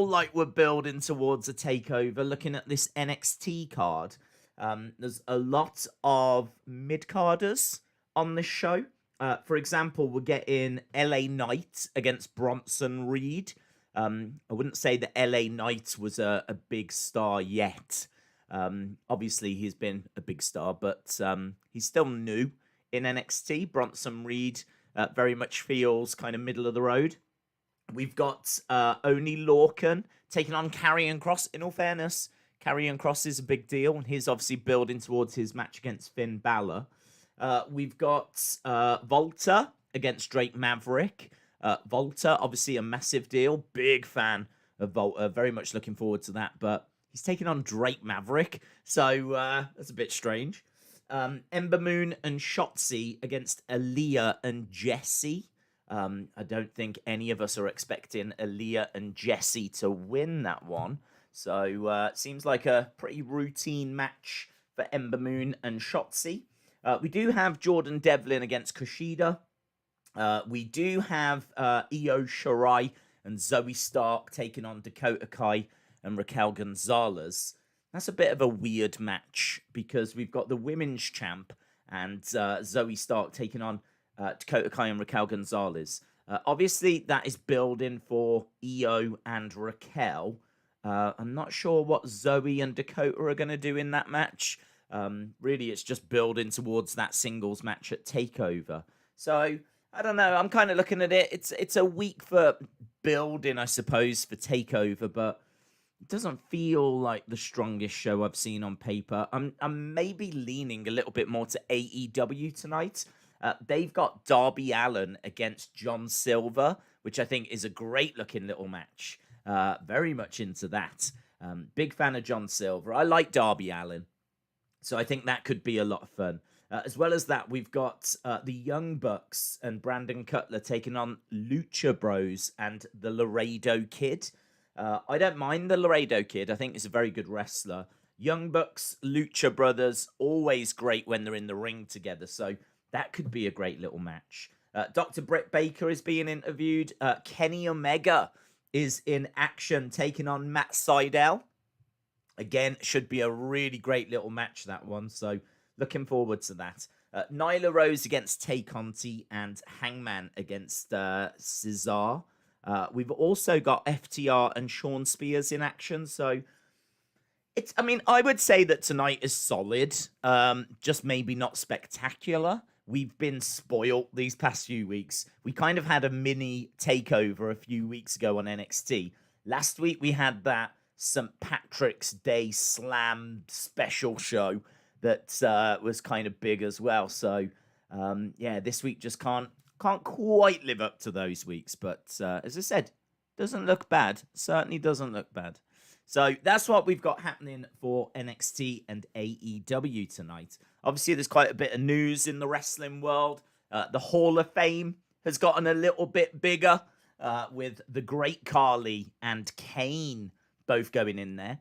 like we're building towards a takeover. Looking at this NXT card, there's a lot of mid-carders on this show. For example, we're getting LA Knight against Bronson Reed. I wouldn't say that LA Knight was a big star yet. Obviously, he's been a big star, but he's still new in NXT. Bronson Reed very much feels kind of middle of the road. We've got Oni Lorcan taking on Karrion Kross. In all fairness, Karrion Kross is a big deal, and he's obviously building towards his match against Finn Balor. We've got Volta against Drake Maverick. Volta, obviously a massive deal. Big fan of Volta. Very much looking forward to that, but he's taking on Drake Maverick, so that's a bit strange. Ember Moon and Shotzi against Aalyah and Jessi. I don't think any of us are expecting Aalyah and Jessi to win that one. So it seems like a pretty routine match for Ember Moon and Shotzi. We do have Jordan Devlin against Kushida. We do have Io Shirai and Zoe Stark taking on Dakota Kai and Raquel Gonzalez. That's a bit of a weird match because we've got the women's champ and Zoe Stark taking on Dakota Kai and Raquel Gonzalez. Obviously, that is building for Io and Raquel. I'm not sure what Zoe and Dakota are going to do in that match. Really, it's just building towards that singles match at TakeOver. So, I don't know. I'm kind of looking at it. It's a week for building, I suppose, for TakeOver, but it doesn't feel like the strongest show I've seen on paper. I'm maybe leaning a little bit more to AEW tonight. They've got Darby Allin against John Silver, which I think is a great-looking little match. Very much into that. Big fan of John Silver. I like Darby Allin, so I think that could be a lot of fun. As well as that, we've got the Young Bucks and Brandon Cutler taking on Lucha Bros and the Loredo Kid. I don't mind the Loredo Kid. I think he's a very good wrestler. Young Bucks, Lucha Brothers, always great when they're in the ring together. So that could be a great little match. Dr. Britt Baker is being interviewed. Kenny Omega is in action taking on Matt Sydal. Again, should be a really great little match, that one. So looking forward to that. Nyla Rose against Tay Conti and Hangman against Cesar. We've also got FTR and Shawn Spears in action. So I would say that tonight is solid. Just maybe not spectacular. We've been spoiled these past few weeks. We kind of had a mini takeover a few weeks ago on NXT. Last week we had that St. Patrick's Day Slam special show that was kind of big as well. So this week just can't quite live up to those weeks. But as I said, doesn't look bad. Certainly doesn't look bad. So that's what we've got happening for NXT and AEW tonight. Obviously, there's quite a bit of news in the wrestling world. The Hall of Fame has gotten a little bit bigger with the Great Khali and Kane both going in there.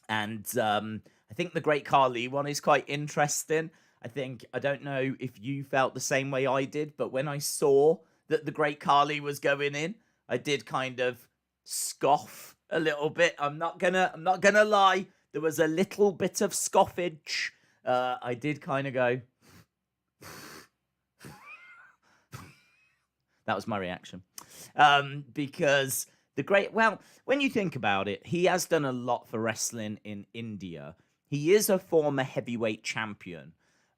And I think the Great Khali one is quite interesting. I don't know if you felt the same way I did, but when I saw that the Great Khali was going in, I did kind of scoff a little bit. I'm not gonna lie. There was a little bit of scoffage. I did kind of go. That was my reaction. Because when you think about it, he has done a lot for wrestling in India. He is a former heavyweight champion.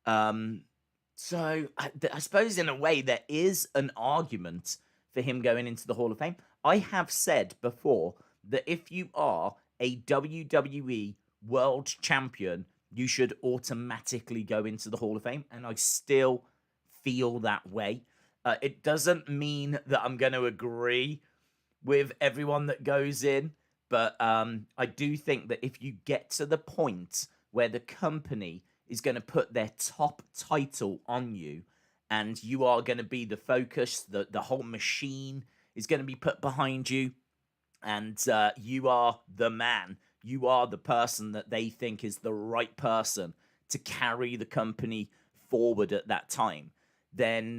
So I suppose in a way there is an argument for him going into the Hall of Fame. I have said before that if you are a WWE World Champion, you should automatically go into the Hall of Fame, and I still feel that way. It doesn't mean that I'm going to agree with everyone that goes in, but I do think that if you get to the point where the company is going to put their top title on you, and you are going to be the focus, the whole machine is going to be put behind you, and you are the man. You are the person that they think is the right person to carry the company forward at that time. Then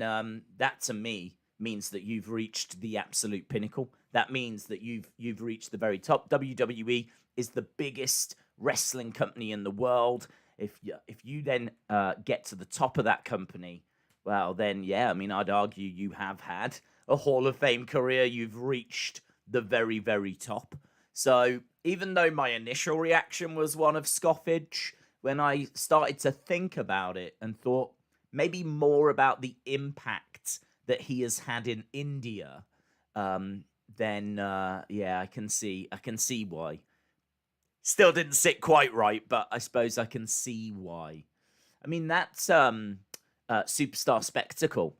that to me means that you've reached the absolute pinnacle. that means that you've reached the very top. WWE is the biggest wrestling company in the world. If you then get to the top of that company, well, then, yeah, I mean, I'd argue you have had a Hall of Fame career. You've reached the very, very top. So even though my initial reaction was one of scoffage, when I started to think about it and thought maybe more about the impact that he has had in India, then, yeah, I can see why. Still didn't sit quite right, but I suppose I can see why. I mean, that's Superstar Spectacle.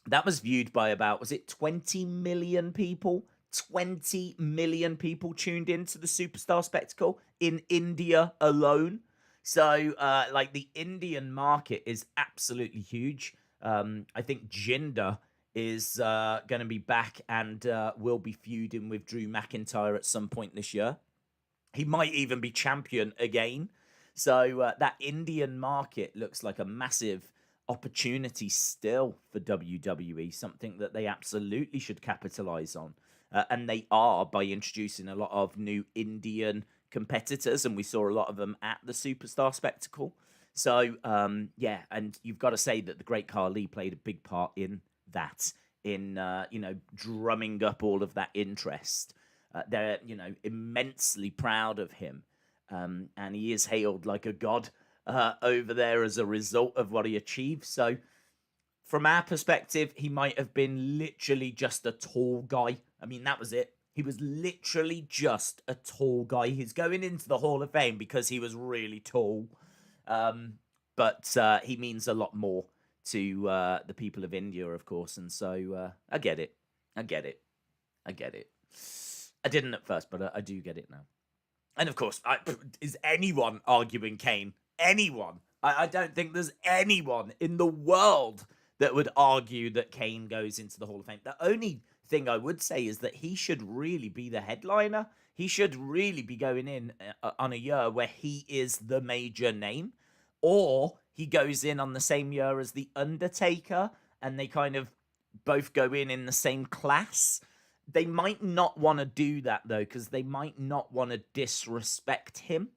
That was viewed by about, was it 20 million people? 20 million people tuned into the Superstar Spectacle in India alone. So, like, the Indian market is absolutely huge. I think Jinder is going to be back and will be feuding with Drew McIntyre at some point this year. He might even be champion again. So that Indian market looks like a massive opportunity still for WWE, something that they absolutely should capitalize on. And they are, by introducing a lot of new Indian competitors, and we saw a lot of them at the Superstar Spectacle. So, yeah, and you've got to say that the Great Khali played a big part in that, in, drumming up all of that interest. They're, immensely proud of him. And he is hailed like a god over there as a result of what he achieved. So, from our perspective, he might have been literally just a tall guy. I mean, that was it. He was literally just a tall guy. He's going into the Hall of Fame because he was really tall. But he means a lot more to the people of India, of course. And so I get it. I didn't at first, but I do get it now. And of course, is anyone arguing Kane? Anyone? I don't think there's anyone in the world that would argue that Kane goes into the Hall of Fame. The only thing I would say is that he should really be the headliner. He should really be going in on a year where he is the major name. Or he goes in on the same year as The Undertaker, and they kind of both go in the same class. They might not want to do that, though, because they might not want to disrespect him,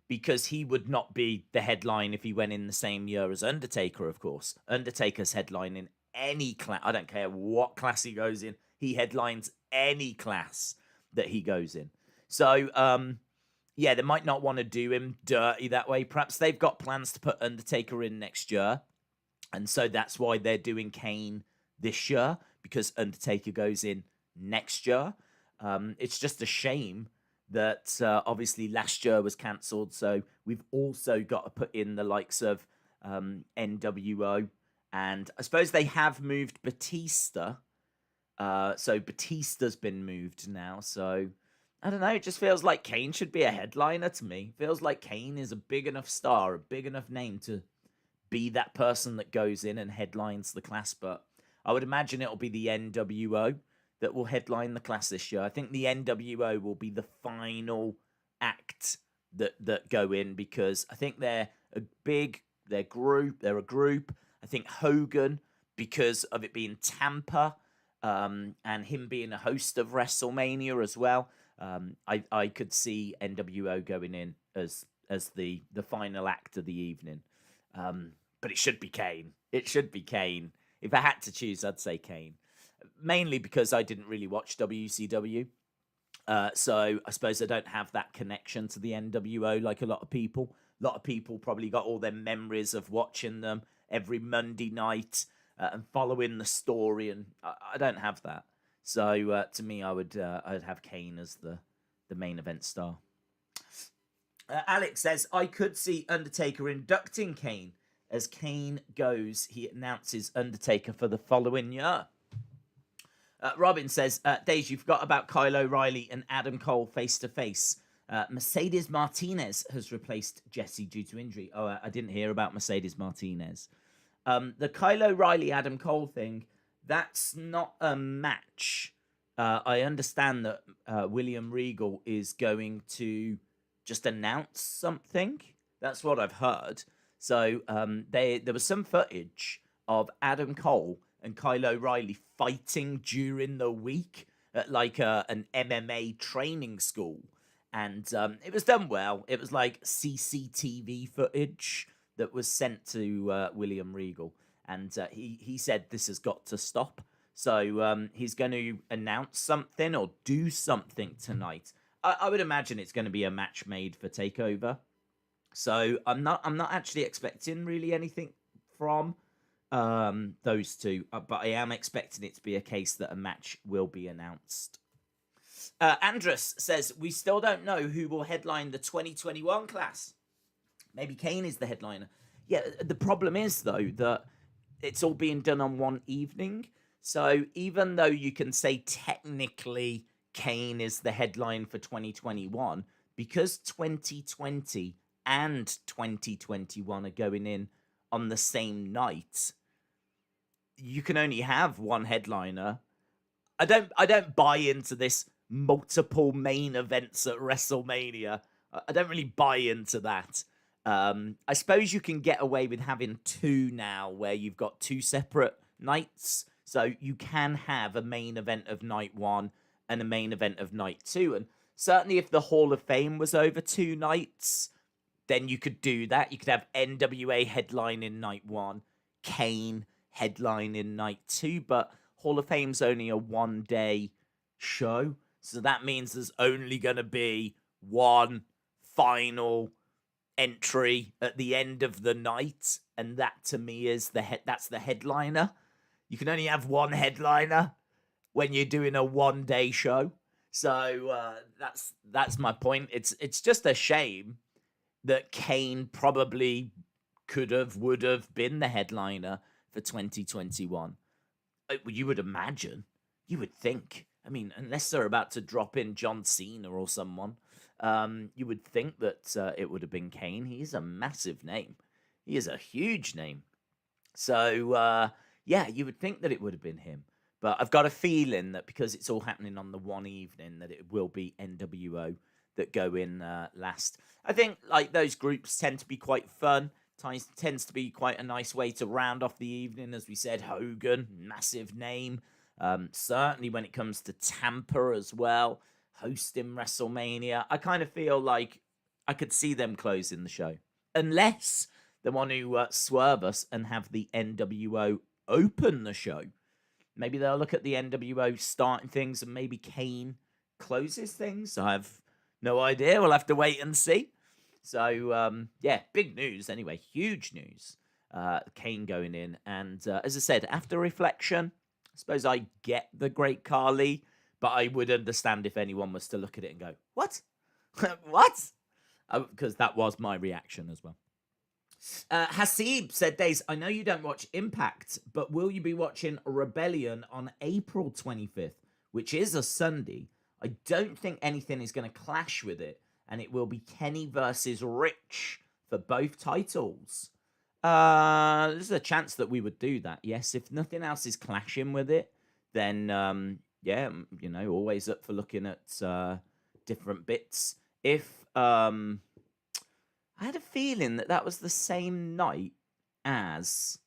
because he would not be the headline if he went in the same year as Undertaker, of course. Undertaker's headline in any class. I don't care what class he goes in. He headlines any class that he goes in. So, yeah, they might not want to do him dirty that way. Perhaps they've got plans to put Undertaker in next year. And so that's why they're doing Kane this year, because Undertaker goes in next year. It's just a shame that obviously last year was cancelled. So we've also got to put in the likes of NWO. And I suppose they have moved Batista. So Batista's been moved now. So I don't know. It just feels like Kane should be a headliner to me. It feels like Kane is a big enough star, a big enough name to be that person that goes in and headlines the class. But I would imagine it'll be the NWO that will headline the class this year. I think the NWO will be the final act that go in, because I think they're a group. I think Hogan, because of it being Tampa, and him being a host of WrestleMania as well. I could see NWO going in as the final act of the evening. But it should be Kane. It should be Kane. If I had to choose, I'd say Kane. Mainly because I didn't really watch WCW. So I suppose I don't have that connection to the NWO like a lot of people. A lot of people probably got all their memories of watching them every Monday night and following the story, and I don't have that. So to me, I'd have Kane as the main event star. Alex says, I could see Undertaker inducting Kane. As Kane goes, he announces Undertaker for the following year. Robin says, Dave, you forgot about Kyle O'Reilly and Adam Cole face-to-face. Mercedes Martinez has replaced Jessi due to injury. Oh, I didn't hear about Mercedes Martinez. The Kyle O'Reilly, Adam Cole thing, that's not a match. I understand that William Regal is going to just announce something. That's what I've heard. So there was some footage of Adam Cole and Kyle O'Reilly fighting during the week. at like an MMA training school. And it was done well. It was like CCTV footage that was sent to William Regal. And he said this has got to stop. So he's going to announce something or do something tonight. I would imagine it's going to be a match made for TakeOver. So I'm not actually expecting really anything from those two, but I am expecting it to be a case that a match will be announced. Andrus says, we still don't know who will headline the 2021 class. Maybe Kane is the headliner. Yeah, the problem is, though, that it's all being done on one evening. So even though you can say technically Kane is the headline for 2021, because 2020 and 2021 are going in on the same night, you can only have one headliner. I don't buy into this multiple main events at WrestleMania. I don't really buy into that. I suppose you can get away with having two now, where you've got two separate nights. So you can have a main event of night one and a main event of night two. And certainly if the Hall of Fame was over two nights, then you could do that. You could have NWA headline in night one, Kane headline in night two. But Hall of Fame's only a one-day show. So that means there's only going to be one final entry at the end of the night. And that, to me, is that's the headliner. You can only have one headliner when you're doing a one-day show. So that's my point. It's just a shame that Kane probably would have been the headliner for 2021. You would imagine. You would think. I mean, unless they're about to drop in John Cena or someone, you would think that it would have been Kane. He's a massive name. He is a huge name. So, yeah, you would think that it would have been him. But I've got a feeling that because it's all happening on the one evening, that it will be NWO that go in last. I think like those groups tend to be quite fun. Tends to be quite a nice way to round off the evening. As we said, Hogan, massive name. Certainly when it comes to Tampa as well, hosting WrestleMania. I kind of feel like I could see them closing the show. Unless they want to swerve us and have the NWO open the show. Maybe they'll look at the NWO starting things and maybe Kane closes things. I have no idea. We'll have to wait and see. So, yeah, big news anyway. Huge news. Kane going in. And as I said, after reflection, I suppose I get the Great Khali, but I would understand if anyone was to look at it and go, what? What? Because that was my reaction as well. Hasib said, Days, I know you don't watch Impact, but will you be watching Rebellion on April 25th, which is a Sunday? I don't think anything is going to clash with it, and it will be Kenny versus Rich for both titles. There's a chance that we would do that, yes. If nothing else is clashing with it, then, yeah, you know, always up for looking at different bits. If, I had a feeling that was the same night as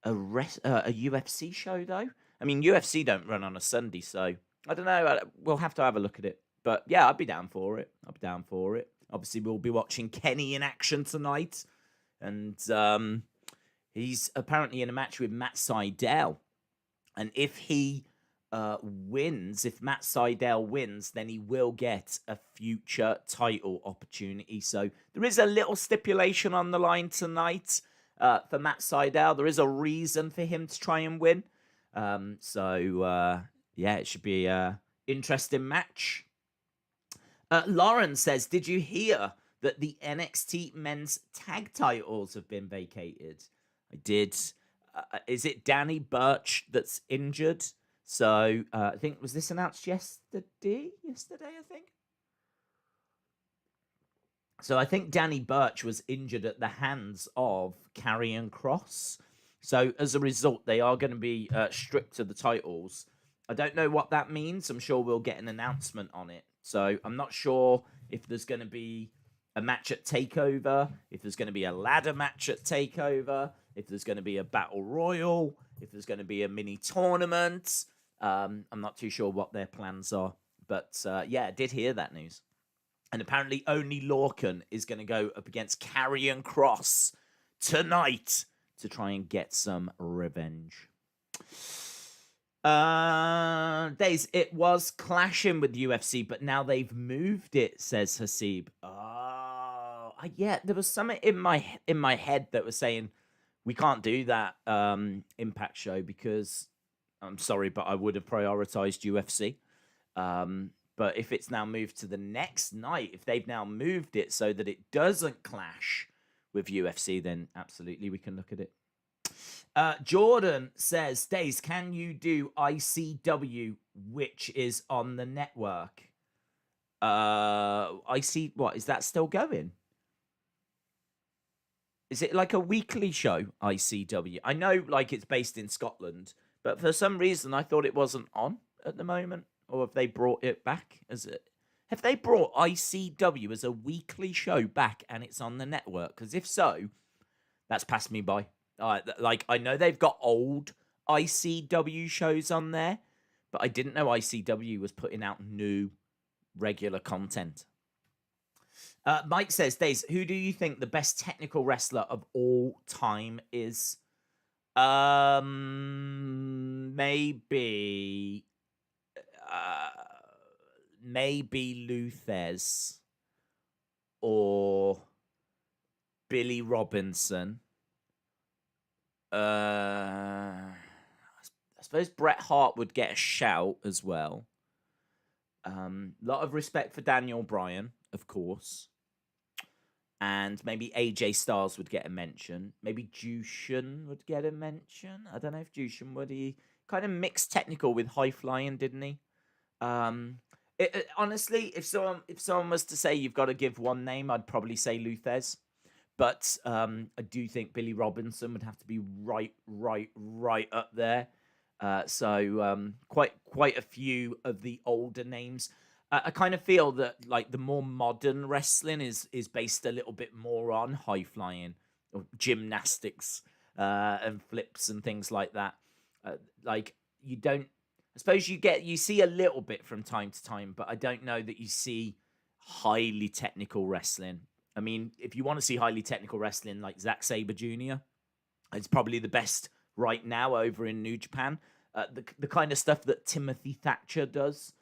a UFC show, though. I mean, UFC don't run on a Sunday, so I don't know. We'll have to have a look at it. But yeah, I'd be down for it. Obviously, we'll be watching Kenny in action tonight. And he's apparently in a match with Matt Sydal. And if he wins, if Matt Sydal wins, then he will get a future title opportunity. So there is a little stipulation on the line tonight for Matt Sydal. There is a reason for him to try and win. So yeah, it should be an interesting match. Lauren says, did you hear that the NXT men's tag titles have been vacated? I did. Is it Danny Burch that's injured? So, I think, was this announced yesterday? I think. So, I think Danny Burch was injured at the hands of Karrion Kross. So, as a result, they are going to be stripped to the titles. I don't know what that means. I'm sure we'll get an announcement on it. So, I'm not sure if there's going to be a match at TakeOver, if there's going to be a ladder match at TakeOver, if there's going to be a battle royal, if there's going to be a mini tournament. I'm not too sure what their plans are. But yeah, I did hear that news. And apparently only Lorcan is going to go up against Karrion Kross tonight to try and get some revenge. Days, it was clashing with UFC, but now they've moved it, says Hasib. Oh, yeah, there was something in my head that was saying we can't do that Impact show because I'm sorry, but I would have prioritized UFC. But if it's now moved to the next night, if they've now moved it so that it doesn't clash with UFC, then absolutely we can look at it. Jordan says, Days, can you do ICW, which is on the network? What, is that still going? Is it like a weekly show, ICW? I know, like, it's based in Scotland, but for some reason I thought it wasn't on at the moment. Or have they brought it back? Have they brought ICW as a weekly show back and it's on the network? Because if so, that's passed me by. Like, I know they've got old ICW shows on there, but I didn't know ICW was putting out new regular content. Mike says, Days, who do you think the best technical wrestler of all time is? Maybe Luthez or Billy Robinson. I suppose Bret Hart would get a shout as well. Lot of respect for Daniel Bryan, of course. And maybe AJ Styles would get a mention. Maybe Jushin would get a mention. I don't know if Jushin would. He kind of mixed technical with high flying, didn't he? Honestly, if someone was to say you've got to give one name, I'd probably say Luthez. But I do think Billy Robinson would have to be right up there. So quite a few of the older names. I kind of feel that like the more modern wrestling is based a little bit more on high flying or gymnastics and flips and things like that. Like you don't. I suppose you see a little bit from time to time, but I don't know that you see highly technical wrestling. I mean, if you want to see highly technical wrestling like Zack Sabre Jr., it's probably the best right now over in New Japan. The kind of stuff that Timothy Thatcher does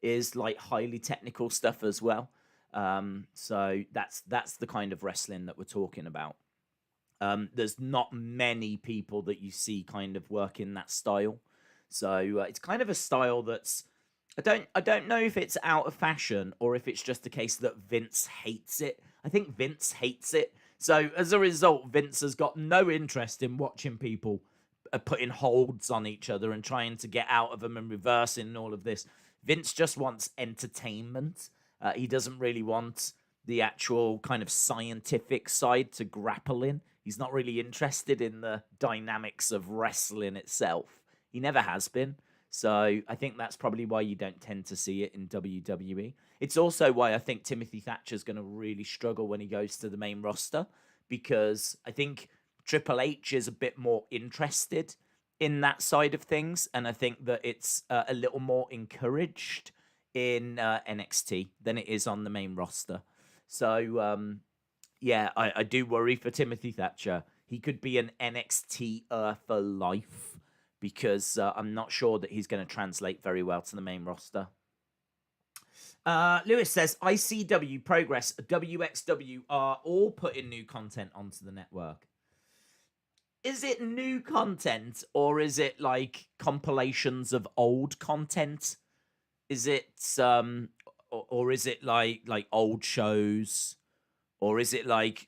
is like highly technical stuff as well. So that's the kind of wrestling that we're talking about. There's not many people that you see kind of work in that style. So it's kind of a style that's I don't know if it's out of fashion or if it's just a case that Vince hates it. I think Vince hates it. So as a result, Vince has got no interest in watching people putting holds on each other and trying to get out of them and reversing and all of this. Vince just wants entertainment. He doesn't really want the actual kind of scientific side to grapple in. He's not really interested in the dynamics of wrestling itself. He never has been. So I think that's probably why you don't tend to see it in WWE. It's also why I think Timothy Thatcher's going to really struggle when he goes to the main roster, because I think Triple H is a bit more interested in that side of things, and I think that it's a little more encouraged in NXT than it is on the main roster. So, yeah, I do worry for Timothy Thatcher. He could be an NXT for life, because I'm not sure that he's going to translate very well to the main roster. Lewis says, ICW, Progress, WXW are all putting new content onto the network. Is it new content, or is it like compilations of old content? Is it or is it like old shows, or is it like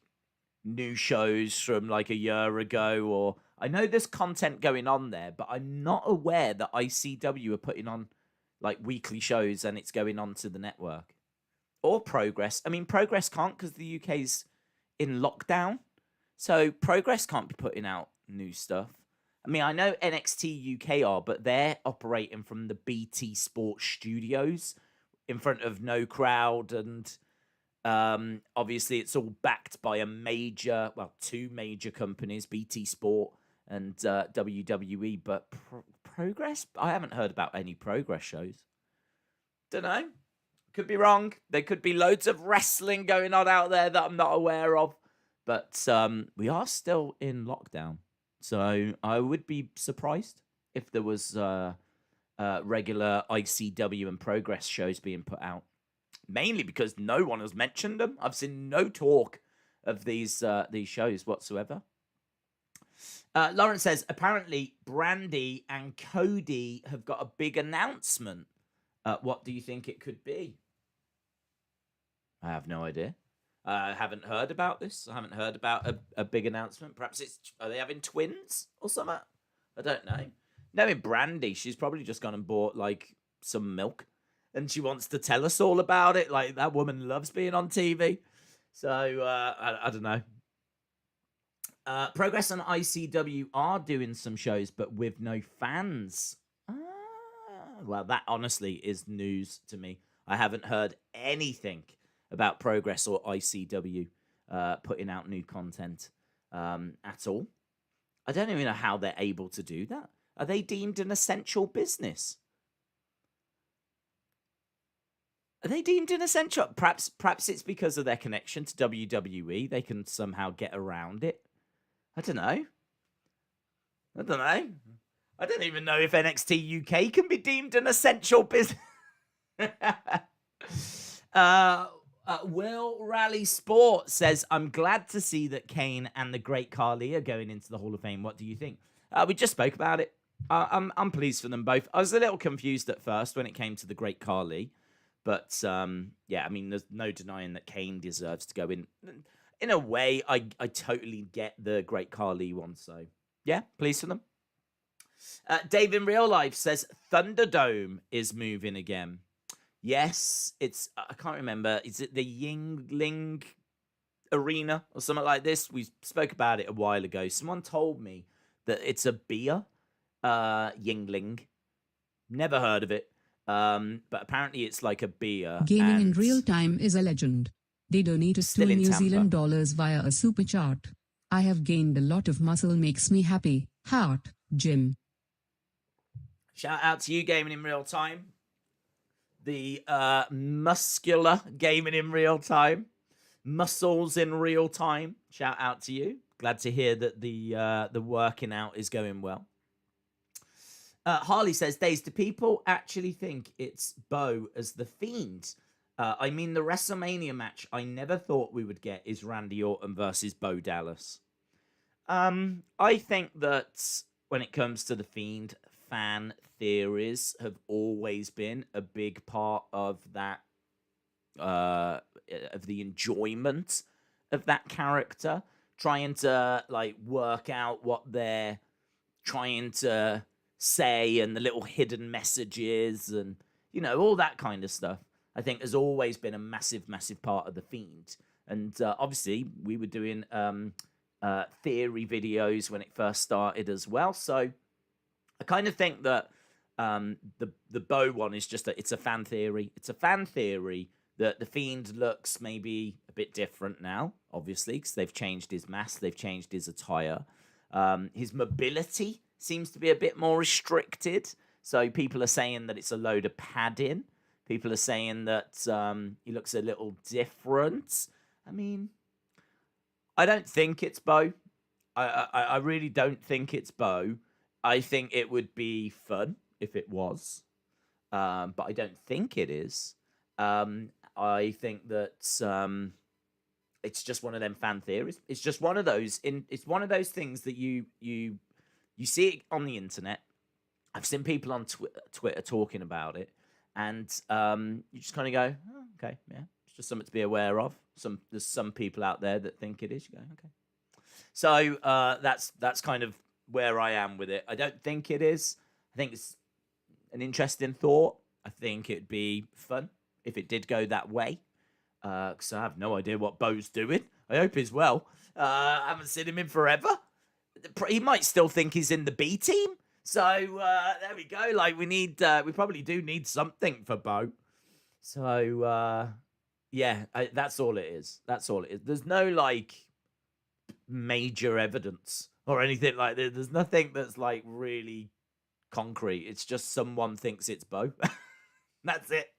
new shows from like a year ago? Or I know there's content going on there, but I'm not aware that ICW are putting on like weekly shows and it's going on to the network. Or Progress. I mean, Progress can't because the UK's in lockdown. So Progress can't be putting out new stuff. I mean, I know NXT UK are, but they're operating from the BT Sports studios in front of no crowd. And obviously it's all backed by two major companies, BT Sport and WWE. But Progress? I haven't heard about any Progress shows. Don't know. Could be wrong. There could be loads of wrestling going on out there that I'm not aware of. But we are still in lockdown. So I would be surprised if there was regular ICW and Progress shows being put out. Mainly because no one has mentioned them. I've seen no talk of these shows whatsoever. Lawrence says, apparently Brandy and Cody have got a big announcement. What do you think it could be? I have no idea. I haven't heard about this. I haven't heard about a big announcement. Perhaps are they having twins or something? I don't know. Knowing Brandy, she's probably just gone and bought like some milk. And she wants to tell us all about it. Like, that woman loves being on TV. So, I don't know. Progress and ICW are doing some shows, but with no fans. Well, that honestly is news to me. I haven't heard anything about Progress or ICW putting out new content at all. I don't even know how they're able to do that. Are they deemed an essential business? Are they deemed an essential? Perhaps it's because of their connection to WWE. They can somehow get around it. I don't know. I don't even know if NXT UK can be deemed an essential business. Will Rally Sport says, I'm glad to see that Kane and the Great Khali are going into the Hall of Fame. What do you think? We just spoke about it. I'm pleased for them both. I was a little confused at first when it came to the Great Khali. But, yeah, I mean, there's no denying that Kane deserves to go in. In a way, I totally get the Great Khali one. So, yeah, pleased for them. Dave in Real Life says Thunderdome is moving again. Yes, it's, I can't remember. Is it the Yingling Arena or something like this? We spoke about it a while ago. Someone told me that it's a beer, Yingling. Never heard of it. But apparently it's like a beer. Gaming in real time is a legend. They donated Still 2 in New Tampa. Zealand dollars via a super chat. I have gained a lot of muscle, makes me happy. Heart, Jim. Shout out to you, Gaming in Real Time. The muscular Gaming in Real Time. Muscles in real time. Shout out to you. Glad to hear that the working out is going well. Harley says, Days, do people actually think it's Bo as the Fiend? I mean, the WrestleMania match I never thought we would get is Randy Orton versus Bo Dallas. I think that when it comes to the Fiend, fan theories have always been a big part of that, of the enjoyment of that character. Trying to, like, work out what they're trying to say and the little hidden messages and, you know, all that kind of stuff, I think has always been a massive, massive part of The Fiend. And obviously, we were doing theory videos when it first started as well. So I kind of think that the Bo one is just it's a fan theory. It's a fan theory that The Fiend looks maybe a bit different now, obviously, because they've changed his mask, they've changed his attire. His mobility seems to be a bit more restricted. So people are saying that it's a load of padding. People are saying that he looks a little different. I mean, I don't think it's Bo. I really don't think it's Bo. I think it would be fun if it was. But I don't think it is. I think that it's just one of them fan theories. It's just one of those. It's one of those things that you see it on the internet. I've seen people on Twitter talking about it, and you just kind of go, oh, okay, yeah, it's just something to be aware of. There's some people out there that think it is. You go, okay. So that's kind of where I am with it. I don't think it is. I think it's an interesting thought. I think it'd be fun if it did go that way. Because I have no idea what Bo's doing. I hope he's well. I haven't seen him in forever. He might still think he's in the B team. So there we go. Like we probably do need something for Bo. So yeah, that's all it is. That's all it is. There's no like major evidence or anything like that. There's nothing that's like really concrete. It's just someone thinks it's Bo. That's it.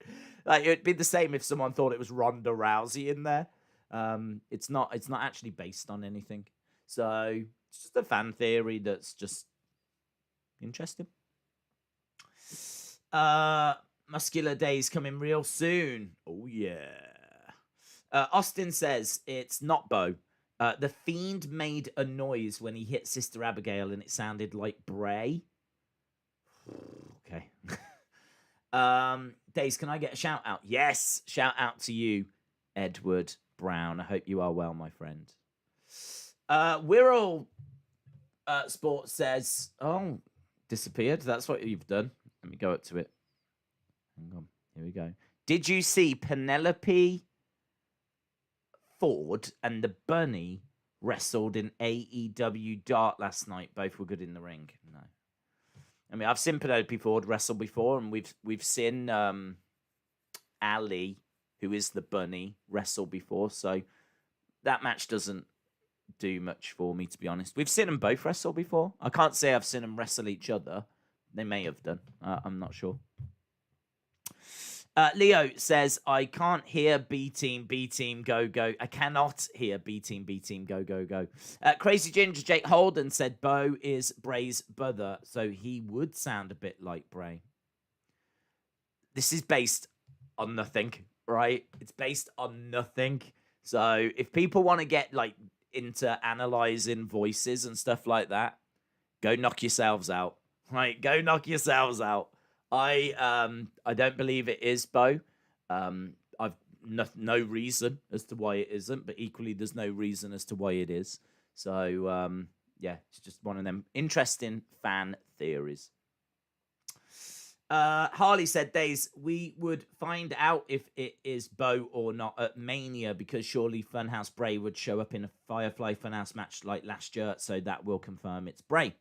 Like, it'd be the same if someone thought it was Ronda Rousey in there. It's not actually based on anything. So it's just a fan theory that's just interesting. Muscular Days coming real soon. Oh yeah. Austin says it's not Bo. The Fiend made a noise when he hit Sister Abigail and it sounded like Bray. Okay. Days, can I get a shout out? Yes, shout out to you, Edward Brown. I hope you are well, my friend. We're all Sports says, oh, disappeared. That's what you've done. Let me go up to it. Hang on. Here we go. Did you see Penelope Ford and the Bunny wrestled in AEW Dart last night? Both were good in the ring. No. I mean, I've seen Penelope Ford wrestle before, and we've seen Aalyah, who is the Bunny, wrestle before. So that match doesn't do much for me, to be honest. We've seen them both wrestle before. I can't say I've seen them wrestle each other. They may have done. I'm not sure. Leo says, I can't hear B Team, go, go. I cannot hear B Team, go, go, go. Crazy Ginger Jake Holden said Bo is Bray's brother, so he would sound a bit like Bray. This is based on nothing, right? It's based on nothing. So if people want to get like into analyzing voices and stuff like that, go knock yourselves out. Right? Go knock yourselves out. I don't believe it is Bo. I've no reason as to why it isn't, but equally there's no reason as to why it is. So yeah, it's just one of them interesting fan theories. Harley said, Days, we would find out if it is Bo or not at Mania, because surely Funhouse Bray would show up in a Firefly Funhouse match like last year, so that will confirm it's Bray.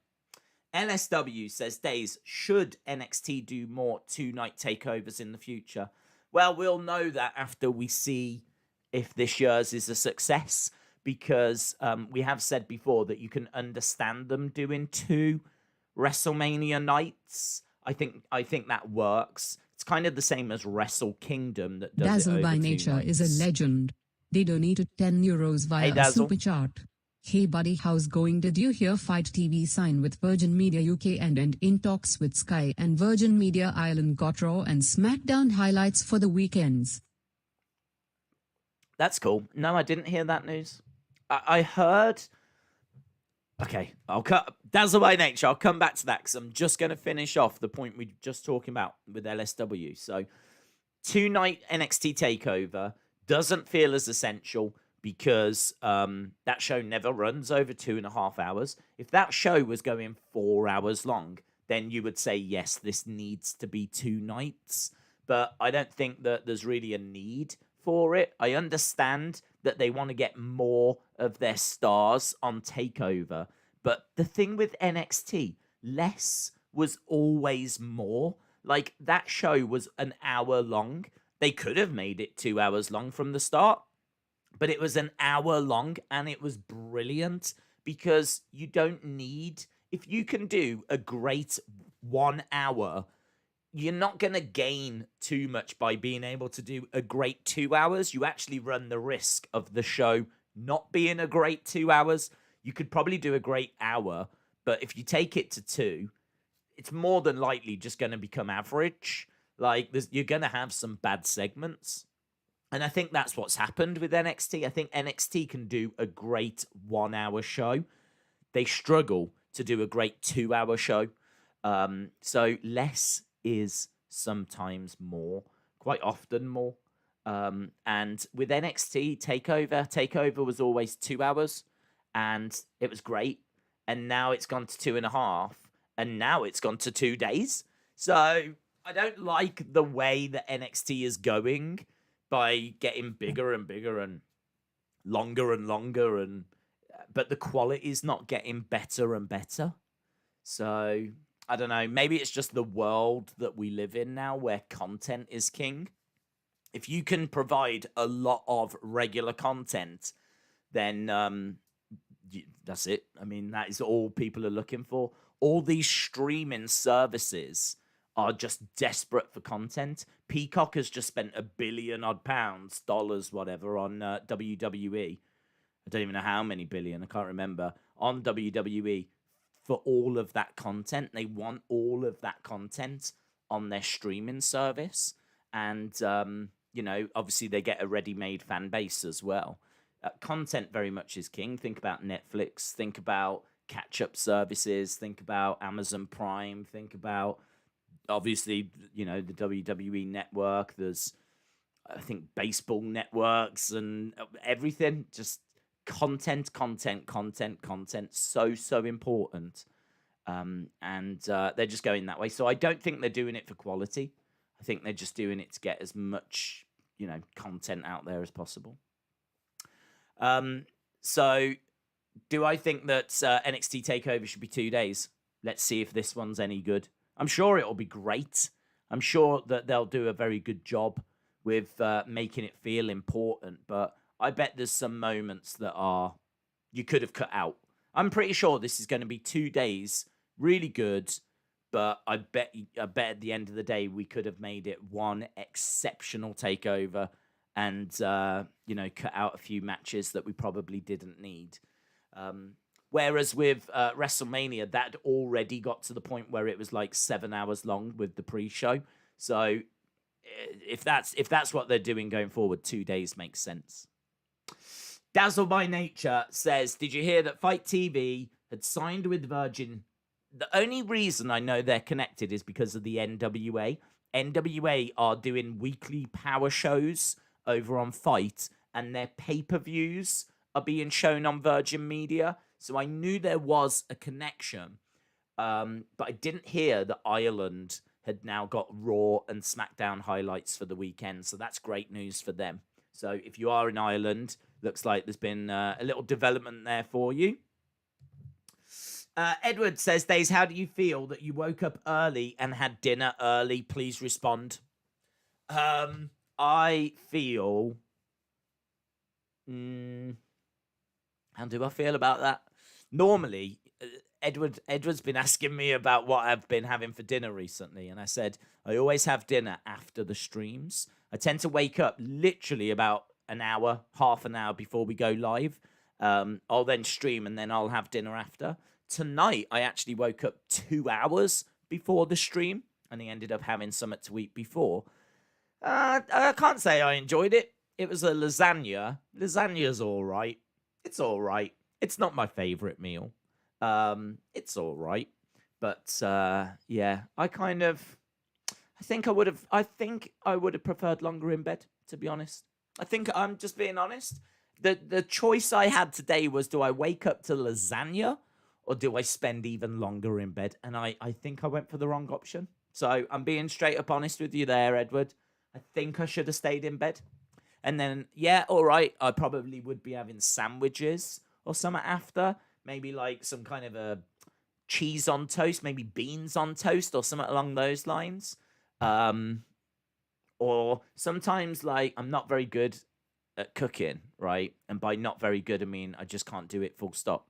LSW says, Days, should NXT do more two-night takeovers in the future? Well, we'll know that after we see if this year's is a success, because we have said before that you can understand them doing 2 WrestleMania nights. I think that works. It's kind of the same as Wrestle Kingdom that does Dazzle it over by 2 Nature nights. is a legend. They donated €10 via a super chat. Hey buddy, how's going? Did you hear Fight TV sign with Virgin Media UK and in talks with Sky and Virgin Media Ireland got Raw and SmackDown highlights for the weekends? That's cool. No, I didn't hear that news. I heard... Okay, I'll cut Dazzle by Nature. I'll come back to that because I'm just going to finish off the point we were just talking about with LSW. So, 2-night NXT takeover doesn't feel as essential because that show never runs over 2.5 hours. If that show was going 4 hours long, then you would say, yes, this needs to be 2 nights. But I don't think that there's really a need for it. I understand that they want to get more of their stars on TakeOver. But the thing with NXT, less was always more. Like, that show was an hour long. They could have made it 2 hours long from the start, but it was an hour long, and it was brilliant because you don't need... If you can do a great 1 hour, you're not going to gain too much by being able to do a great 2 hours. You actually run the risk of the show not being a great 2 hours. You could probably do a great hour, but if you take it to 2, it's more than likely just going to become average. Like, you're going to have some bad segments. And I think that's what's happened with NXT. I think NXT can do a great 1 hour show. They struggle to do a great 2 hour show. So less is sometimes more, quite often more. And with NXT TakeOver was always 2 hours, and it was great. And now it's gone to 2.5, and now it's gone to 2 days. So I don't like the way that NXT is going by getting bigger and bigger and longer, but the quality is not getting better and better. So I don't know, maybe it's just the world that we live in now where content is king. If you can provide a lot of regular content, then that's it. I mean, that is all people are looking for. all these streaming services are just desperate for content. Peacock has just spent £1 billion odd pounds, dollars, whatever, on WWE. I don't even know how many billion, I can't remember, on WWE for all of that content. They want all of that content on their streaming service. And, you know, obviously they get a ready-made fan base as well. Content very much is king. Think about Netflix. Think about catch-up services. Think about Amazon Prime. Think about, obviously, you know, the WWE network. There's, I think, baseball networks and everything. Just content. So important. And they're just going that way. So I don't think they're doing it for quality. I think they're just doing it to get as much, you know, content out there as possible. So do I think that NXT TakeOver should be 2 days? Let's see if this one's any good. I'm sure it'll be great. I'm sure that they'll do a very good job with making it feel important, but I bet there's some moments that you could have cut out. I'm pretty sure this is going to be 2 days, really good, but I bet at the end of the day we could have made it one exceptional takeover and you know, cut out a few matches that we probably didn't need. Whereas with WrestleMania, that already got to the point where it was like 7 hours long with the pre-show. So if that's what they're doing going forward, 2 days makes sense. Dazzle by Nature says, did you hear that Fight TV had signed with Virgin? The only reason I know they're connected is because of the NWA. NWA are doing weekly power shows over on Fight, and their pay-per-views are being shown on Virgin Media. So I knew there was a connection, but I didn't hear that Ireland had now got Raw and SmackDown highlights for the weekend. So that's great news for them. So if you are in Ireland, looks like there's been a little development there for you. Edward says, Days, how do you feel that you woke up early and had dinner early? Please respond. I feel... how do I feel about that? Normally, Edward's been asking me about what I've been having for dinner recently, and I said, I always have dinner after the streams. I tend to wake up literally about an hour, half an hour before we go live. I'll then stream, and then I'll have dinner after. Tonight, I actually woke up 2 hours before the stream, and I ended up having something to eat before. I can't say I enjoyed it. It was a lasagna. Lasagna's all right. It's all right. It's not my favorite meal. It's all right. But, yeah, I think I would have preferred longer in bed, to be honest. I think I'm just being honest. The choice I had today was, do I wake up to lasagna or do I spend even longer in bed? And I think I went for the wrong option. So I'm being straight up honest with you there, Edward. I think I should have stayed in bed. And then, yeah, all right, I probably would be having sandwiches or something after. Maybe like some kind of a cheese on toast, maybe beans on toast or something along those lines. Or sometimes, like, I'm not very good at cooking, right? And by not very good, I mean I just can't do it full stop.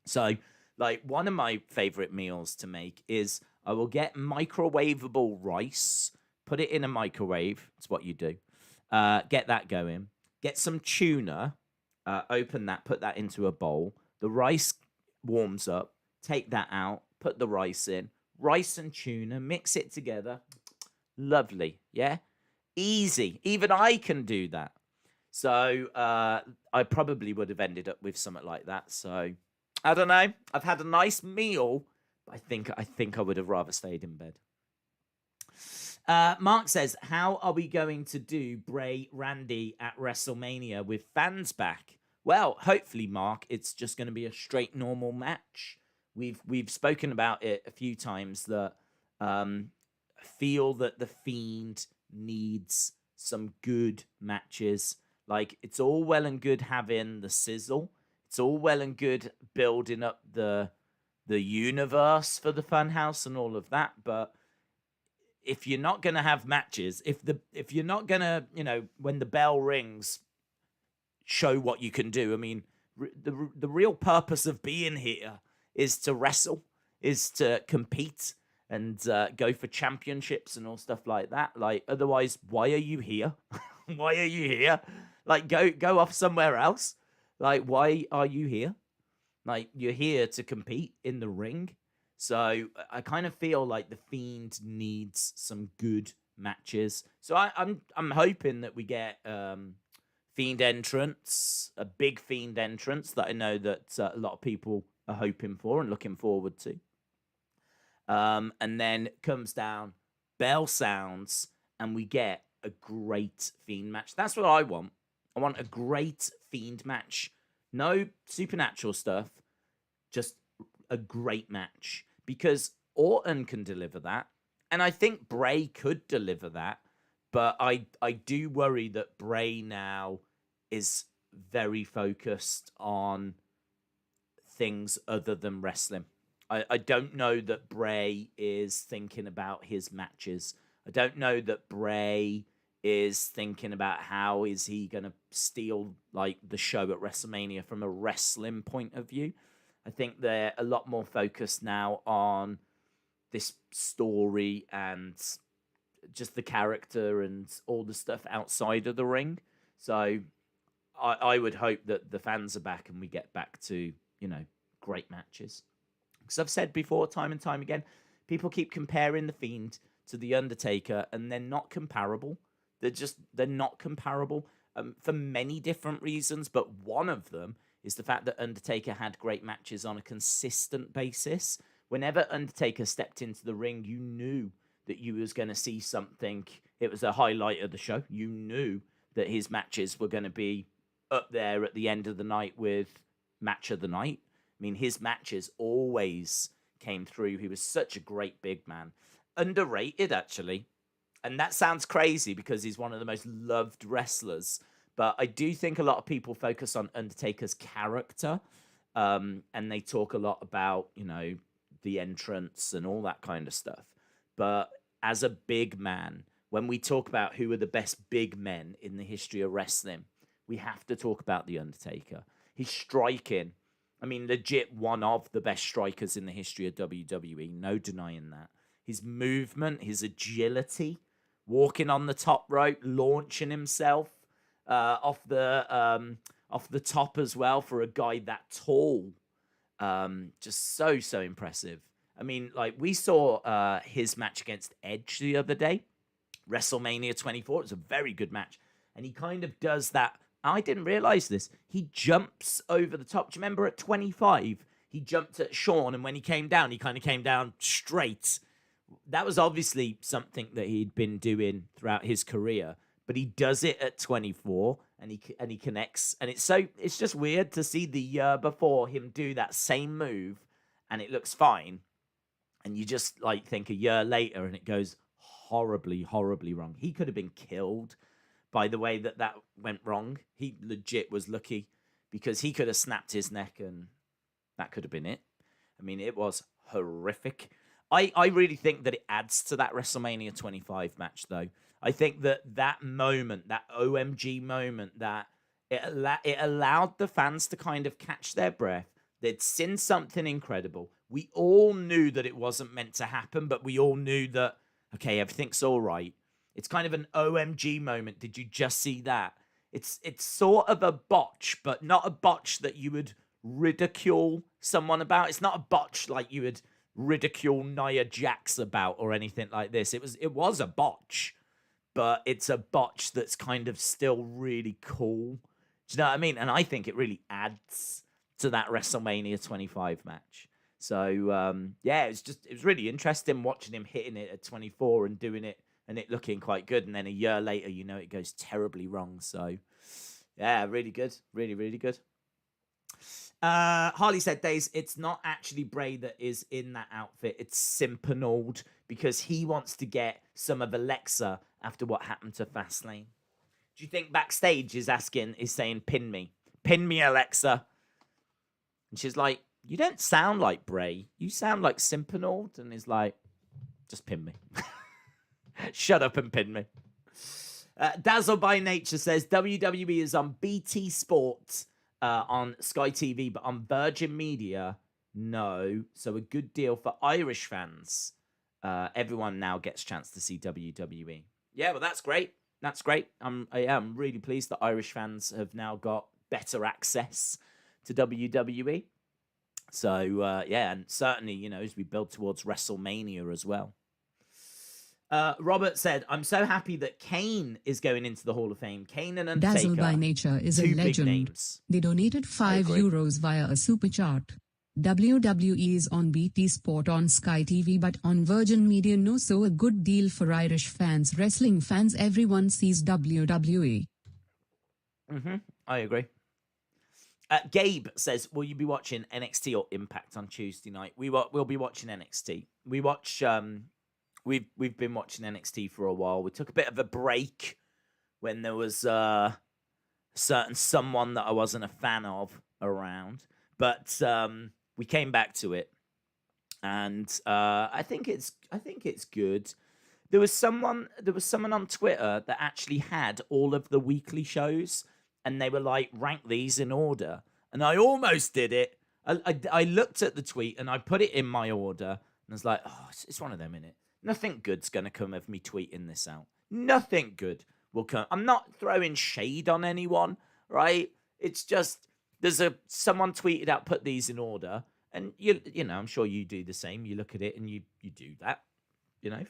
So, like, one of my favorite meals to make is I will get microwavable rice, put it in a microwave. It's what you do. Get that going. Get some tuna, open that, put that into a bowl. The rice warms up. Take that out, put the rice in. Rice and tuna, mix it together. Lovely, yeah? Easy. Even I can do that. So I probably would have ended up with something like that. So I don't know. I've had a nice meal, but I think I would have rather stayed in bed. Mark says, how are we going to do Bray Randy at WrestleMania with fans back? Well, hopefully, Mark, it's just going to be a straight normal match. We've spoken about it a few times that feel that the Fiend needs some good matches. Like, it's all well and good having the sizzle. It's all well and good building up the universe for the Funhouse and all of that, but if you're not going to have matches, if you're not going to, you know, when the bell rings, show what you can do. I mean, the real purpose of being here is to wrestle, is to compete and go for championships and all stuff like that. Like, otherwise, why are you here? Why are you here? Like, go off somewhere else. Like, why are you here? Like, you're here to compete in the ring. So I kind of feel like the Fiend needs some good matches. So I'm hoping that we get Fiend entrance, a big Fiend entrance that I know that a lot of people are hoping for and looking forward to. And then comes down, bell sounds, and we get a great Fiend match. That's what I want. I want a great Fiend match. No supernatural stuff, just a great match. Because Orton can deliver that, and I think Bray could deliver that, but I do worry that Bray now is very focused on things other than wrestling. I don't know that Bray is thinking about his matches. I don't know that Bray is thinking about how is he going to steal like the show at WrestleMania from a wrestling point of view. I think they're a lot more focused now on this story and just the character and all the stuff outside of the ring. So I would hope that the fans are back and we get back to, you know, great matches. Because I've said before, time and time again, people keep comparing The Fiend to The Undertaker, and they're not comparable. They're not comparable for many different reasons, but one of them is the fact that Undertaker had great matches on a consistent basis. Whenever Undertaker stepped into the ring, you knew that you was going to see something. It was a highlight of the show. You knew that his matches were going to be up there at the end of the night with match of the night. I mean, his matches always came through. He was such a great big man. Underrated, actually. And that sounds crazy because he's one of the most loved wrestlers. But I do think a lot of people focus on Undertaker's character. And they talk a lot about, you know, the entrance and all that kind of stuff. But as a big man, when we talk about who are the best big men in the history of wrestling, we have to talk about The Undertaker. He's striking. I mean, legit one of the best strikers in the history of WWE. No denying that. His movement, his agility, walking on the top rope, launching himself off the top as well for a guy that tall. Just so impressive. I mean, like, we saw his match against Edge the other day, WrestleMania 24. It was a very good match. And he kind of does that. I didn't realize this. He jumps over the top. Do you remember at 25, he jumped at Shawn, and when he came down, he kind of came down straight. That was obviously something that he'd been doing throughout his career, but he does it at 24, and he connects. And it's just weird to see the year before him do that same move, and it looks fine. And you just like think a year later, and it goes horribly, horribly wrong. He could have been killed by the way that went wrong. He legit was lucky because he could have snapped his neck and that could have been it. I mean, it was horrific. I really think that it adds to that WrestleMania 25 match, though. I think that moment, that OMG moment, that it allowed the fans to kind of catch their breath. They'd seen something incredible. We all knew that it wasn't meant to happen, but we all knew that, okay, everything's all right. It's kind of an OMG moment. Did you just see that? It's sort of a botch, but not a botch that you would ridicule someone about. It's not a botch like you would ridicule Nia Jax about or anything like this. It was a botch, but it's a botch that's kind of still really cool. Do you know what I mean? And I think it really adds to that WrestleMania 25 match. So, yeah, it was really interesting watching him hitting it at 24 and doing it and it looking quite good. And then a year later, you know, it goes terribly wrong. So, yeah, really good. Really, really good. Harley said, Days, it's not actually Bray that is in that outfit. It's Simpanold because he wants to get some of Alexa after what happened to Fastlane. Do you think backstage is saying, pin me, Alexa? And she's like, you don't sound like Bray. You sound like Simpanold. And he's like, just pin me. Shut up and pin me. Dazzle by Nature says, WWE is on BT Sports on Sky TV, but on Virgin Media, No. So a good deal for Irish fans. Everyone now gets a chance to see WWE. Yeah, well, that's great. That's great. I'm really pleased that Irish fans have now got better access to WWE. So, yeah, and certainly, as we build towards WrestleMania as well. Robert said, I'm so happy that Kane is going into the Hall of Fame. Kane and Undertaker. Dazzle by Nature is a two big legend. names. They donated €5 via a super chat. WWE is on BT Sport on Sky TV but on Virgin Media no, so a good deal for Irish fans, wrestling fans, everyone sees WWE. I agree. Gabe says, will you be watching NXT or Impact on Tuesday night? We'll be watching NXT. We've been watching NXT for a while. We took a bit of a break when there was certain someone that I wasn't a fan of around, but we came back to it, and I think it's good. There was someone on Twitter that actually had all of the weekly shows, and they were like, rank these in order, and I almost did it. I looked at the tweet and I put it in my order, and I was like, oh, it's one of them, innit? Nothing good's gonna come of me tweeting this out. Nothing good will come. I'm not throwing shade on anyone, right? It's just someone tweeted out, put these in order, and you know, I'm sure you do the same. You look at it and you do that,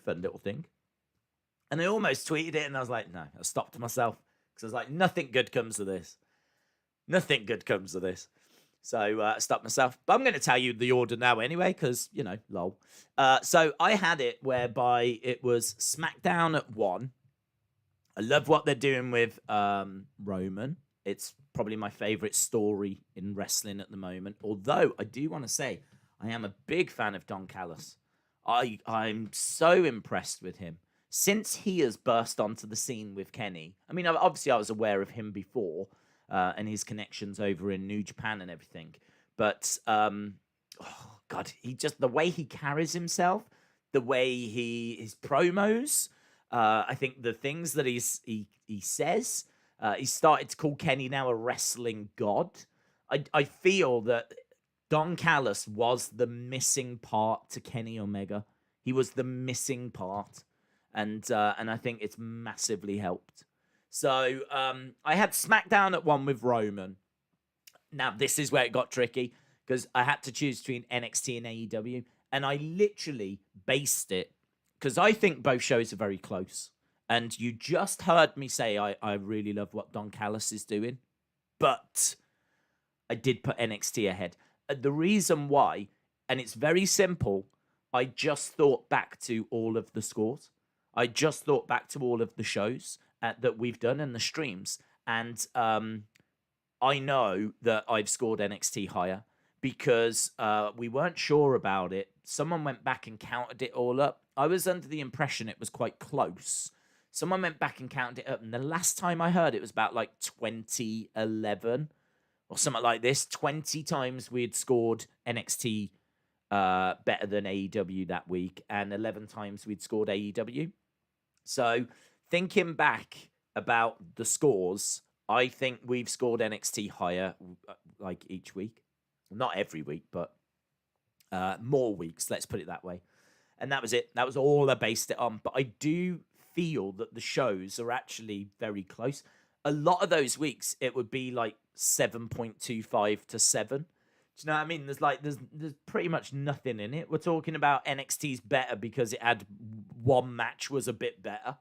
fun little thing. And I almost tweeted it, and I was like, no, I stopped myself because I was like, nothing good comes of this. Nothing good comes of this. So I stopped myself. But I'm going to tell you the order now anyway, because, lol. So I had it whereby it was SmackDown at 1. I love what they're doing with Roman. It's probably my favorite story in wrestling at the moment. Although I do want to say I am a big fan of Don Callis. I'm so impressed with him. Since he has burst onto the scene with Kenny, I mean, obviously I was aware of him before and his connections over in New Japan and everything. But, oh, God, the way he carries himself, the way his promos, I think the things that he says, he started to call Kenny now a wrestling god. I feel that Don Callis was the missing part to Kenny Omega. He was the missing part. And I think it's massively helped. So I had SmackDown at 1 with Roman. Now, this is where it got tricky because I had to choose between NXT and AEW. And I literally based it because I think both shows are very close. And you just heard me say I really love what Don Callis is doing. But I did put NXT ahead. The reason why, and it's very simple, I just thought back to all of the scores. I just thought back to all of the shows that we've done and the streams. And I know that I've scored NXT higher because we weren't sure about it. Someone went back and counted it all up. I was under the impression it was quite close. Someone went back and counted it up. And the last time I heard it was about like 2011 or something like this. 20 times we had scored NXT better than AEW that week. And 11 times we'd scored AEW. So thinking back about the scores, I think we've scored NXT higher like each week. Not every week, but more weeks, let's put it that way. And that was it. That was all I based it on. But I do feel that the shows are actually very close. A lot of those weeks, it would be like 7.25 to 7. Do you know what I mean? There's pretty much nothing in it. We're talking about NXT's better because it had one match was a bit better.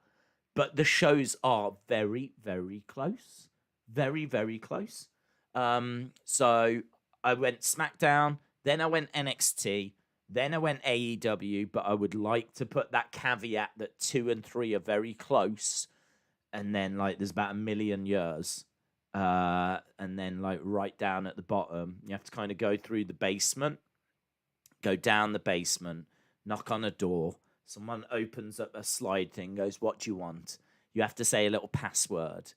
But the shows are very, very close. Very, very close. So I went SmackDown, then I went NXT, then I went AEW, but I would like to put that caveat that 2 and 3 are very close. And then there's about a million years. And then right down at the bottom, you have to kind of go through the basement, go down the basement, knock on a door. Someone opens up a slide thing, goes, what do you want? You have to say a little password.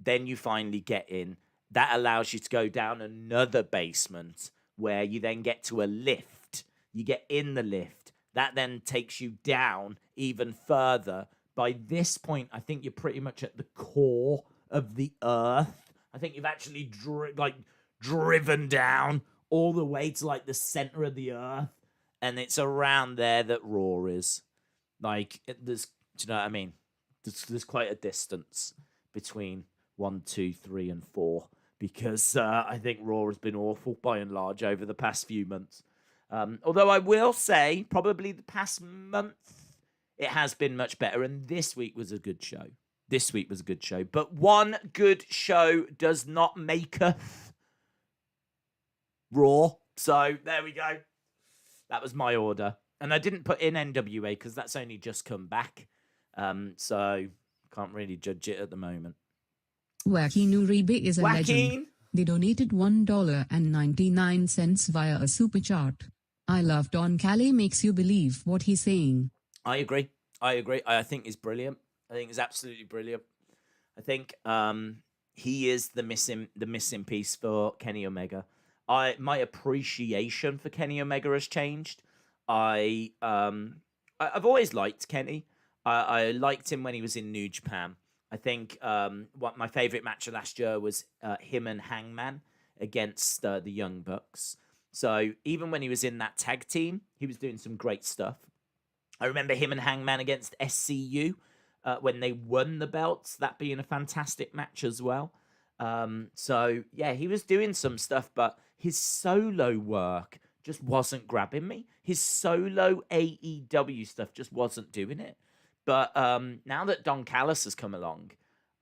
Then you finally get in. That allows you to go down another basement where you then get to a lift. You get in the lift. That then takes you down even further. By this point, I think you're pretty much at the core of the earth. I think you've actually driven down all the way to like the center of the earth, and it's around there that Raw is. Like, there's, do you know what I mean? There's quite a distance between 1, 2, 3, and 4 because I think Raw has been awful by and large over the past few months. Although I will say, probably the past month, it has been much better, and this week was a good show. This week was a good show. But one good show does not maketh Raw. So, there we go. That was my order. And I didn't put in NWA because that's only just come back. So, can't really judge it at the moment. Joaquin Uribe is a legend. They donated $1.99 via a super chat. I love Don Callis makes you believe what he's saying. I agree. I think he's brilliant. I think he's absolutely brilliant. I think he is the missing piece for Kenny Omega. My appreciation for Kenny Omega has changed. I've always liked Kenny. I liked him when he was in New Japan. I think what my favorite match of last year was him and Hangman against the Young Bucks. So even when he was in that tag team, he was doing some great stuff. I remember him and Hangman against SCU when they won the belts, that being a fantastic match as well. So yeah, he was doing some stuff, but his solo work just wasn't grabbing me. His solo AEW stuff just wasn't doing it. But now that Don Callis has come along,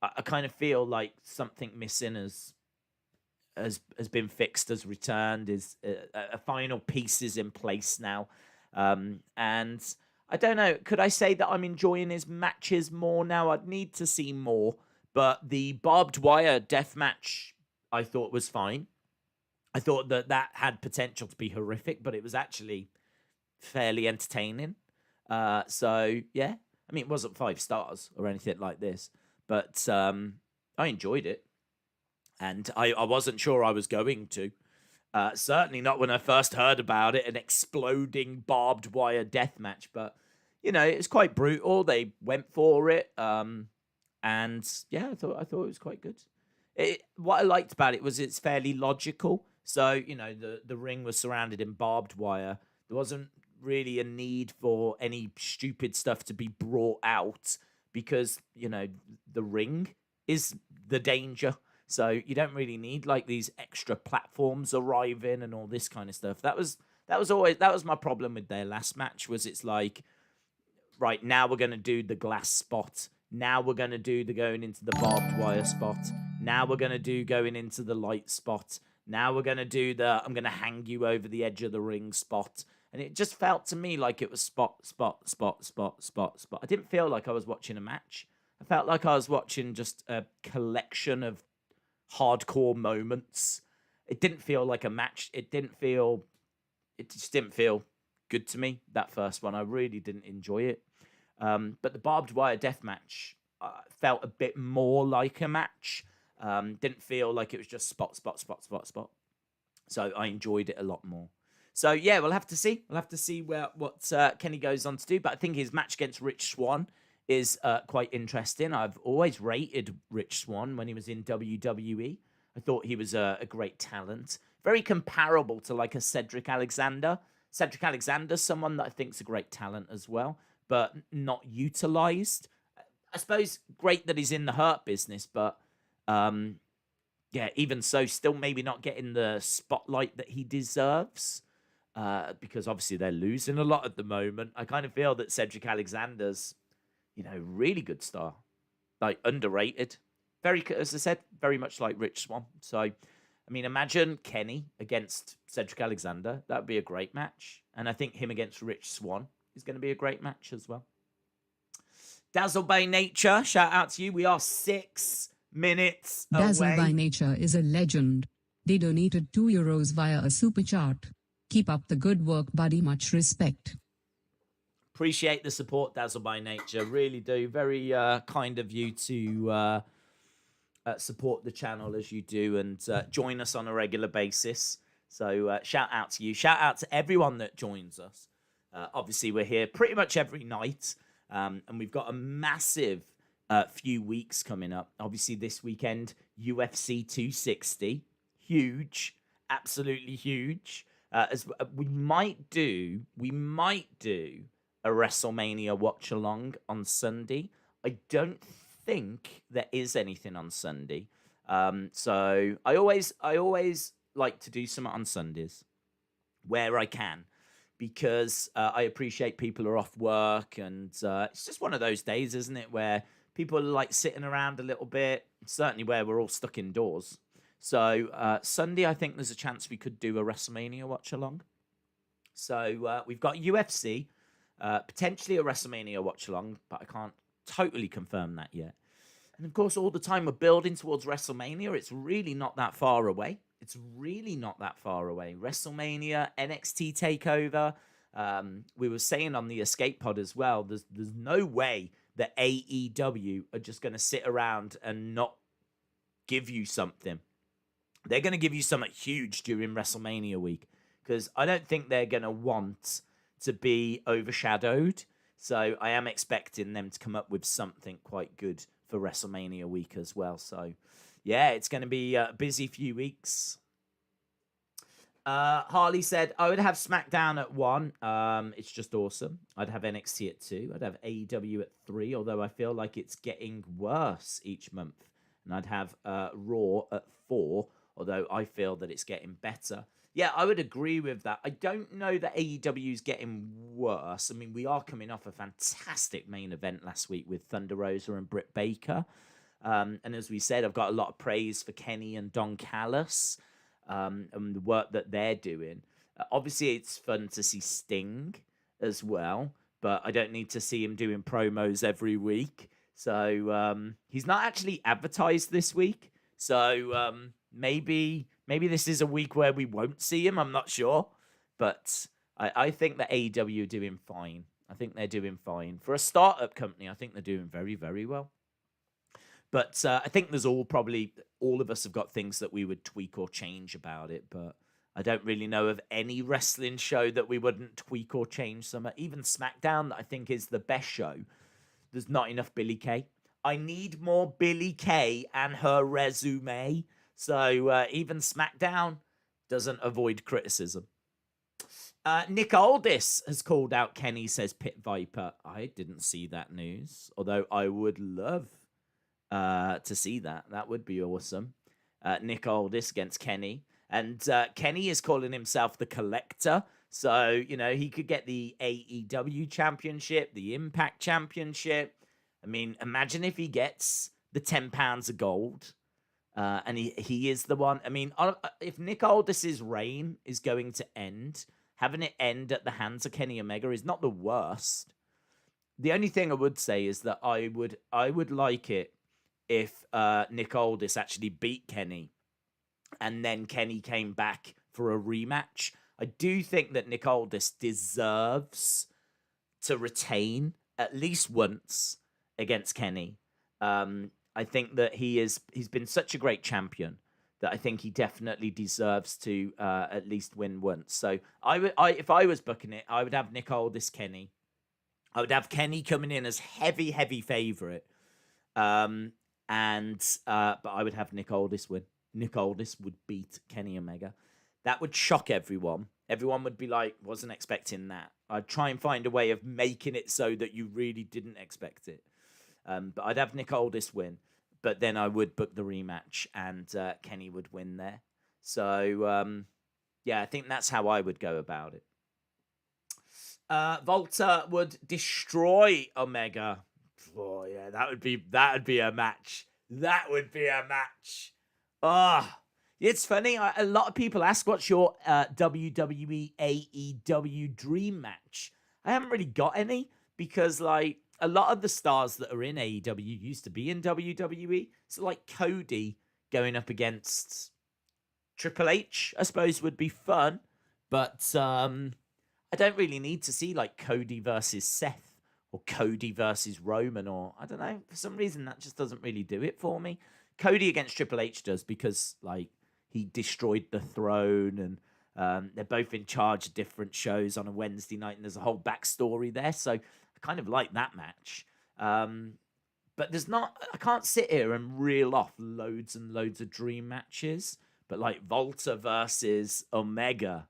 I kind of feel like something missing has been fixed, has returned, is a final piece is in place now. And I don't know, could I say that I'm enjoying his matches more now? I'd need to see more. But the barbed wire death match I thought was fine. I thought that had potential to be horrific, but it was actually fairly entertaining. So, yeah. I mean, it wasn't 5 stars or anything like this, but I enjoyed it. And I wasn't sure I was going to. Certainly not when I first heard about it, an exploding barbed wire death match. But, you know, it's quite brutal. They went for it. And, yeah, I thought it was quite good. What I liked about it was it's fairly logical. So, you know, the ring was surrounded in barbed wire. There wasn't really a need for any stupid stuff to be brought out because, you know, the ring is the danger. So you don't really need like these extra platforms arriving and all this kind of stuff. That was my problem with their last match. Was it's like, right, now we're going to do the glass spot. Now we're going to do the going into the barbed wire spot. Now we're going to do going into the light spot. Now we're going to do I'm going to hang you over the edge of the ring spot. And it just felt to me like it was spot. I didn't feel like I was watching a match. I felt like I was watching just a collection of hardcore moments. It didn't feel like a match. It just didn't feel good to me, that first one. I really didn't enjoy it. But the barbed wire death match felt a bit more like a match. Didn't feel like it was just spot. So I enjoyed it a lot more. So, yeah, we'll have to see. We'll have to see what Kenny goes on to do. But I think his match against Rich Swann is quite interesting. I've always rated Rich Swann when he was in WWE. I thought he was a great talent. Very comparable to like a Cedric Alexander. Cedric Alexander's someone that I think is a great talent as well, but not utilized. I suppose great that he's in the Hurt business, but yeah, even so, still maybe not getting the spotlight that he deserves. Because obviously they're losing a lot at the moment. I kind of feel that Cedric Alexander's, you know, really good star. Like, underrated. Very, as I said, very much like Rich Swann. So, I mean, imagine Kenny against Cedric Alexander. That would be a great match. And I think him against Rich Swann is going to be a great match as well. Dazzle by Nature, shout out to you. We are 6 minutes away. Dazzle by Nature is a legend. They donated €2 via a super chat. Keep up the good work, buddy. Much respect. Appreciate the support, Dazzle by Nature. Really do. Very kind of you to support the channel as you do and join us on a regular basis. So shout out to you. Shout out to everyone that joins us. Obviously, we're here pretty much every night. And we've got a massive few weeks coming up. Obviously, this weekend, UFC 260. Huge. absolutely huge. As we might do a WrestleMania watch along on Sunday. I don't think there is anything on Sunday. So I always like to do something on Sundays where I can, because I appreciate people are off work, and it's just one of those days, isn't it, where people are like sitting around a little bit, certainly where we're all stuck indoors. So Sunday, I think there's a chance we could do a WrestleMania watch along. So we've got UFC, potentially a WrestleMania watch along, but I can't totally confirm that yet. And of course, all the time we're building towards WrestleMania, it's really not that far away. It's really not that far away. WrestleMania, NXT takeover. We were saying on the Escape Pod as well, there's no way that AEW are just going to sit around and not give you something. They're going to give you something huge during WrestleMania week, because I don't think they're going to want to be overshadowed. So I am expecting them to come up with something quite good for WrestleMania week as well. So yeah, it's going to be a busy few weeks. Harley said, I would have SmackDown at 1. It's just awesome. I'd have NXT at 2. I'd have AEW at 3, although I feel like it's getting worse each month. And I'd have Raw at 4, although I feel that it's getting better. Yeah, I would agree with that. I don't know that AEW is getting worse. I mean, we are coming off a fantastic main event last week with Thunder Rosa and Britt Baker. And as we said, I've got a lot of praise for Kenny and Don Callis and the work that they're doing. Obviously, it's fun to see Sting as well, but I don't need to see him doing promos every week. So he's not actually advertised this week. So maybe this is a week where we won't see him. I'm not sure. But I think that AEW are doing fine. I think they're doing fine. For a startup company, I think they're doing very, very well. But I think there's all of us have got things that we would tweak or change about it. But I don't really know of any wrestling show that we wouldn't tweak or change some. Even SmackDown, that I think is the best show. There's not enough Billie Kay. I need more Billie Kay and her resume. So even SmackDown doesn't avoid criticism. Nick Aldis has called out Kenny, says Pit Viper. I didn't see that news, although I would love to see that. That would be awesome. Nick Aldis against Kenny. And Kenny is calling himself the Collector. So, he could get the AEW Championship, the Impact Championship. I mean, imagine if he gets the 10 pounds of gold. And he is the one. I mean, if Nick Aldis's reign is going to end, having it end at the hands of Kenny Omega is not the worst. The only thing I would say is that I would like it if Nick Aldis actually beat Kenny, and then Kenny came back for a rematch. I do think that Nick Aldis deserves to retain at least once against Kenny. I think that he's been such a great champion that I think he definitely deserves to at least win once. So if I was booking it, I would have Nick Aldis Kenny. I would have Kenny coming in as heavy favorite. But I would have Nick Aldis win. Nick Aldis would beat Kenny Omega. That would shock everyone. Everyone would be like, wasn't expecting that. I'd try and find a way of making it so that you really didn't expect it. But I'd have Nick Aldis win. But then I would book the rematch and Kenny would win there. So, I think that's how I would go about it. Volta would destroy Omega. Oh, yeah, that would be a match. That would be a match. It's funny. A lot of people ask, what's your WWE AEW dream match? I haven't really got any because, like, a lot of the stars that are in AEW used to be in WWE. So, like, Cody going up against Triple H, I suppose, would be fun. But I don't really need to see, like, Cody versus Seth or Cody versus Roman, or I don't know. For some reason, that just doesn't really do it for me. Cody against Triple H does because, like, he destroyed the throne and they're both in charge of different shows on a Wednesday night, and there's a whole backstory there. So I kind of like that match. But I can't sit here and reel off loads and loads of dream matches. But like Volta versus Omega,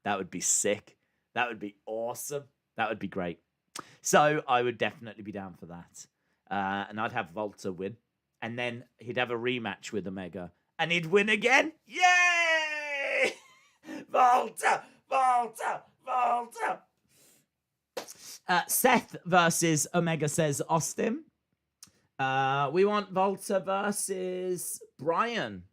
that would be sick. That would be awesome. That would be great. So I would definitely be down for that. And I'd have Volta win. And then he'd have a rematch with Omega. And he'd win again. Yay! Volta! Volta! Volta! Seth versus Omega, says Austin. We want Volta versus Bryan.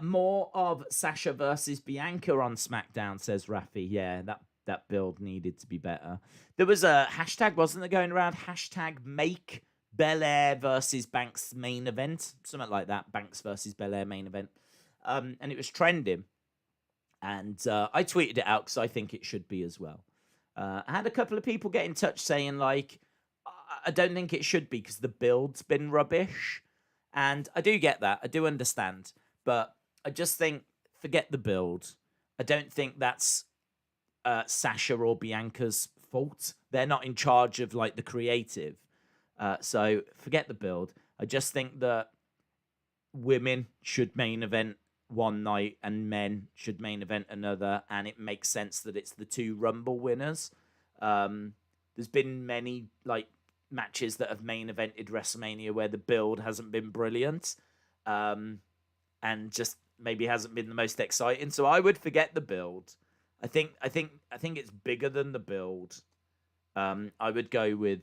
More of Sasha versus Bianca on SmackDown, says Rafi. Yeah, that build needed to be better. There was a hashtag, wasn't there, going around? Hashtag make Belair versus Banks main event. Something like that. Banks versus Belair main event. And it was trending. And I tweeted it out because I think it should be as well. I had a couple of people get in touch saying, like, I don't think it should be because the build's been rubbish. And I do get that. I do understand. But I just think, forget the build. I don't think that's Sasha or Bianca's fault. They're not in charge of, like, the creative. So forget the build. I just think that women should main event one night and men should main event another. And it makes sense that it's the two Rumble winners. There's been many, like, matches that have main evented WrestleMania where the build hasn't been brilliant. And just maybe hasn't been the most exciting. So I would forget the build. I think it's bigger than the build. I would go with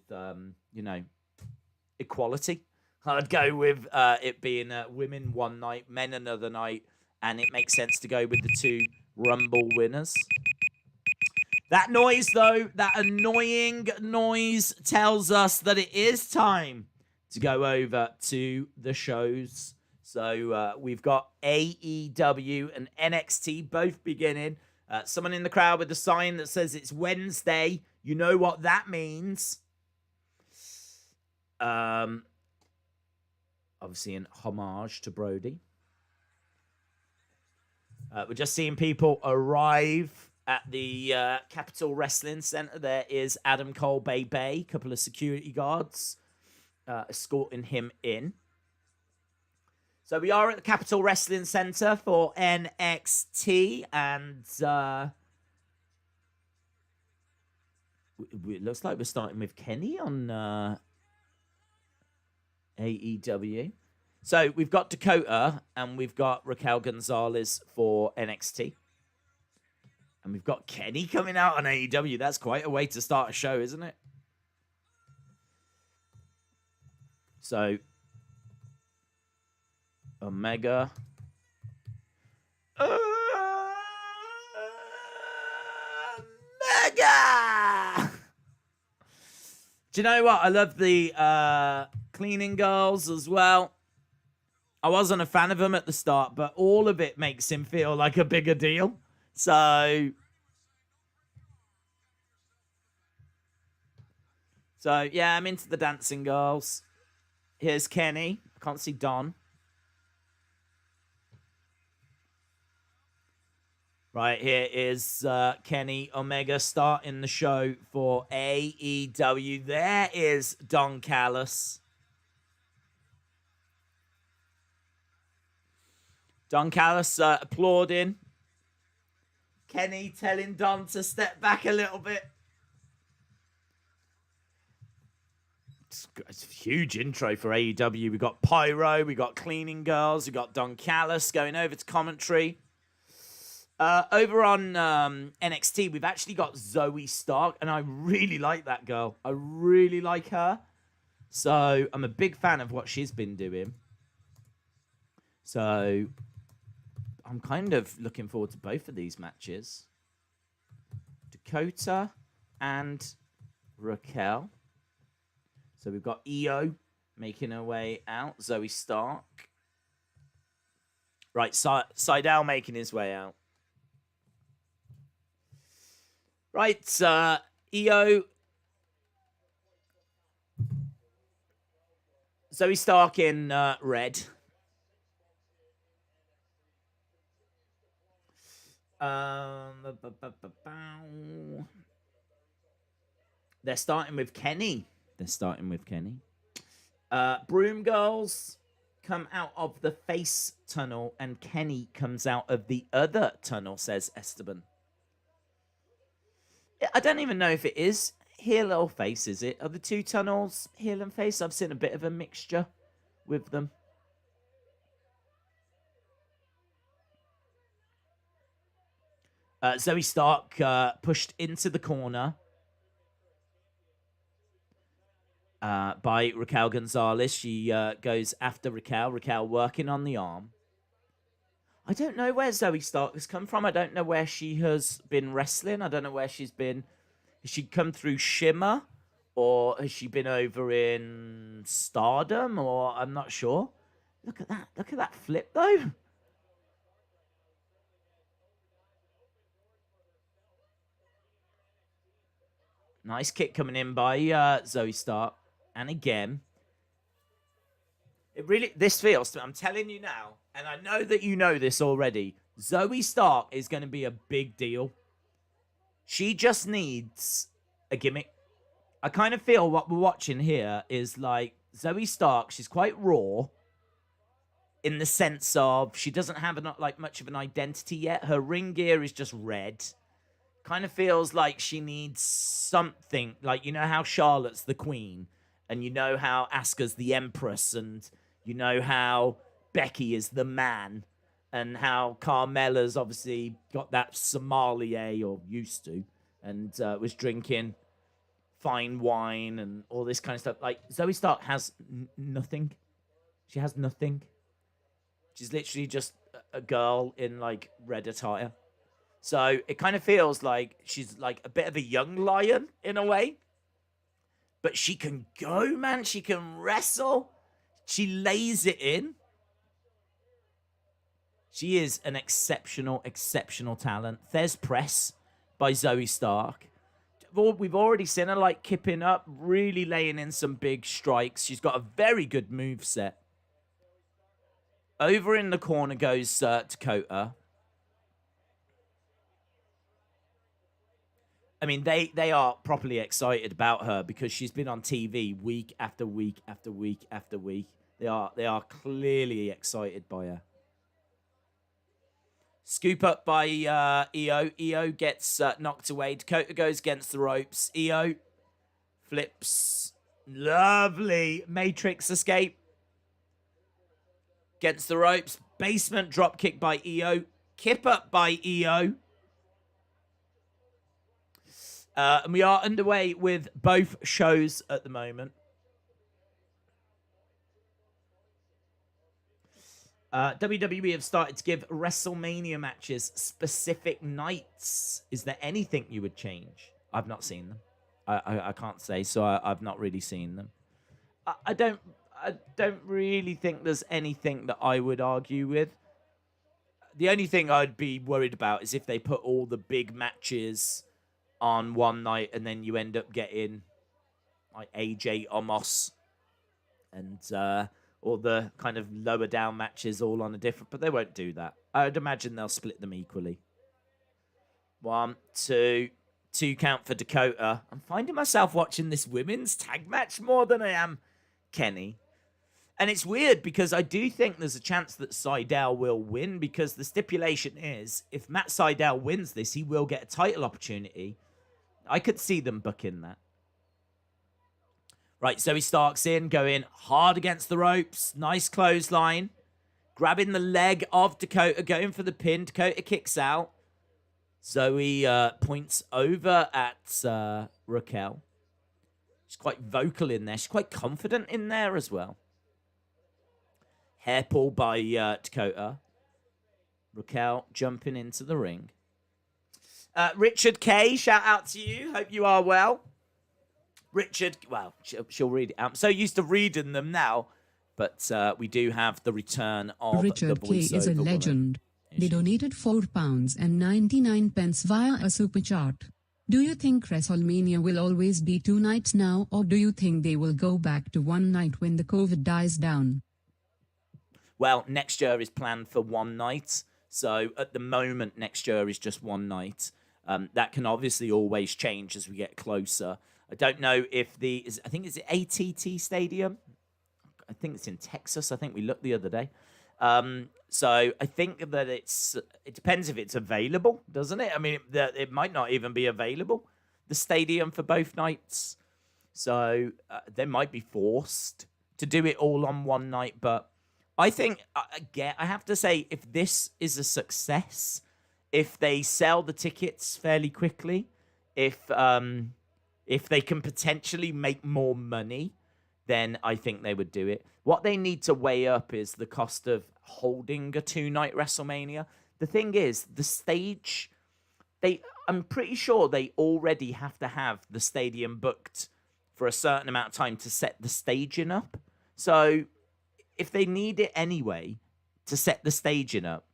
equality. I'd go with it being women one night, men another night, and it makes sense to go with the two Rumble winners. That noise, though, that annoying noise tells us that it is time to go over to the shows. So we've got AEW and NXT both beginning. Someone in the crowd with a sign that says it's Wednesday. You know what that means. Obviously an homage to Brody. We're just seeing people arrive at the Capitol Wrestling Center. There is Adam Cole Bay, a couple of security guards escorting him in. So we are at the Capitol Wrestling Center for NXT, and it looks like we're starting with Kenny on AEW. So we've got Dakota, and we've got Raquel Gonzalez for NXT. And we've got Kenny coming out on AEW. That's quite a way to start a show, isn't it? So Omega. Omega! Do you know what? I love the cleaning girls as well. I wasn't a fan of him at the start, but all of it makes him feel like a bigger deal. So yeah, I'm into the dancing girls. Here's Kenny. I can't see Don. Right, here is Kenny Omega starting the show for AEW. There is Don Callis. Don Callis applauding. Kenny telling Don to step back a little bit. It's a huge intro for AEW. We got Pyro, we got Cleaning Girls, we got Don Callis going over to commentary. Over on NXT, we've actually got Zoe Stark, and I really like that girl. I really like her. So I'm a big fan of what she's been doing. So I'm kind of looking forward to both of these matches. Dakota and Raquel. So we've got Io making her way out. Zoe Stark. Right, Sydal making his way out. Right, Io. Zoe Stark in red. They're starting with Kenny. Broom Girls come out of the face tunnel and Kenny comes out of the other tunnel, says Esteban. I don't even know if it is heel or face, is it? Are the two tunnels heel and face? I've seen a bit of a mixture with them. Zoe Stark pushed into the corner by Raquel Gonzalez. She goes after Raquel. Raquel working on the arm. I don't know where Zoe Stark has come from. I don't know where she has been wrestling. I don't know where she's been. Has she come through Shimmer? Or has she been over in Stardom? Or I'm not sure. Look at that. Look at that flip, though. Nice kick coming in by Zoe Stark. And again, this feels, I'm telling you now, and I know that you know this already, Zoe Stark is going to be a big deal. She just needs a gimmick. I kind of feel what we're watching here is like Zoe Stark, she's quite raw in the sense of she doesn't have much of an identity yet. Her ring gear is just red. Kind of feels like she needs something. Like, you know how Charlotte's the queen, and you know how Asuka's the empress, and you know how Becky is the man, and how Carmella's obviously got that sommelier, or used to, and was drinking fine wine and all this kind of stuff. Like, Zoe Stark has nothing. She has nothing. She's literally just a girl in, like, red attire. So it kind of feels like she's like a bit of a young lion in a way. But she can go, man. She can wrestle. She lays it in. She is an exceptional, exceptional talent. There's press by Zoe Stark. We've already seen her like kipping up, really laying in some big strikes. She's got a very good moveset. Over in the corner goes Dakota. I mean, they are properly excited about her because she's been on TV week after week after week after week. They are clearly excited by her. Scoop up by Io. Io gets knocked away. Dakota goes against the ropes. Io flips. Lovely Matrix escape. Against the ropes. Basement drop kick by Io. Kip up by Io. And we are underway with both shows at the moment. WWE have started to give WrestleMania matches specific nights. Is there anything you would change? I've not seen them. I can't say, so I've not really seen them. I don't really think there's anything that I would argue with. The only thing I'd be worried about is if they put all the big matches on one night and then you end up getting like AJ Omos and all the kind of lower down matches all on a different, but they won't do that. I would imagine they'll split them equally. 1, 2 count for Dakota. I'm finding myself watching this women's tag match more than I am Kenny. And it's weird because I do think there's a chance that Sydal will win, because the stipulation is if Matt Sydal wins this, he will get a title opportunity. I could see them booking that. Right, Zoe Stark's in, going hard against the ropes. Nice clothesline. Grabbing the leg of Dakota, going for the pin. Dakota kicks out. Zoe points over at Raquel. She's quite vocal in there. She's quite confident in there as well. Hair pull by Dakota. Raquel jumping into the ring. Richard K, shout out to you. Hope you are well. Richard, well, she'll read it out. I'm so used to reading them now, but we do have the return of Richard the K is a legend. They donated £4.99 via a super chat. Do you think WrestleMania will always be 2 nights now, or do you think they will go back to 1 night when the COVID dies down? Well, next year is planned for 1 night. So at the moment, next year is just 1 night. That can obviously always change as we get closer. I don't know if I think it's the ATT Stadium. I think it's in Texas. I think we looked the other day. So I think that it depends if it's available, doesn't it? I mean, it might not even be available, the stadium for both nights. So they might be forced to do it all on one night. But I think, again, I have to say, if this is a success, if they sell the tickets fairly quickly, if they can potentially make more money, then I think they would do it. What they need to weigh up is the cost of holding a 2-night WrestleMania. The thing is, the stage, I'm pretty sure they already have to have the stadium booked for a certain amount of time to set the staging up. So if they need it anyway to set the staging up,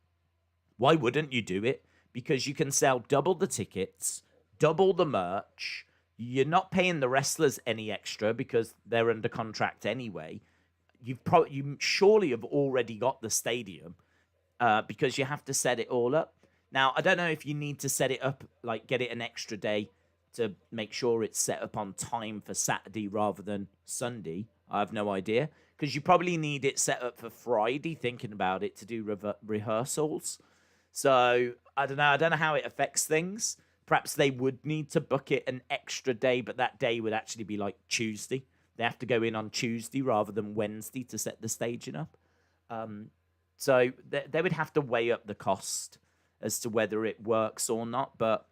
why wouldn't you do it? Because you can sell double the tickets, double the merch. You're not paying the wrestlers any extra because they're under contract anyway. You surely have already got the stadium because you have to set it all up. Now, I don't know if you need to set it up, like get it an extra day to make sure it's set up on time for Saturday rather than Sunday. I have no idea. Because you probably need it set up for Friday, thinking about it, to do rehearsals. So, I don't know how it affects things. Perhaps they would need to book it an extra day, but that day would actually be like Tuesday. They have to go in on Tuesday rather than Wednesday to set the staging up. So they would have to weigh up the cost as to whether it works or not. But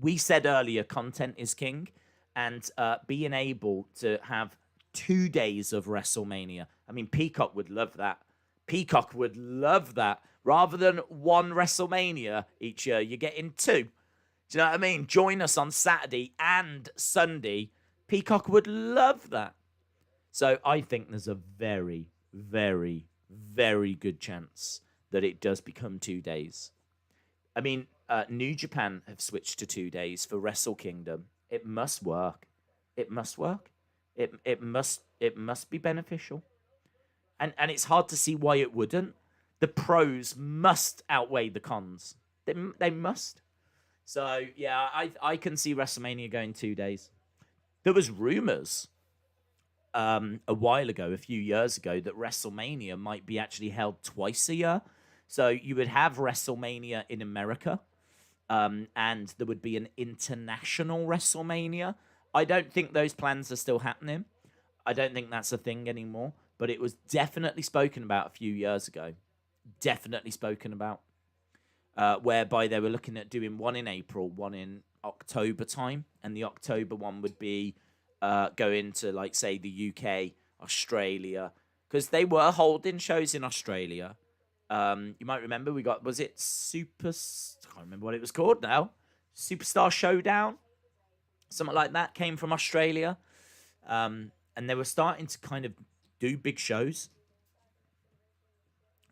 we said earlier, content is king. And being able to have 2 days of WrestleMania. I mean, Peacock would love that. Peacock would love that. Rather than one WrestleMania each year, you're getting 2. Do you know what I mean? Join us on Saturday and Sunday. Peacock would love that. So I think there's a very, very, very good chance that it does become 2 days. I mean, New Japan have switched to 2 days for Wrestle Kingdom. It must work. It must work. It must be beneficial. And it's hard to see why it wouldn't. The pros must outweigh the cons. They must. So, yeah, I can see WrestleMania going 2 days. There was rumors a while ago, a few years ago, that WrestleMania might be actually held twice a year. So you would have WrestleMania in America, and there would be an international WrestleMania. I don't think those plans are still happening. I don't think that's a thing anymore. But it was definitely spoken about a few years ago. Definitely spoken about. Whereby they were looking at doing one in April, one in October time. And the October one would be going to, like, say, the UK, Australia. Because they were holding shows in Australia. You might remember I can't remember what it was called now. Superstar Showdown? Something like that came from Australia. And they were starting to kind of do big shows.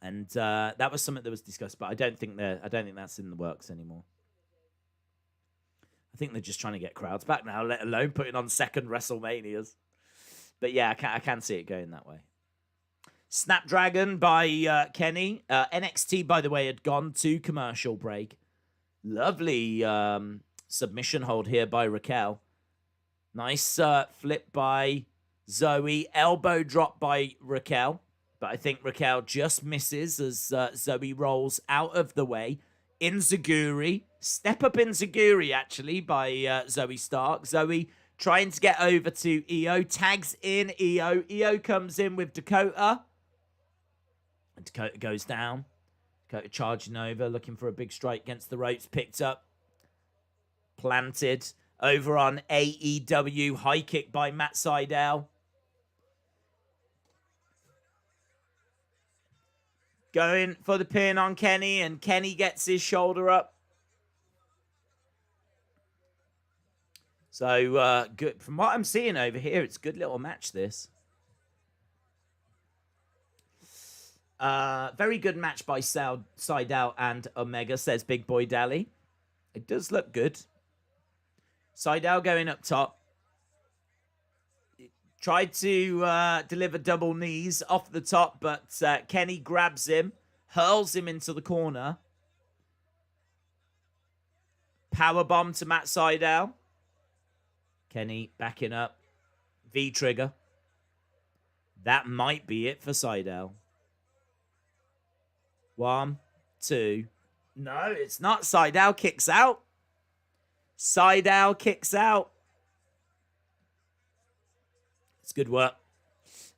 And that was something that was discussed, but I don't think that's in the works anymore. I think they're just trying to get crowds back now, let alone putting on second WrestleManias. But yeah, I can see it going that way. Snapdragon by Kenny. NXT, by the way, had gone to commercial break. Lovely submission hold here by Raquel. Nice flip by Zoe. Elbow drop by Raquel. But I think Raquel just misses as Zoe rolls out of the way. Enziguri. Step up Enziguri, actually, by Zoe Stark. Zoe trying to get over to Io. Tags in Io. Io comes in with Dakota. And Dakota goes down. Dakota charging over, looking for a big strike against the ropes. Picked up. Planted. Over on AEW. High kick by Matt Sydal. Going for the pin on Kenny, and Kenny gets his shoulder up. So, good. From what I'm seeing over here, it's a good little match, this. Very good match by Sydal and Omega, says Big Boy Dally. It does look good. Sydal going up top. Tried to deliver double knees off the top, but Kenny grabs him, hurls him into the corner. Powerbomb to Matt Sydal. Kenny backing up. V-trigger. That might be it for Sydal. 1, 2. No, it's not. Sydal kicks out. Sydal kicks out. It's good work.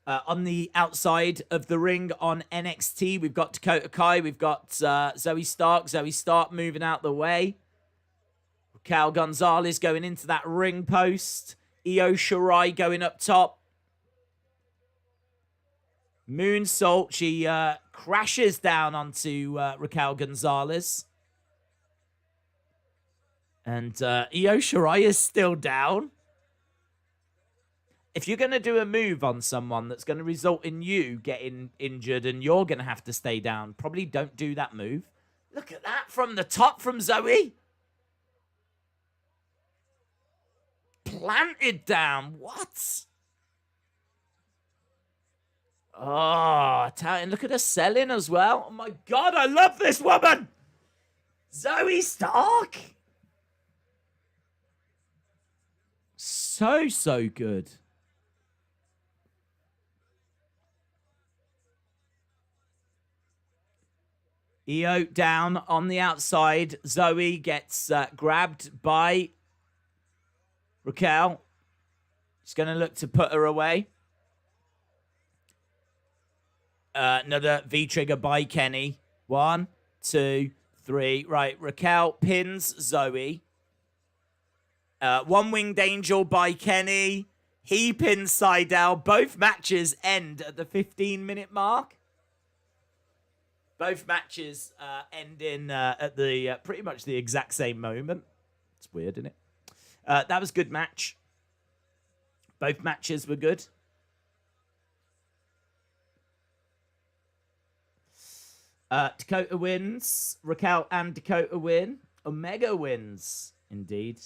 On the outside of the ring on NXT, we've got Dakota Kai. We've got Zoe Stark. Zoe Stark moving out the way. Raquel Gonzalez going into that ring post. Io Shirai going up top. Moonsault. She crashes down onto Raquel Gonzalez. And Io Shirai is still down. If you're going to do a move on someone that's going to result in you getting injured and you're going to have to stay down, probably don't do that move. Look at that from the top from Zoe. Planted down. What? Oh, Italian. Look at her selling as well. Oh my God, I love this woman. Zoe Stark. So good. Io down on the outside. Zoe gets grabbed by Raquel. She's going to look to put her away. Another V-trigger by Kenny. 1, 2, 3. Right, Raquel pins Zoe. One-winged angel by Kenny. He pins Sydal. Both matches end at the 15-minute mark. Both matches end in at the pretty much the exact same moment. It's weird, isn't it? That was a good match. Both matches were good. Dakota wins. Raquel and Dakota win. Omega wins. Indeed.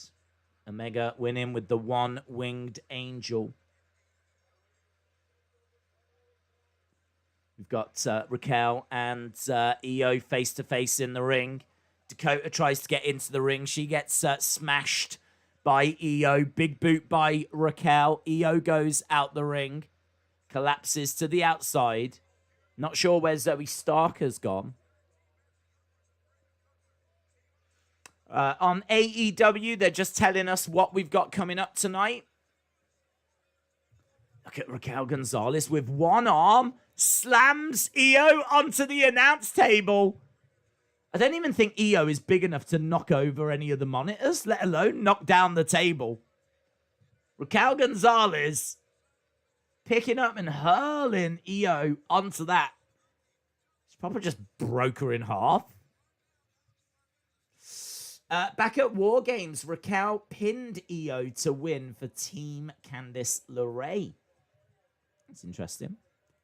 Omega winning with the one-winged angel. We've got Raquel and Io face-to-face in the ring. Dakota tries to get into the ring. She gets smashed by Io. Big boot by Raquel. Io goes out the ring. Collapses to the outside. Not sure where Zoe Stark has gone. On AEW, they're just telling us what we've got coming up tonight. Look at Raquel Gonzalez with one arm. Slams Io onto the announce table. I don't even think Io is big enough to knock over any of the monitors, let alone knock down the table. Raquel Gonzalez picking up and hurling Io onto that. She probably just broke her in half. Back at War Games, Raquel pinned Io to win for Team Candice LeRae. That's interesting.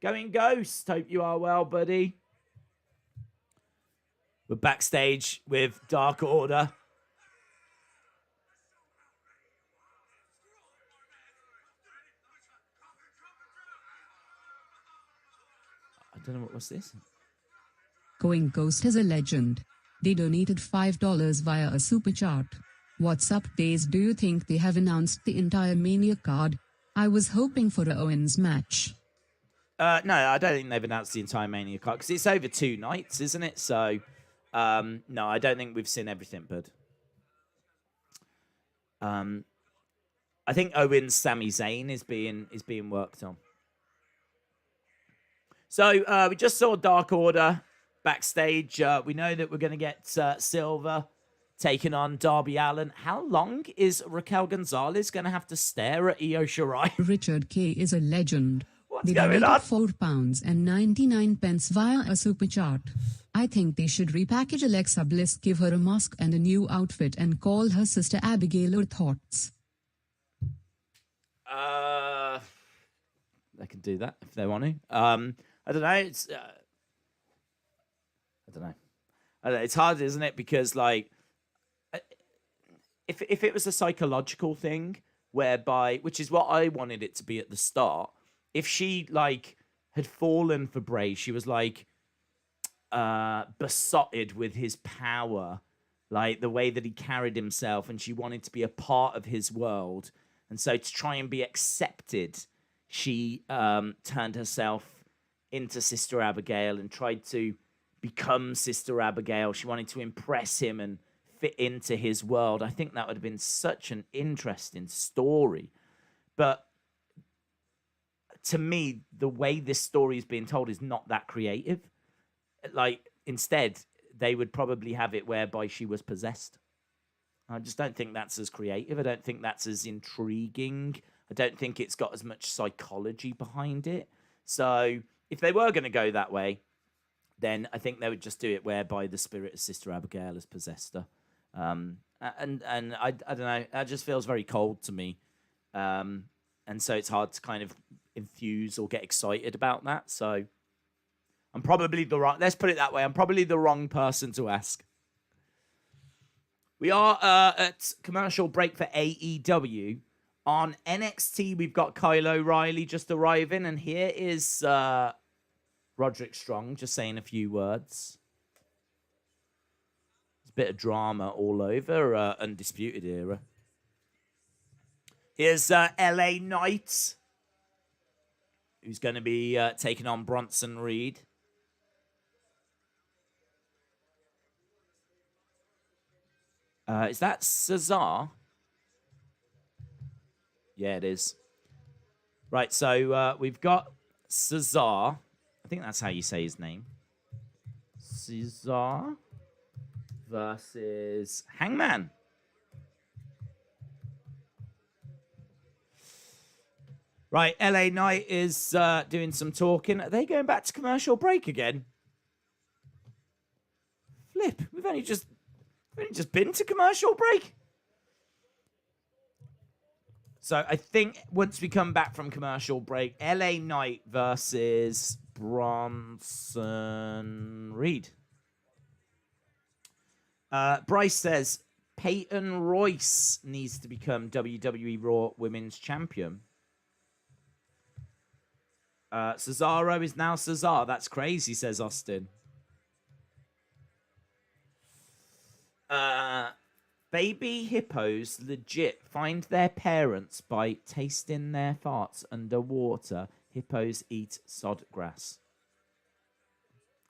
Going Ghost. Hope you are well, buddy. We're backstage with Dark Order. I don't know what's this. Going Ghost is a legend. They donated $5 via a super chat. What's up, Days? Do you think they have announced the entire Mania card? I was hoping for a Owens match. No, I don't think they've announced the entire Mania card because it's over 2 nights, isn't it? So, no, I don't think we've seen everything, bud. I think Owens Sami Zayn is being worked on. So we just saw Dark Order backstage. We know that we're going to get Silver taking on Darby Allin. How long is Raquel Gonzalez going to have to stare at Io Shirai? Richard K is a legend. What's going on? £4.99 via a super chat. I think they should repackage Alexa Bliss, give her a mask and a new outfit, and call her Sister Abigail. Or thoughts? They can do that if they want to. I don't know. It's I don't know. It's hard, isn't it? Because like, if it was a psychological thing, whereby, which is what I wanted it to be at the start, if she like had fallen for Bray, she was like besotted with his power, like the way that he carried himself, and she wanted to be a part of his world, and so to try and be accepted she turned herself into Sister Abigail and tried to become Sister Abigail. She wanted to impress him and fit into his world. I think that would have been such an interesting story. But to me, the way this story is being told is not that creative. Like, instead, they would probably have it whereby she was possessed. I just don't think that's as creative. I don't think that's as intriguing. I don't think it's got as much psychology behind it. So if they were going to go that way, then I think they would just do it whereby the spirit of Sister Abigail has possessed her. And I don't know. That just feels very cold to me. And so it's hard to kind of enthuse or get excited about that. So I'm probably the wrong... Let's put it that way. I'm probably the wrong person to ask. We are at commercial break for AEW. On NXT, we've got Kyle O'Reilly just arriving. And here is Roderick Strong just saying a few words. There's a bit of drama all over Undisputed Era. Here's LA Knight, who's going to be taking on Bronson Reed. Is that Cesar? Yeah, it is. Right, so we've got Cesar. I think that's how you say his name. Cesar versus Hangman. Right, LA Knight is doing some talking. Are they going back to commercial break again? Flip, we've only just been to commercial break. So I think once we come back from commercial break, LA Knight versus Bronson Reed. Bryce says Peyton Royce needs to become WWE Raw Women's Champion. Cesaro is now Cesar. That's crazy, says Austin. Baby hippos legit find their parents by tasting their farts underwater. Hippos eat sod grass.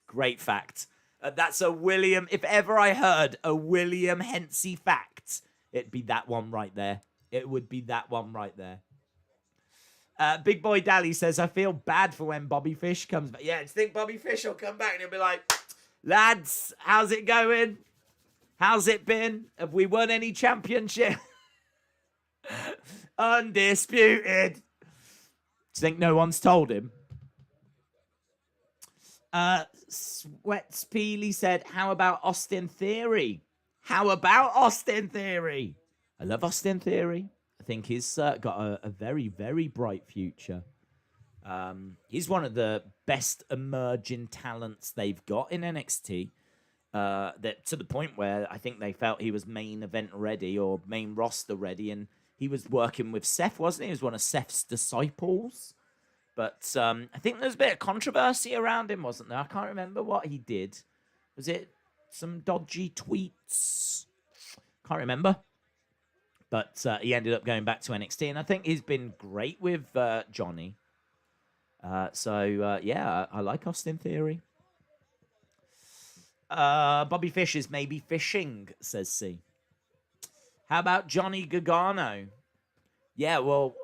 Great fact. That's a William... If ever I heard a William Hensey fact, it'd be that one right there. It would be that one right there. Big Boy Dally says, I feel bad for when Bobby Fish comes back. Yeah, do you think Bobby Fish will come back and he'll be like, lads, how's it going? How's it been? Have we won any championship? Undisputed. Do you think no one's told him? Sweats Peely said, how about Austin Theory? How about Austin Theory? I love Austin Theory. I think he's got a very, very bright future. He's one of the best emerging talents they've got in NXT. That to the point where I think they felt he was main event ready or main roster ready, and he was working with Seth, wasn't he? He was one of Seth's disciples. But I think there's a bit of controversy around him, wasn't there? I can't remember what he did. Was it some dodgy tweets? Can't remember. But he ended up going back to NXT, and I think he's been great with Johnny. Yeah, I like Austin Theory. Bobby Fish is maybe fishing, says C. How about Johnny Gargano? Yeah, well,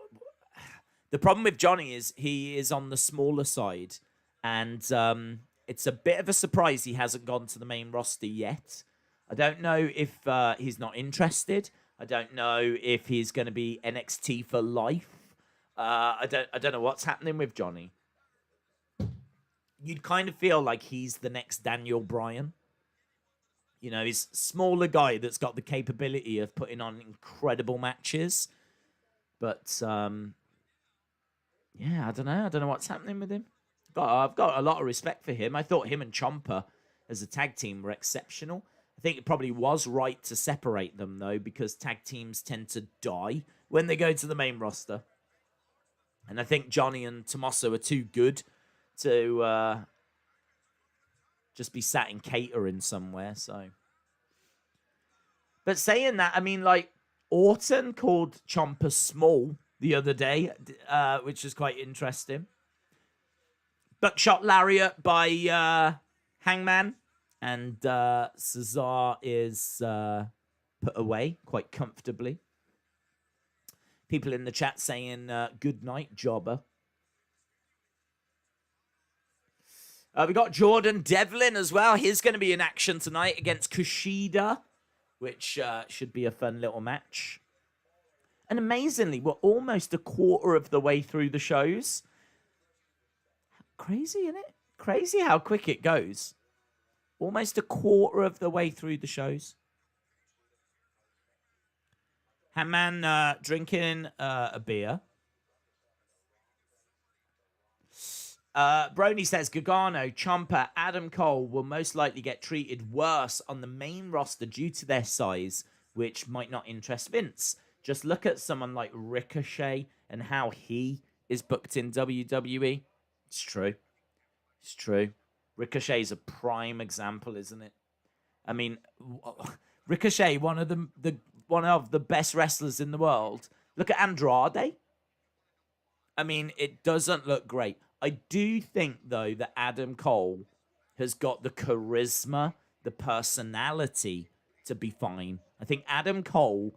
the problem with Johnny is he is on the smaller side, and it's a bit of a surprise he hasn't gone to the main roster yet. I don't know if he's not interested. I don't know if he's going to be NXT for life. I don't know what's happening with Johnny. You'd kind of feel like he's the next Daniel Bryan. You know, he's a smaller guy that's got the capability of putting on incredible matches. But, yeah, I don't know. I don't know what's happening with him. I've got a lot of respect for him. I thought him and Ciampa as a tag team were exceptional. I think it probably was right to separate them, though, because tag teams tend to die when they go to the main roster. And I think Johnny and Tommaso are too good to just be sat in catering somewhere. So, but saying that, I mean, like, Orton called Ciampa small the other day, which was quite interesting. Buckshot lariat by Hangman, and Cesar is put away quite comfortably. People in the chat saying, good night, jobber. We got Jordan Devlin as well. He's going to be in action tonight against Kushida, which should be a fun little match. And amazingly, we're almost a quarter of the way through the shows. Crazy, isn't it? Crazy how quick it goes. Almost a quarter of the way through the shows. Hangman drinking a beer. Brony says, Gargano, Ciampa, Adam Cole will most likely get treated worse on the main roster due to their size, which might not interest Vince. Just look at someone like Ricochet and how he is booked in WWE. It's true. It's true. Ricochet's a prime example, isn't it? I mean, Ricochet, one of the best wrestlers in the world. Look at Andrade. I mean, it doesn't look great. I do think, though, that Adam Cole has got the charisma, the personality to be fine. I think Adam Cole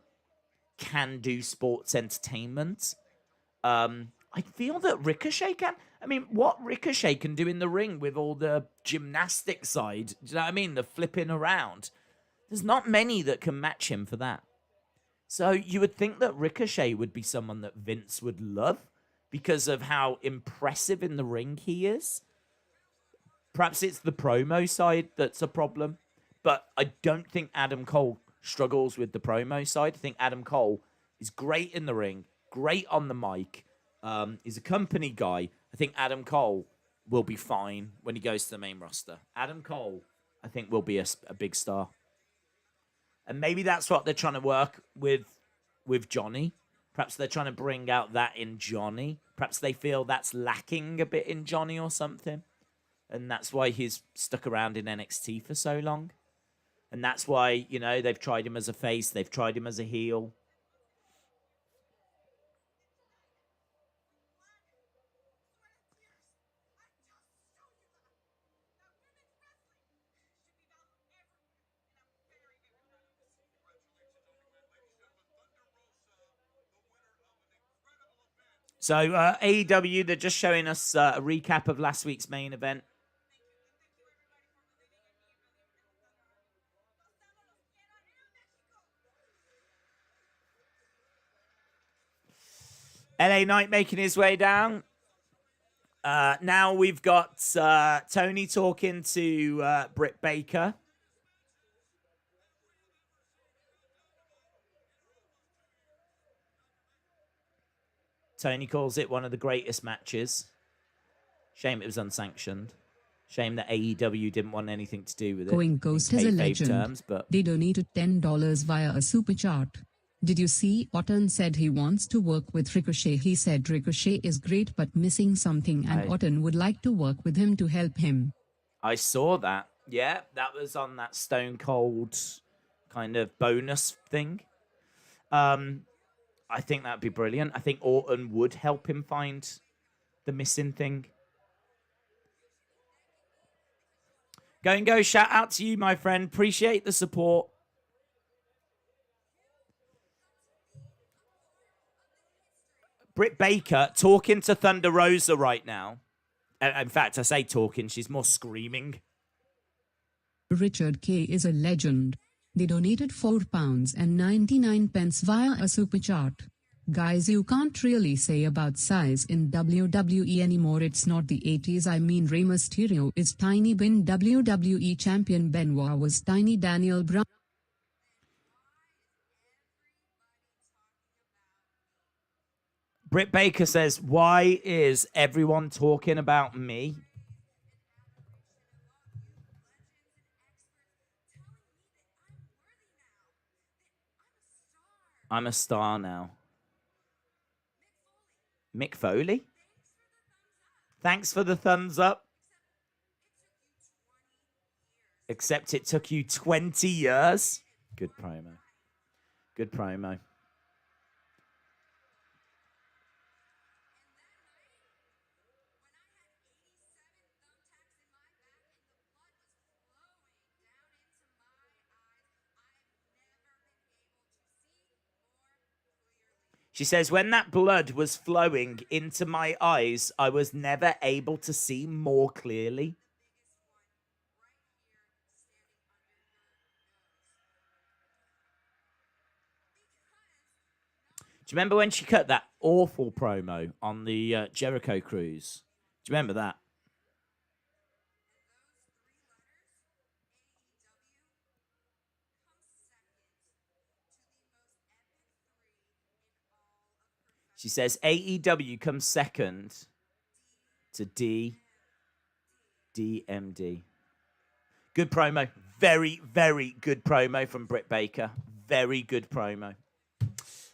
can do sports entertainment. I feel that Ricochet can. I mean, what Ricochet can do in the ring with all the gymnastic side, do you know what I mean? The flipping around. There's not many that can match him for that. So you would think that Ricochet would be someone that Vince would love because of how impressive in the ring he is. Perhaps it's the promo side that's a problem. But I don't think Adam Cole struggles with the promo side. I think Adam Cole is great in the ring, great on the mic. He's a company guy. I think Adam Cole will be fine when he goes to the main roster. Adam Cole, I think, will be a big star. And maybe that's what they're trying to work with Johnny. Perhaps they're trying to bring out that in Johnny. Perhaps they feel that's lacking a bit in Johnny or something. And that's why he's stuck around in NXT for so long. And that's why, you know, they've tried him as a face. They've tried him as a heel. So AEW, they're just showing us a recap of last week's main event. LA Knight making his way down. Now we've got Tony talking to Britt Baker. Tony calls it one of the greatest matches. Shame it was unsanctioned. Shame that AEW didn't want anything to do with it. Going Ghost is a legend. Terms, but... They donated $10 via a super chat. Did you see Orton said he wants to work with Ricochet? He said Ricochet is great but missing something and Orton would like to work with him to help him. I saw that. Yeah, that was on that Stone Cold kind of bonus thing. I think that'd be brilliant. I think Orton would help him find the missing thing. Go, shout out to you, my friend. Appreciate the support. Britt Baker talking to Thunder Rosa right now. In fact, I say talking, she's more screaming. Richard K. is a legend. They donated £4.99 via a super chat. Guys, you can't really say about size in WWE anymore. It's not the 80s. I mean, Rey Mysterio is tiny. When WWE champion Benoit was tiny. Daniel Bryan. Britt Baker says, why is everyone talking about me? I'm a star now. Mick Foley? Thanks for the thumbs up. Except it took you 20 years. Good promo. Good promo. She says, when that blood was flowing into my eyes, I was never able to see more clearly. Do you remember when she cut that awful promo on the Jericho cruise? Do you remember that? She says AEW comes second to DMD. Good promo. Very, very good promo from Britt Baker. Very good promo.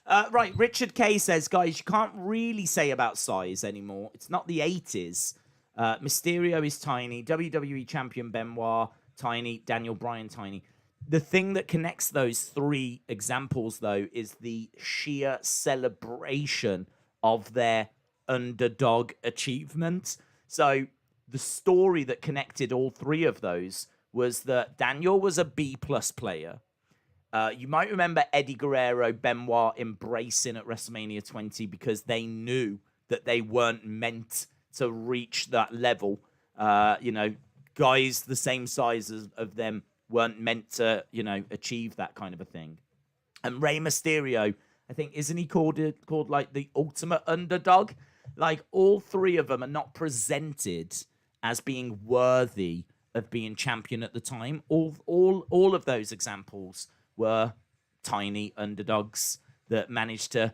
Right, Richard K says, guys, you can't really say about size anymore. It's not the 80s. Mysterio is tiny. WWE Champion Benoit, tiny. Daniel Bryan, tiny. The thing that connects those three examples, though, is the sheer celebration of their underdog achievement. So the story that connected all three of those was that Daniel was a B-plus player. You might remember Eddie Guerrero, Benoit embracing at WrestleMania 20 because they knew that they weren't meant to reach that level. Guys the same size of them weren't meant to, achieve that kind of a thing. And Rey Mysterio, I think, isn't he called like the ultimate underdog? Like, all three of them are not presented as being worthy of being champion at the time. All of those examples were tiny underdogs that managed to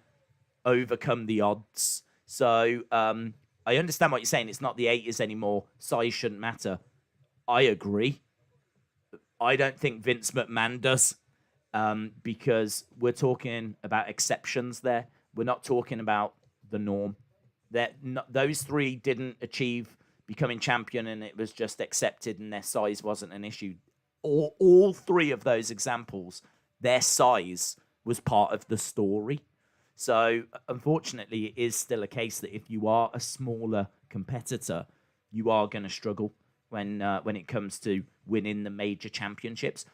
overcome the odds. So I understand what you're saying. It's not the 80s anymore. Size shouldn't matter. I agree. I don't think Vince McMahon does, because we're talking about exceptions there. We're not talking about the norm. Those three didn't achieve becoming champion, and it was just accepted, and their size wasn't an issue. All three of those examples, their size was part of the story. So, unfortunately, it is still a case that if you are a smaller competitor, you are going to struggle when it comes to winning the major championships.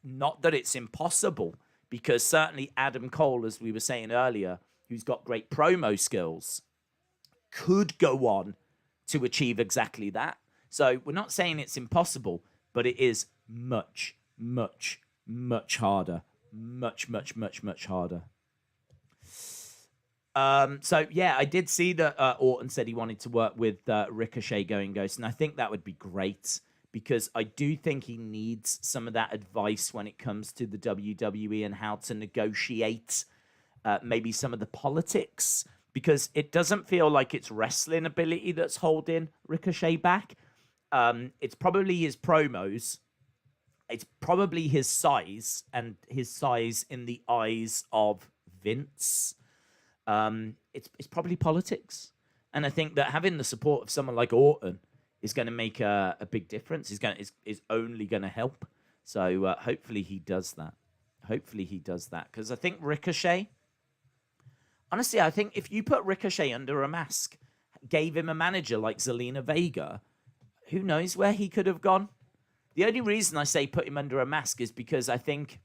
Not that it's impossible, because certainly Adam Cole, as we were saying earlier, who's got great promo skills, could go on to achieve exactly that. So we're not saying it's impossible, but it is much, much, much harder. Much, much, much, much harder. So, yeah, I did see that Orton said he wanted to work with Ricochet going Ghost, and I think that would be great, because I do think he needs some of that advice when it comes to the WWE and how to negotiate maybe some of the politics, because it doesn't feel like it's wrestling ability that's holding Ricochet back. It's probably his promos. It's probably his size, and his size in the eyes of Vince. It's probably politics. And I think that having the support of someone like Orton is going to make a big difference. Is only going to help. So hopefully he does that. Hopefully he does that. Because I think Ricochet, honestly, I think if you put Ricochet under a mask, gave him a manager like Zelina Vega, who knows where he could have gone? The only reason I say put him under a mask is because I think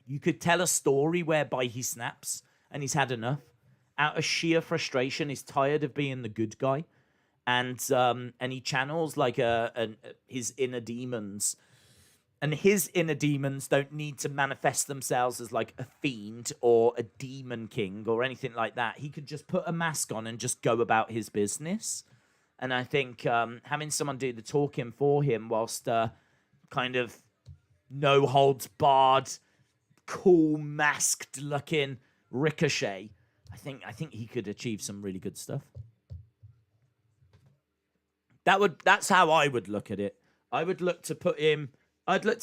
you could tell a story whereby he snaps and he's had enough. Out of sheer frustration, he's tired of being the good guy. And he channels like his inner demons. And his inner demons don't need to manifest themselves as like a fiend or a demon king or anything like that. He could just put a mask on and just go about his business. And I think having someone do the talking for him whilst kind of no holds barred, cool, masked looking Ricochet, I think he could achieve some really good stuff. That's how I would look at it. I'd look to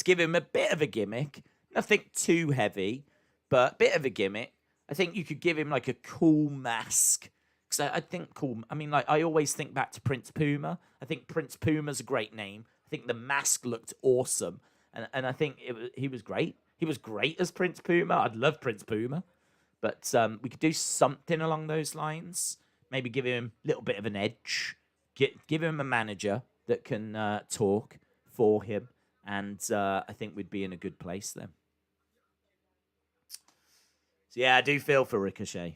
give him a bit of a gimmick. Nothing too heavy, but a bit of a gimmick. I think you could give him like a cool mask. Because I think cool. I mean, like, I always think back to Prince Puma. I think Prince Puma's a great name. I think the mask looked awesome. And I think he was great. He was great as Prince Puma. I'd love Prince Puma. But we could do something along those lines. Maybe give him a little bit of an edge. Give him a manager that can talk for him. And I think we'd be in a good place then. So, yeah, I do feel for Ricochet.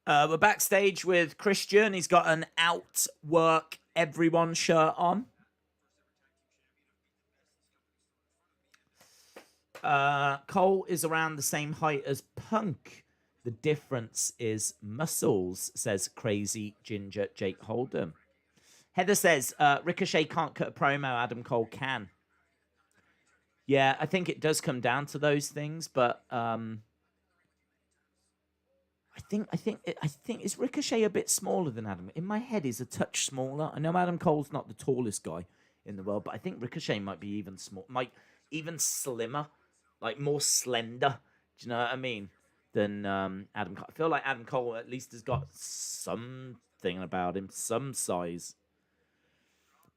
We're backstage with Christian. He's got an Outwork Everyone shirt on. Cole is around the same height as Punk. The difference is muscles, says Crazy Ginger Jake Holden. Heather says, Ricochet can't cut a promo, Adam Cole can. Yeah, I think it does come down to those things, but I think is Ricochet a bit smaller than Adam? In my head, he's a touch smaller. I know Adam Cole's not the tallest guy in the world, but I think Ricochet might be even even slimmer, like more slender. Do you know what I mean? Than Adam Cole. I feel like Adam Cole at least has got something about him, some size.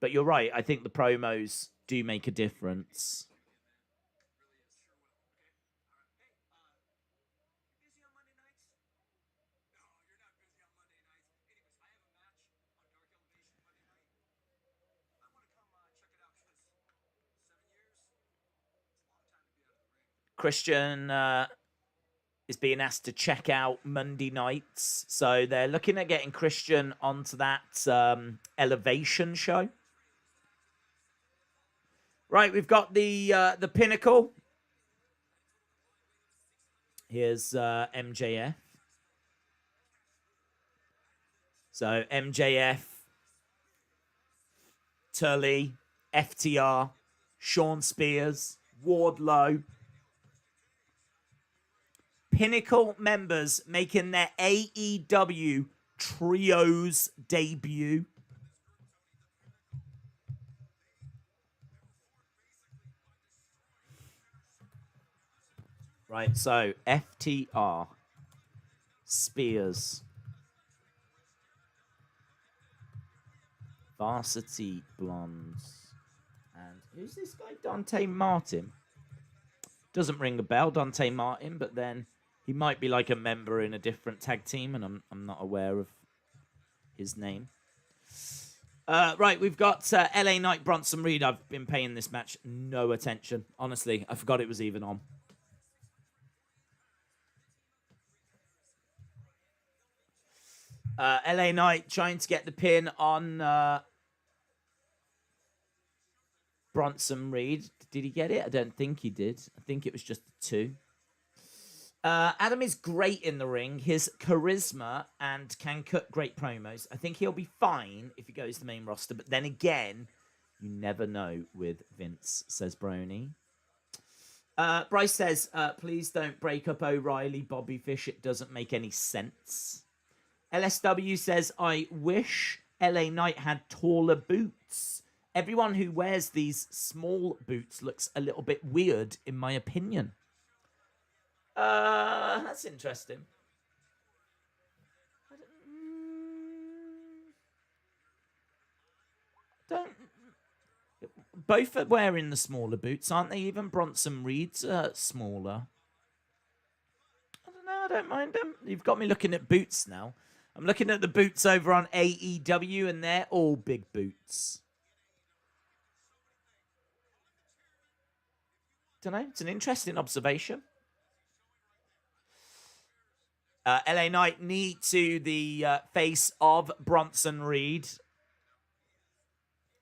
But you're right. I think the promos do make a difference. Christian is being asked to check out Monday nights. So they're looking at getting Christian onto that Elevation show. Right, we've got the Pinnacle. Here's MJF. So MJF, Tully, FTR, Shawn Spears, Wardlow. Pinnacle members making their AEW Trios debut. Right, so FTR, Spears, Varsity Blondes, and who's this guy? Dante Martin. Doesn't ring a bell, Dante Martin, but then he might be like a member in a different tag team, and I'm not aware of his name. Right, we've got LA Knight, Bronson Reed. I've been paying this match no attention. Honestly, I forgot it was even on. LA Knight trying to get the pin on Bronson Reed. Did he get it? I don't think he did. I think it was just a 2. Adam is great in the ring. His charisma and can cut great promos. I think he'll be fine if he goes to the main roster. But then again, you never know with Vince, says Brony. Bryce says, please don't break up O'Reilly, Bobby Fish. It doesn't make any sense. LSW says, I wish LA Knight had taller boots. Everyone who wears these small boots looks a little bit weird, in my opinion. That's interesting. Both are wearing the smaller boots, aren't they? Even Bronson Reed's smaller. I don't know. I don't mind them. You've got me looking at boots now. I'm looking at the boots over on AEW, and they're all big boots. Don't know. It's an interesting observation. LA Knight knee to the face of Bronson Reed.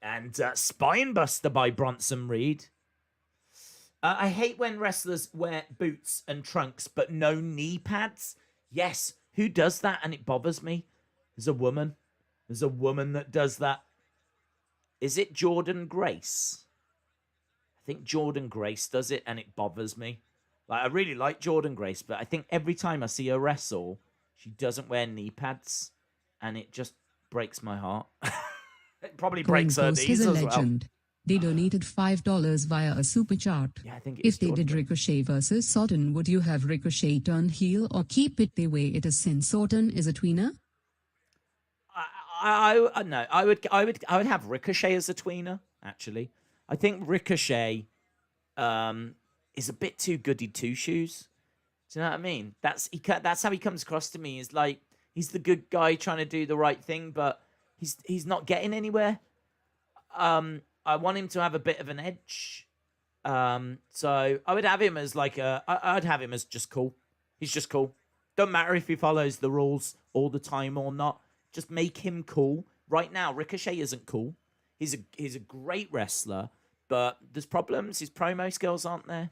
And spinebuster by Bronson Reed. I hate when wrestlers wear boots and trunks, but no knee pads. Yes, who does that? And it bothers me. There's a woman. There's a woman that does that. Is it Jordan Grace? I think Jordan Grace does it, and it bothers me. Like, I really like Jordan Grace, but I think every time I see her wrestle, she doesn't wear knee pads, and it just breaks my heart. It probably breaks her knees as well. They donated $5 via a super chat. Yeah, I think if they did Ricochet versus Sorton, would you have Ricochet turn heel or keep it the way it is since Sorton is a tweener? No, I would have Ricochet as a tweener. Actually, I think Ricochet is a bit too goody two shoes. Do you know what I mean? That's how he comes across to me. Is like he's the good guy trying to do the right thing, but he's not getting anywhere. I want him to have a bit of an edge. So I would have him as like I'd have him as just cool. He's just cool. Don't matter if he follows the rules all the time or not. Just make him cool. Right now, Ricochet isn't cool. He's a great wrestler, but there's problems. His promo skills aren't there.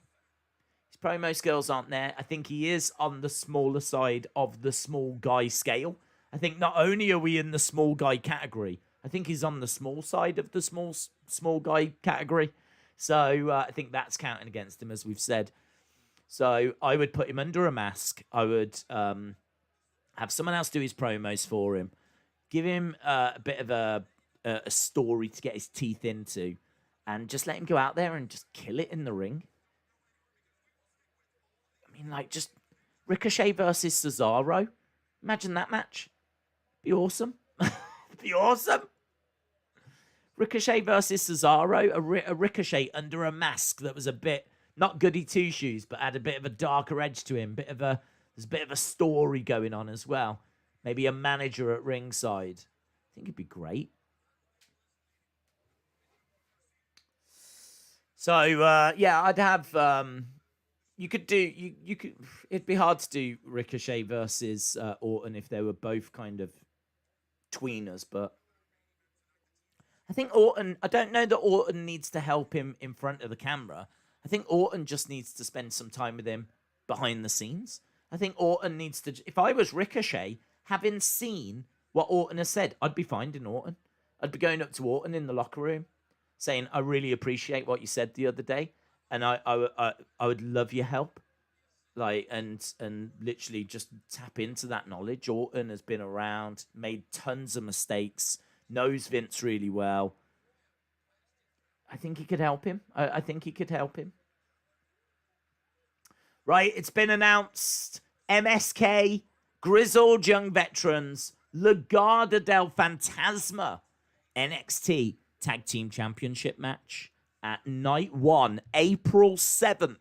I think he is on the smaller side of the small guy scale. I think not only are we in the small guy category, I think he's on the small side of the small guy category. So I think that's counting against him, as we've said. So I would put him under a mask. I would have someone else do his promos for him. Give him a bit of a story to get his teeth into. And just let him go out there and just kill it in the ring. I mean, like, just Ricochet versus Cesaro. Imagine that match. Be awesome. Be awesome. Ricochet versus Cesaro. A Ricochet under a mask that was a bit, not goody two-shoes, but had a bit of a darker edge to him. There's a bit of a story going on as well. Maybe a manager at ringside. I think it'd be great. So, yeah, I'd have... you could... It'd be hard to do Ricochet versus Orton if they were both kind of tweeners, but... I think Orton... I don't know that Orton needs to help him in front of the camera. I think Orton just needs to spend some time with him behind the scenes. I think Orton needs to... If I was Ricochet, having seen what Orton has said, I'd be finding Orton. I'd be going up to Orton in the locker room, saying, I really appreciate what you said the other day, and I would love your help. Like, and literally just tap into that knowledge. Orton has been around, made tons of mistakes, knows Vince really well. I think he could help him. I think he could help him. Right, it's been announced. MSK, Grizzled Young Veterans, Legado del Fantasma, NXT Tag Team Championship match at night 1, April 7th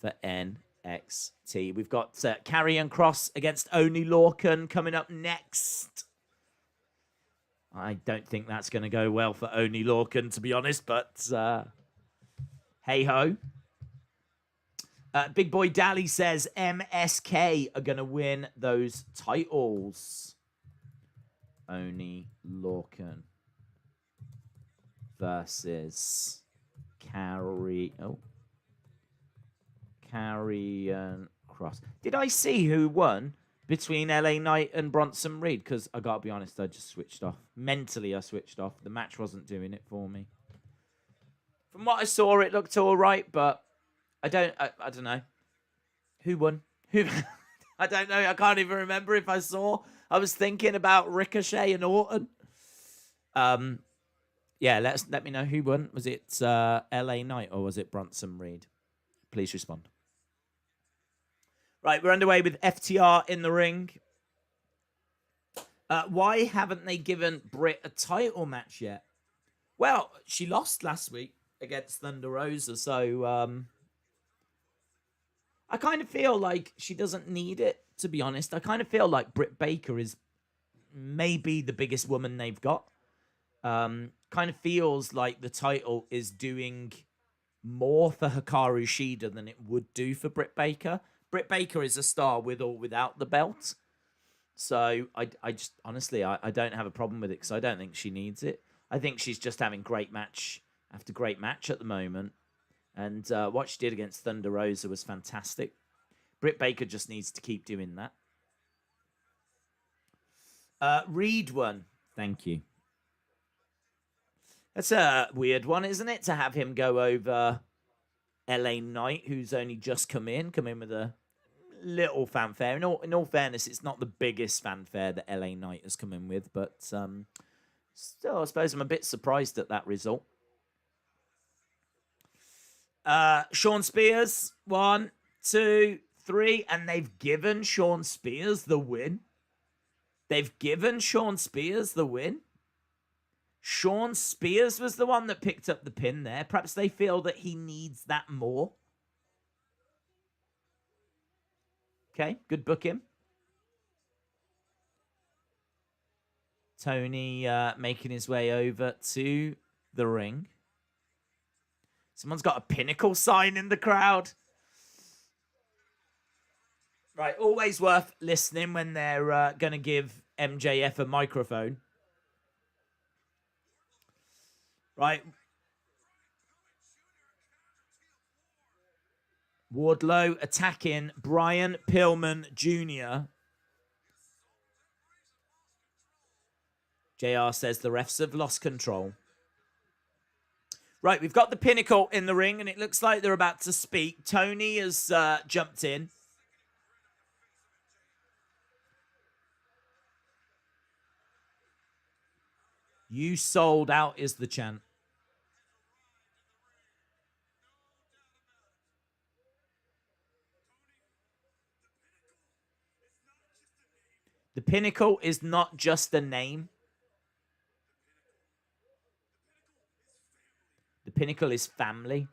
for NXT. We've got Karrion Kross against Oney Lorcan coming up next. I don't think that's going to go well for Oney Lorcan, to be honest, but hey-ho. Big Boy Dally says MSK are going to win those titles. Oney Lorcan versus Karrion Kross. Did I see who won between LA Knight and Bronson Reed? Because I got to be honest, I just switched off. Mentally, I switched off. The match wasn't doing it for me. From what I saw, it looked all right, but I don't know. Who won? Who? I don't know. I can't even remember if I saw. I was thinking about Ricochet and Orton. Yeah, let me know who won. Was it LA Knight or was it Bronson Reed? Please respond. Right, we're underway with FTR in the ring. Why haven't they given Britt a title match yet? Well, she lost last week against Thunder Rosa, so I kind of feel like she doesn't need it, to be honest. I kind of feel like Britt Baker is maybe the biggest woman they've got. Kind of feels like the title is doing more for Hikaru Shida than it would do for Britt Baker. Britt Baker is a star with or without the belt. So I just, honestly, I don't have a problem with it because I don't think she needs it. I think she's just having great match after great match at the moment. And what she did against Thunder Rosa was fantastic. Britt Baker just needs to keep doing that. Reed won. Thank you. That's a weird one, isn't it? To have him go over LA Knight, who's only just come in with a little fanfare. In all fairness, it's not the biggest fanfare that LA Knight has come in with, but still, I suppose I'm a bit surprised at that result. Shawn Spears, 1, 2, 3, and they've given Shawn Spears the win. Shawn Spears was the one that picked up the pin there. Perhaps they feel that he needs that more. Okay, good booking. Tony making his way over to the ring. Someone's got a Pinnacle sign in the crowd. Right, always worth listening when they're going to give MJF a microphone. Right. Wardlow attacking Brian Pillman Jr. JR says the refs have lost control. Right, we've got the Pinnacle in the ring, and it looks like they're about to speak. Tony has jumped in. You sold out is the chant. The Pinnacle is not just a name. The Pinnacle is family.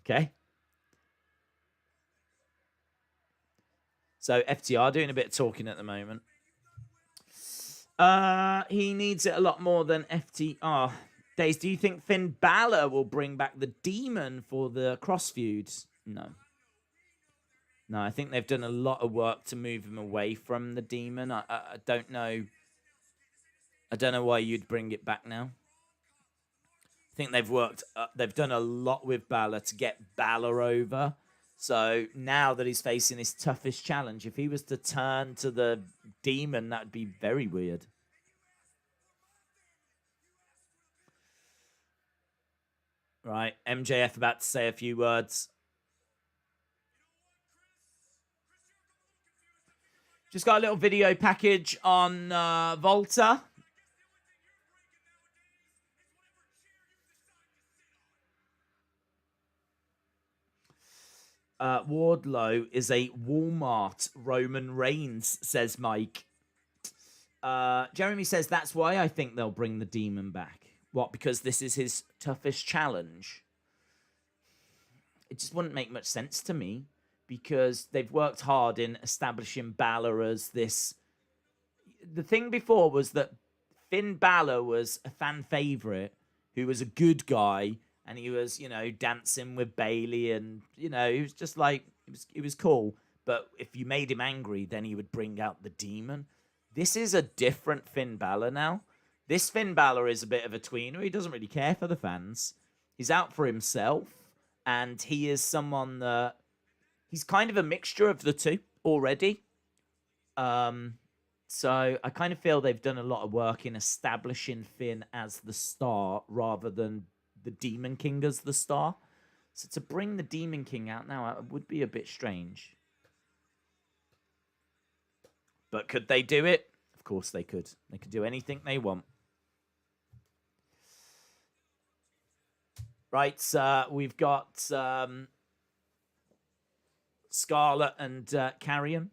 Okay. So FTR doing a bit of talking at the moment. He needs it a lot more than FTR. Days, do you think Finn Balor will bring back the Demon for the cross feuds? No. No, I think they've done a lot of work to move him away from the Demon. I don't know. I don't know why you'd bring it back now. I think they've worked. They've done a lot with Balor to get Balor over. So now that he's facing his toughest challenge, if he was to turn to the Demon, that would be very weird. Right, MJF about to say a few words. Just got a little video package on Volta. Wardlow is a Walmart Roman Reigns, says Mike. Jeremy says that's why I think they'll bring the Demon back. What, because this is his toughest challenge? It just wouldn't make much sense to me, because they've worked hard in establishing Balor as this. The thing before was that Finn Balor was a fan favorite who was a good guy, and he was, you know, dancing with Bayley, and, you know, he was just like, it was cool. But if you made him angry, then he would bring out the Demon. This is a different Finn Balor now. This Finn Balor is a bit of a tweener. He doesn't really care for the fans. He's out for himself, and he is someone that he's kind of a mixture of the two already. So I kind of feel they've done a lot of work in establishing Finn as the star rather than the Demon King as the star. So to bring the Demon King out now would be a bit strange. But could they do it? Of course they could. They could do anything they want. Right, we've got Scarlett and Carrion.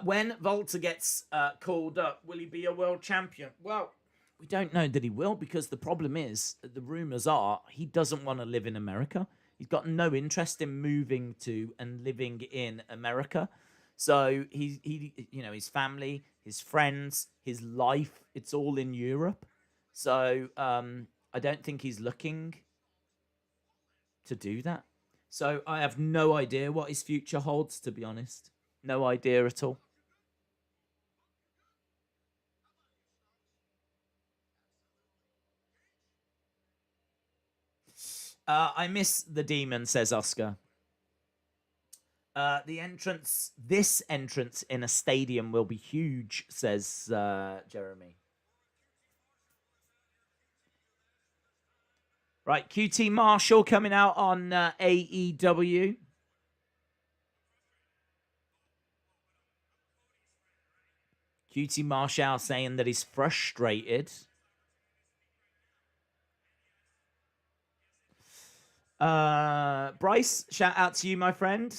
When Volta gets called up, will he be a world champion? Well, we don't know that he will, because the problem is, the rumors are, he doesn't want to live in America. He's got no interest in moving to and living in America. So he you know, his family, his friends, his life, it's all in Europe. So I don't think he's looking to do that. So I have no idea what his future holds, to be honest. No idea at all. I miss the Demon, says Oscar. This entrance in a stadium will be huge, says Jeremy. Right, QT Marshall coming out on AEW. QT Marshall saying that he's frustrated. Bryce, shout out to you, my friend.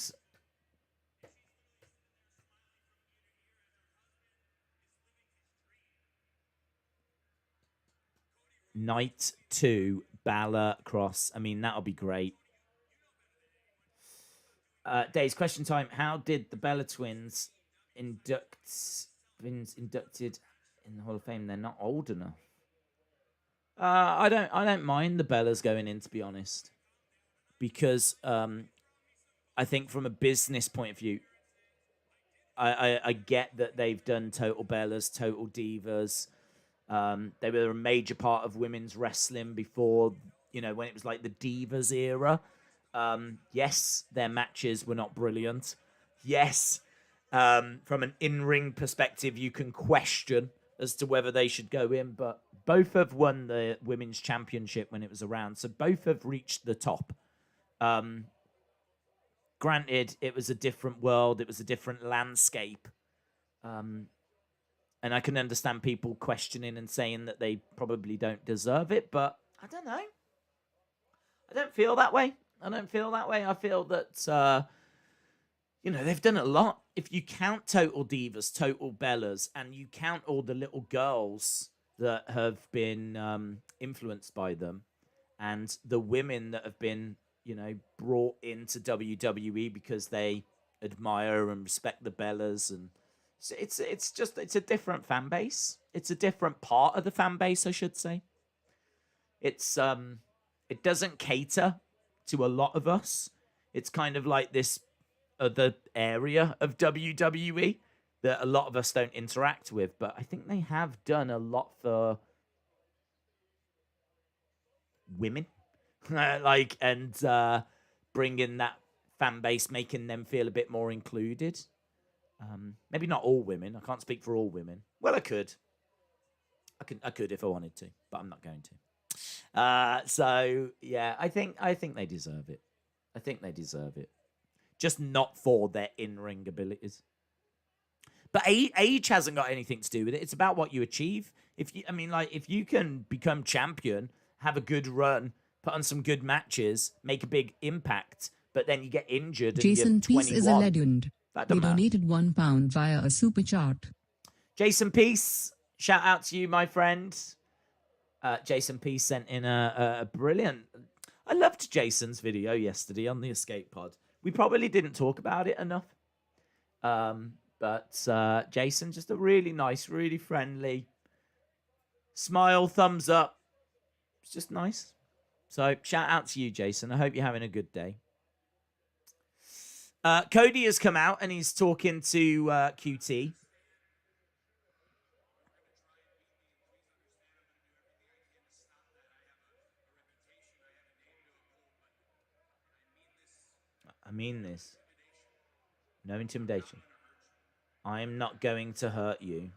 Night 2, Balor Cross. I mean, that'll be great. Days, question time. How did the Bella twins been inducted in the Hall of Fame? They're not old enough. I don't mind the Bellas going in, to be honest, because I think from a business point of view, I get that they've done Total Bellas, Total Divas. They were a major part of women's wrestling before, when it was like the Divas era. Yes, their matches were not brilliant. Yes, from an in-ring perspective, you can question as to whether they should go in, but both have won the women's championship when it was around, so both have reached the top. Granted, it was a different world, it was a different landscape, and I can understand people questioning and saying that they probably don't deserve it, but I don't know. I don't feel that way. I feel that, they've done a lot. If you count Total Divas, Total Bellas, and you count all the little girls that have been influenced by them, and the women that have been, brought into WWE because they admire and respect the Bellas, and it's a different fan base. It's a different part of the fan base, I should say. It doesn't cater to a lot of us. It's kind of like this other area of WWE that a lot of us don't interact with, but I think they have done a lot for women, and bringing that fan base, making them feel a bit more included. Maybe not all women. I can't speak for all women. Well, I could if I wanted to, but I'm not going to. So yeah, I think they deserve it. I think they deserve it. Just not for their in-ring abilities. But age hasn't got anything to do with it. It's about what you achieve. If you can become champion, have a good run, put on some good matches, make a big impact, but then you get injured and Jason you're 21. Peace is a legend. He matter. donated £1 via a super chat. Jason Peace, shout out to you, my friend. Jason Peace sent in a brilliant... I loved Jason's video yesterday on the Escape Pod. We probably didn't talk about it enough. But Jason, just a really nice, really friendly smile, thumbs up. It's just nice. So shout out to you, Jason. I hope you're having a good day. Cody has come out and he's talking to QT. I mean this. No intimidation. I'm not going to hurt you.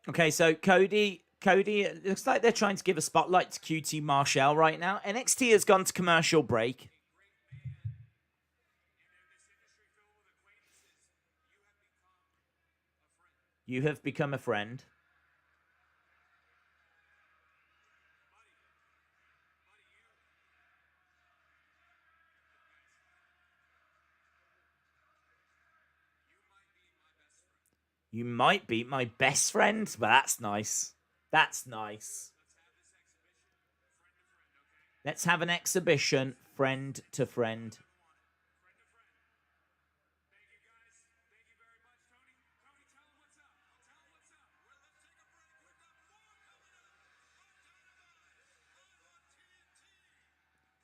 Okay, so Cody, it looks like they're trying to give a spotlight to QT Marshall right now. NXT has gone to commercial break. You have become a friend. You might be my best friend, but that's nice. That's nice. Let's have an exhibition, friend to friend.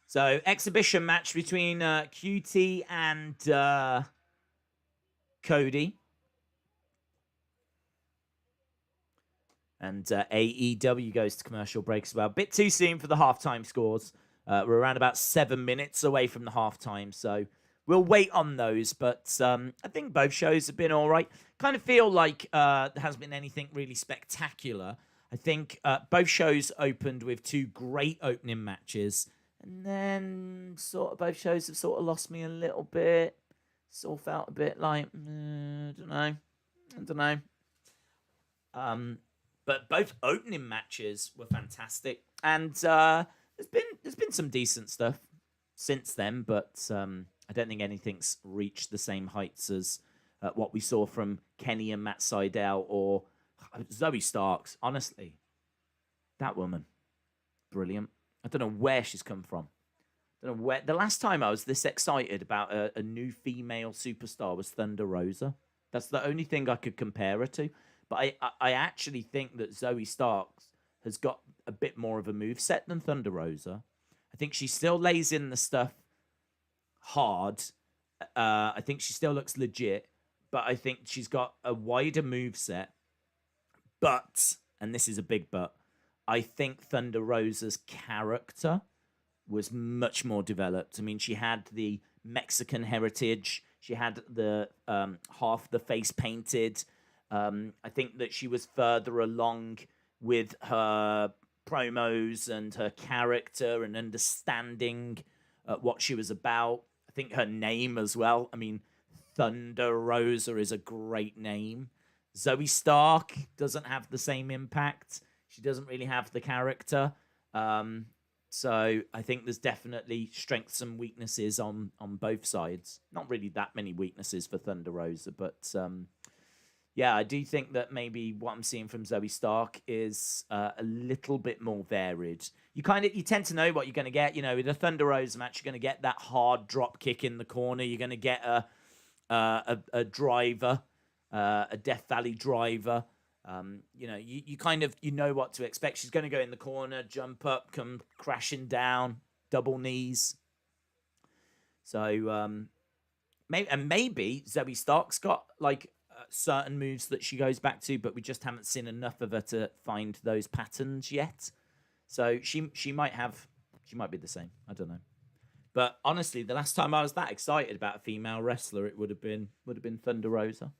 So, exhibition match between QT and Cody. And AEW goes to commercial break as well. A bit too soon for the halftime scores. We're around about 7 minutes away from the halftime, so we'll wait on those. But I think both shows have been all right. Kind of feel like there hasn't been anything really spectacular. I think both shows opened with two great opening matches. And then sort of both shows have sort of lost me a little bit. Sort of felt a bit like, I don't know. But both opening matches were fantastic, and there's been some decent stuff since then, but I don't think anything's reached the same heights as what we saw from Kenny and Matt Sydal, or Zoe Starks, honestly, that woman, brilliant. I don't know where she's come from. I don't know where. The last time I was this excited about a new female superstar was Thunder Rosa. That's the only thing I could compare her to. But I actually think that Zoe Starks has got a bit more of a moveset than Thunder Rosa. I think she still lays in the stuff hard. I think she still looks legit, but I think she's got a wider moveset. But, and this is a big but, I think Thunder Rosa's character was much more developed. I mean, she had the Mexican heritage. She had the half the face painted. I think that she was further along with her promos and her character and understanding what she was about. I think her name as well. I mean, Thunder Rosa is a great name. Zoe Stark doesn't have the same impact. She doesn't really have the character. So I think there's definitely strengths and weaknesses on both sides. Not really that many weaknesses for Thunder Rosa, but yeah, I do think that maybe what I'm seeing from Zoe Stark is a little bit more varied. You tend to know what you're going to get. You know, with a Thunder Rosa match, you're going to get that hard drop kick in the corner. You're going to get a driver, a Death Valley driver. You know, you know what to expect. She's going to go in the corner, jump up, come crashing down, double knees. So maybe Zoe Stark's got like certain moves that she goes back to, but we just haven't seen enough of her to find those patterns yet. So she might be the same. I don't know. But honestly, the last time I was that excited about a female wrestler, it would have been Thunder Rosa.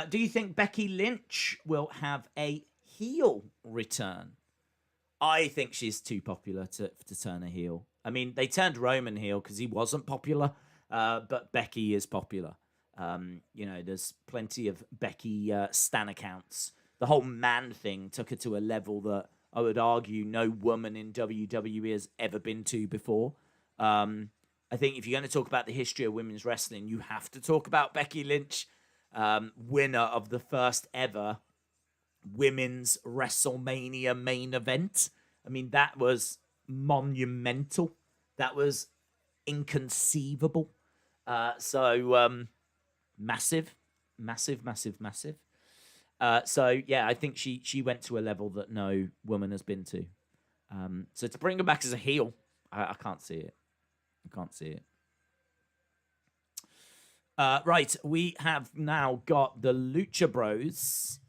Do you think Becky Lynch will have a heel return? I think she's too popular to turn a heel. I mean, they turned Roman heel because he wasn't popular, but Becky is popular. You know, there's plenty of Becky stan accounts. The whole man thing took her to a level that I would argue no woman in WWE has ever been to before. I think if you're going to talk about the history of women's wrestling, you have to talk about Becky Lynch. Winner of the first ever women's WrestleMania main event. I mean, that was monumental. That was inconceivable. So massive. So yeah, I think she went to a level that no woman has been to. So to bring her back as a heel, I can't see it. Right, we have now got the Lucha Bros.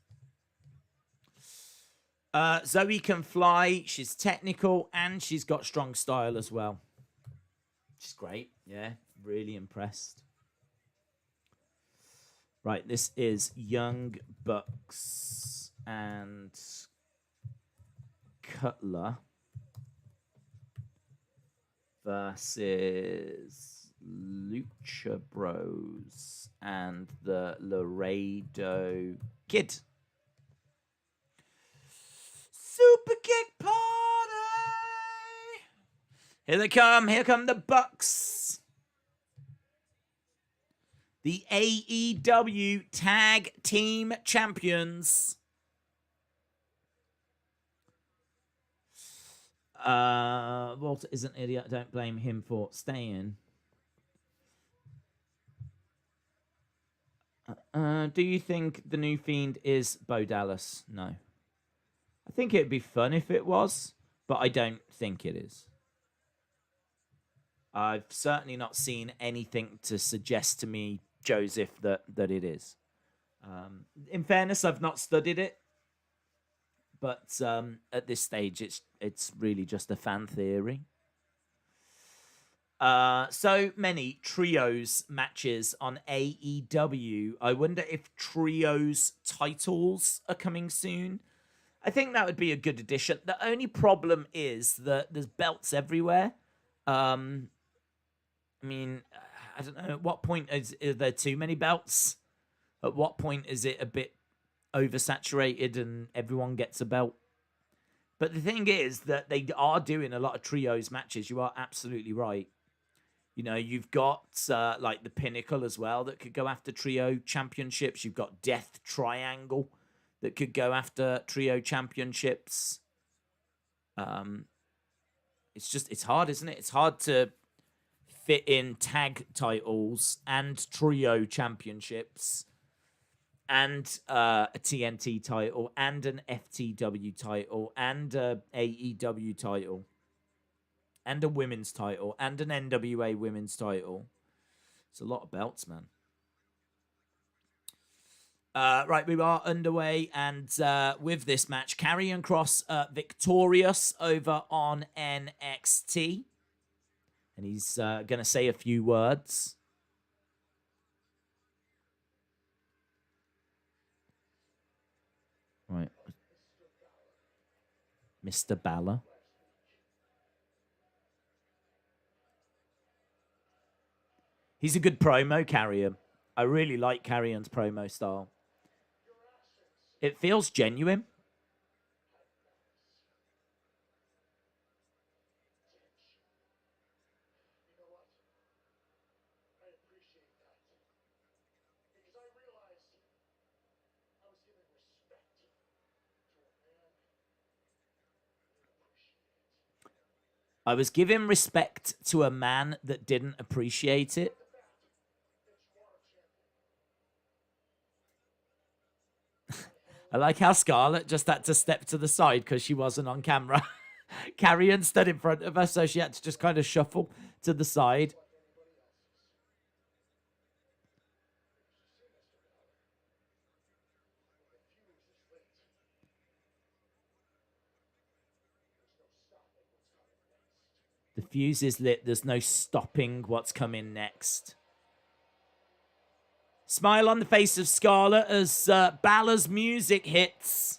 Zoe can fly, she's technical, and she's got strong style as well. She's great, yeah, really impressed. Right, this is Young Bucks and Cutler versus Lucha Bros and the Loredo Kid. Super Kick Party! Here they come. Here come the Bucks. The AEW Tag Team Champions. Walter is an idiot. Don't blame him for staying. Do you think the new Fiend is Bo Dallas? No. I think it'd be fun if it was, but I don't think it is. I've certainly not seen anything to suggest to me, Joseph, that it is. In fairness, I've not studied it, but at this stage, it's really just a fan theory. So many trios matches on AEW. I wonder if trios titles are coming soon. I think that would be a good addition. The only problem is that there's belts everywhere. I mean, I don't know. At what point is there too many belts? At what point is it a bit oversaturated and everyone gets a belt? But the thing is that they are doing a lot of trios matches. You are absolutely right. You know, you've got like the Pinnacle as well that could go after trio championships. You've got Death Triangle that could go after trio championships. It's hard, isn't it? It's hard to fit in tag titles and trio championships and a TNT title and an FTW title and a AEW title and a women's title and an NWA women's title. It's a lot of belts, man. Right, we are underway, and with this match, Karrion Kross victorious over on NXT. And he's going to say a few words. Right. Mr. Balor. He's a good promo, Karrion. I really like Karrion's promo style. It feels genuine. I was giving respect to a man that didn't appreciate it. I like how Scarlett just had to step to the side because she wasn't on camera. Karrion stood in front of her, so she had to just kind of shuffle to the side. The fuse is lit. There's no stopping what's coming next. Smile on the face of Scarlett as Balor's music hits.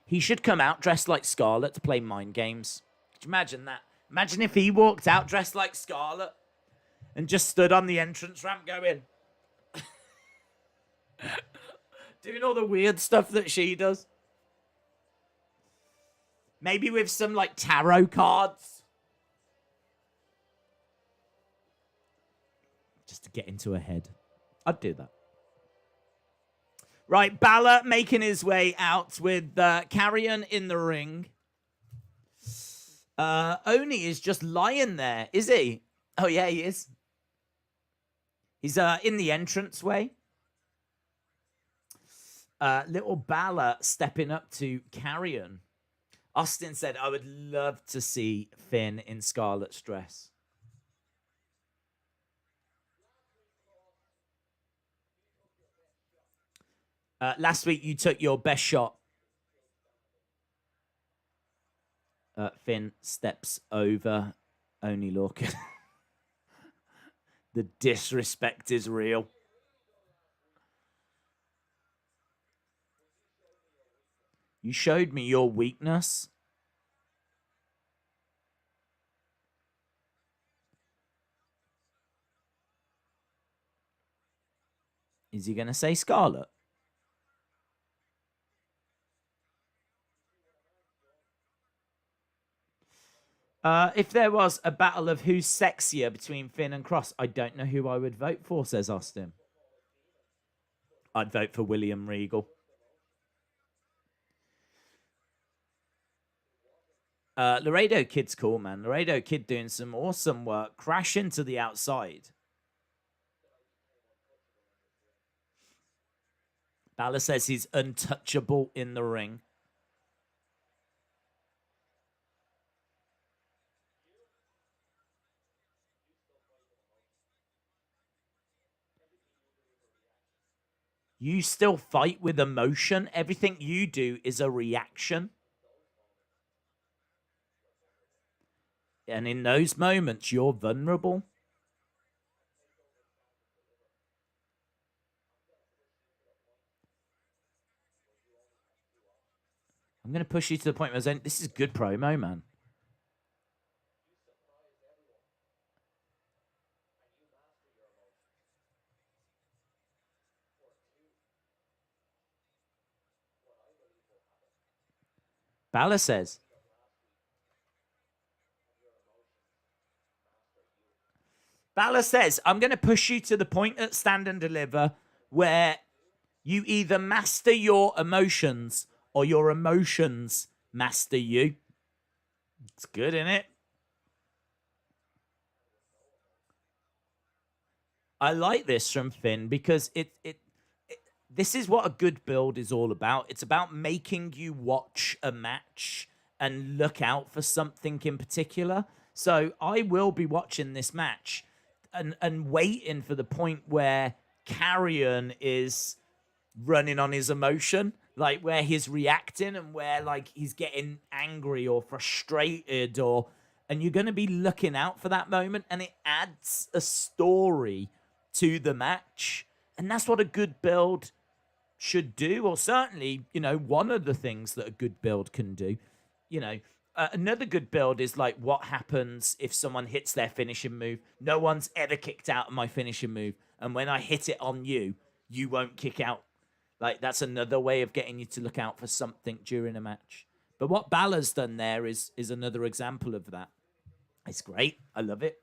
He should come out dressed like Scarlett to play mind games. Could you imagine that? Imagine if he walked out dressed like Scarlett and just stood on the entrance ramp going. Doing all the weird stuff that she does. Maybe with some like tarot cards. Just to get into her head. I'd do that. Right, Balor making his way out with Karrion in the ring. Oni is just lying there, is he? Oh, yeah, he is. He's in the entranceway. Little Balor stepping up to Karrion. Austin said, I would love to see Finn in Scarlett's dress. Last week, you took your best shot. Finn steps over Oni Lorcan. The disrespect is real. You showed me your weakness. Is he going to say Scarlett? If there was a battle of who's sexier between Finn and Kross, I don't know who I would vote for, says Austin. I'd vote for William Regal. Loredo Kid's cool, man. Loredo Kid doing some awesome work. Crash into the outside. Balor says he's untouchable in the ring. You still fight with emotion. Everything you do is a reaction. And in those moments, you're vulnerable. I'm going to push you to the point where this is good promo, man. Balor says. Balor says, I'm going to push you to the point at Stand and Deliver where you either master your emotions or your emotions master you. It's good, isn't it? I like this from Finn because this is what a good build is all about. It's about making you watch a match and look out for something in particular. So I will be watching this match and waiting for the point where Carrion is running on his emotion, like where he's reacting and where like he's getting angry or frustrated and you're going to be looking out for that moment, and it adds a story to the match. And that's what a good build should do, or certainly, one of the things that a good build can do. Another good build is like what happens if someone hits their finishing move. No one's ever kicked out of my finishing move, and when I hit it on you, you won't kick out. Like, that's another way of getting you to look out for something during a match. But what Balor's done there is another example of that. It's great. I love it.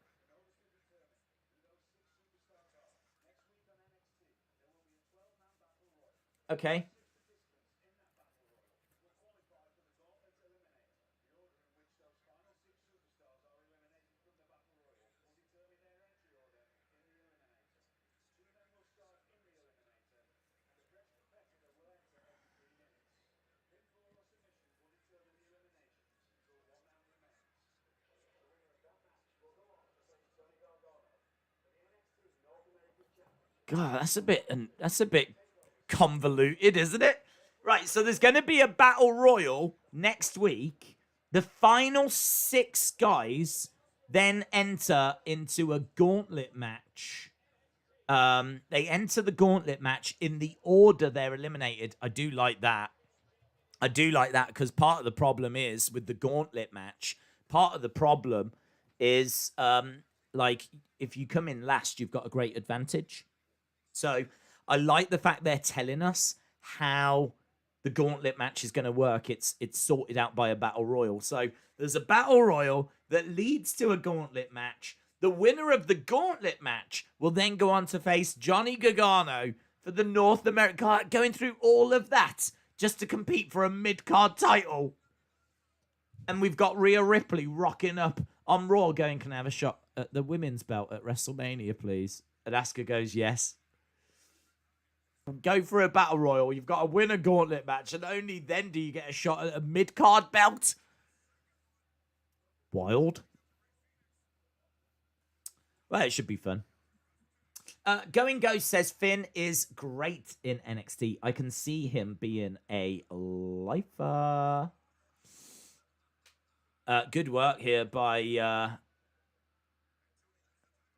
Okay. God, that's a bit convoluted, isn't it? Right, so there's going to be a battle royal next week. The final 6 guys then enter into a gauntlet match. They enter the gauntlet match in the order they're eliminated. I do like that. Because part of the problem is with the gauntlet match. Part of the problem is like if you come in last, you've got a great advantage. So I like the fact they're telling us how the gauntlet match is going to work. It's sorted out by a battle royal. So there's a battle royal that leads to a gauntlet match. The winner of the gauntlet match will then go on to face Johnny Gargano for the North America, going through all of that just to compete for a mid-card title. And we've got Rhea Ripley rocking up on Raw going, can I have a shot at the women's belt at WrestleMania, please? And Asuka goes, yes. Go for a battle royal. You've got to win a gauntlet match, and only then do you get a shot at a mid-card belt. Wild. Well, it should be fun. Going Ghost says Finn is great in NXT. I can see him being a lifer. Good work here by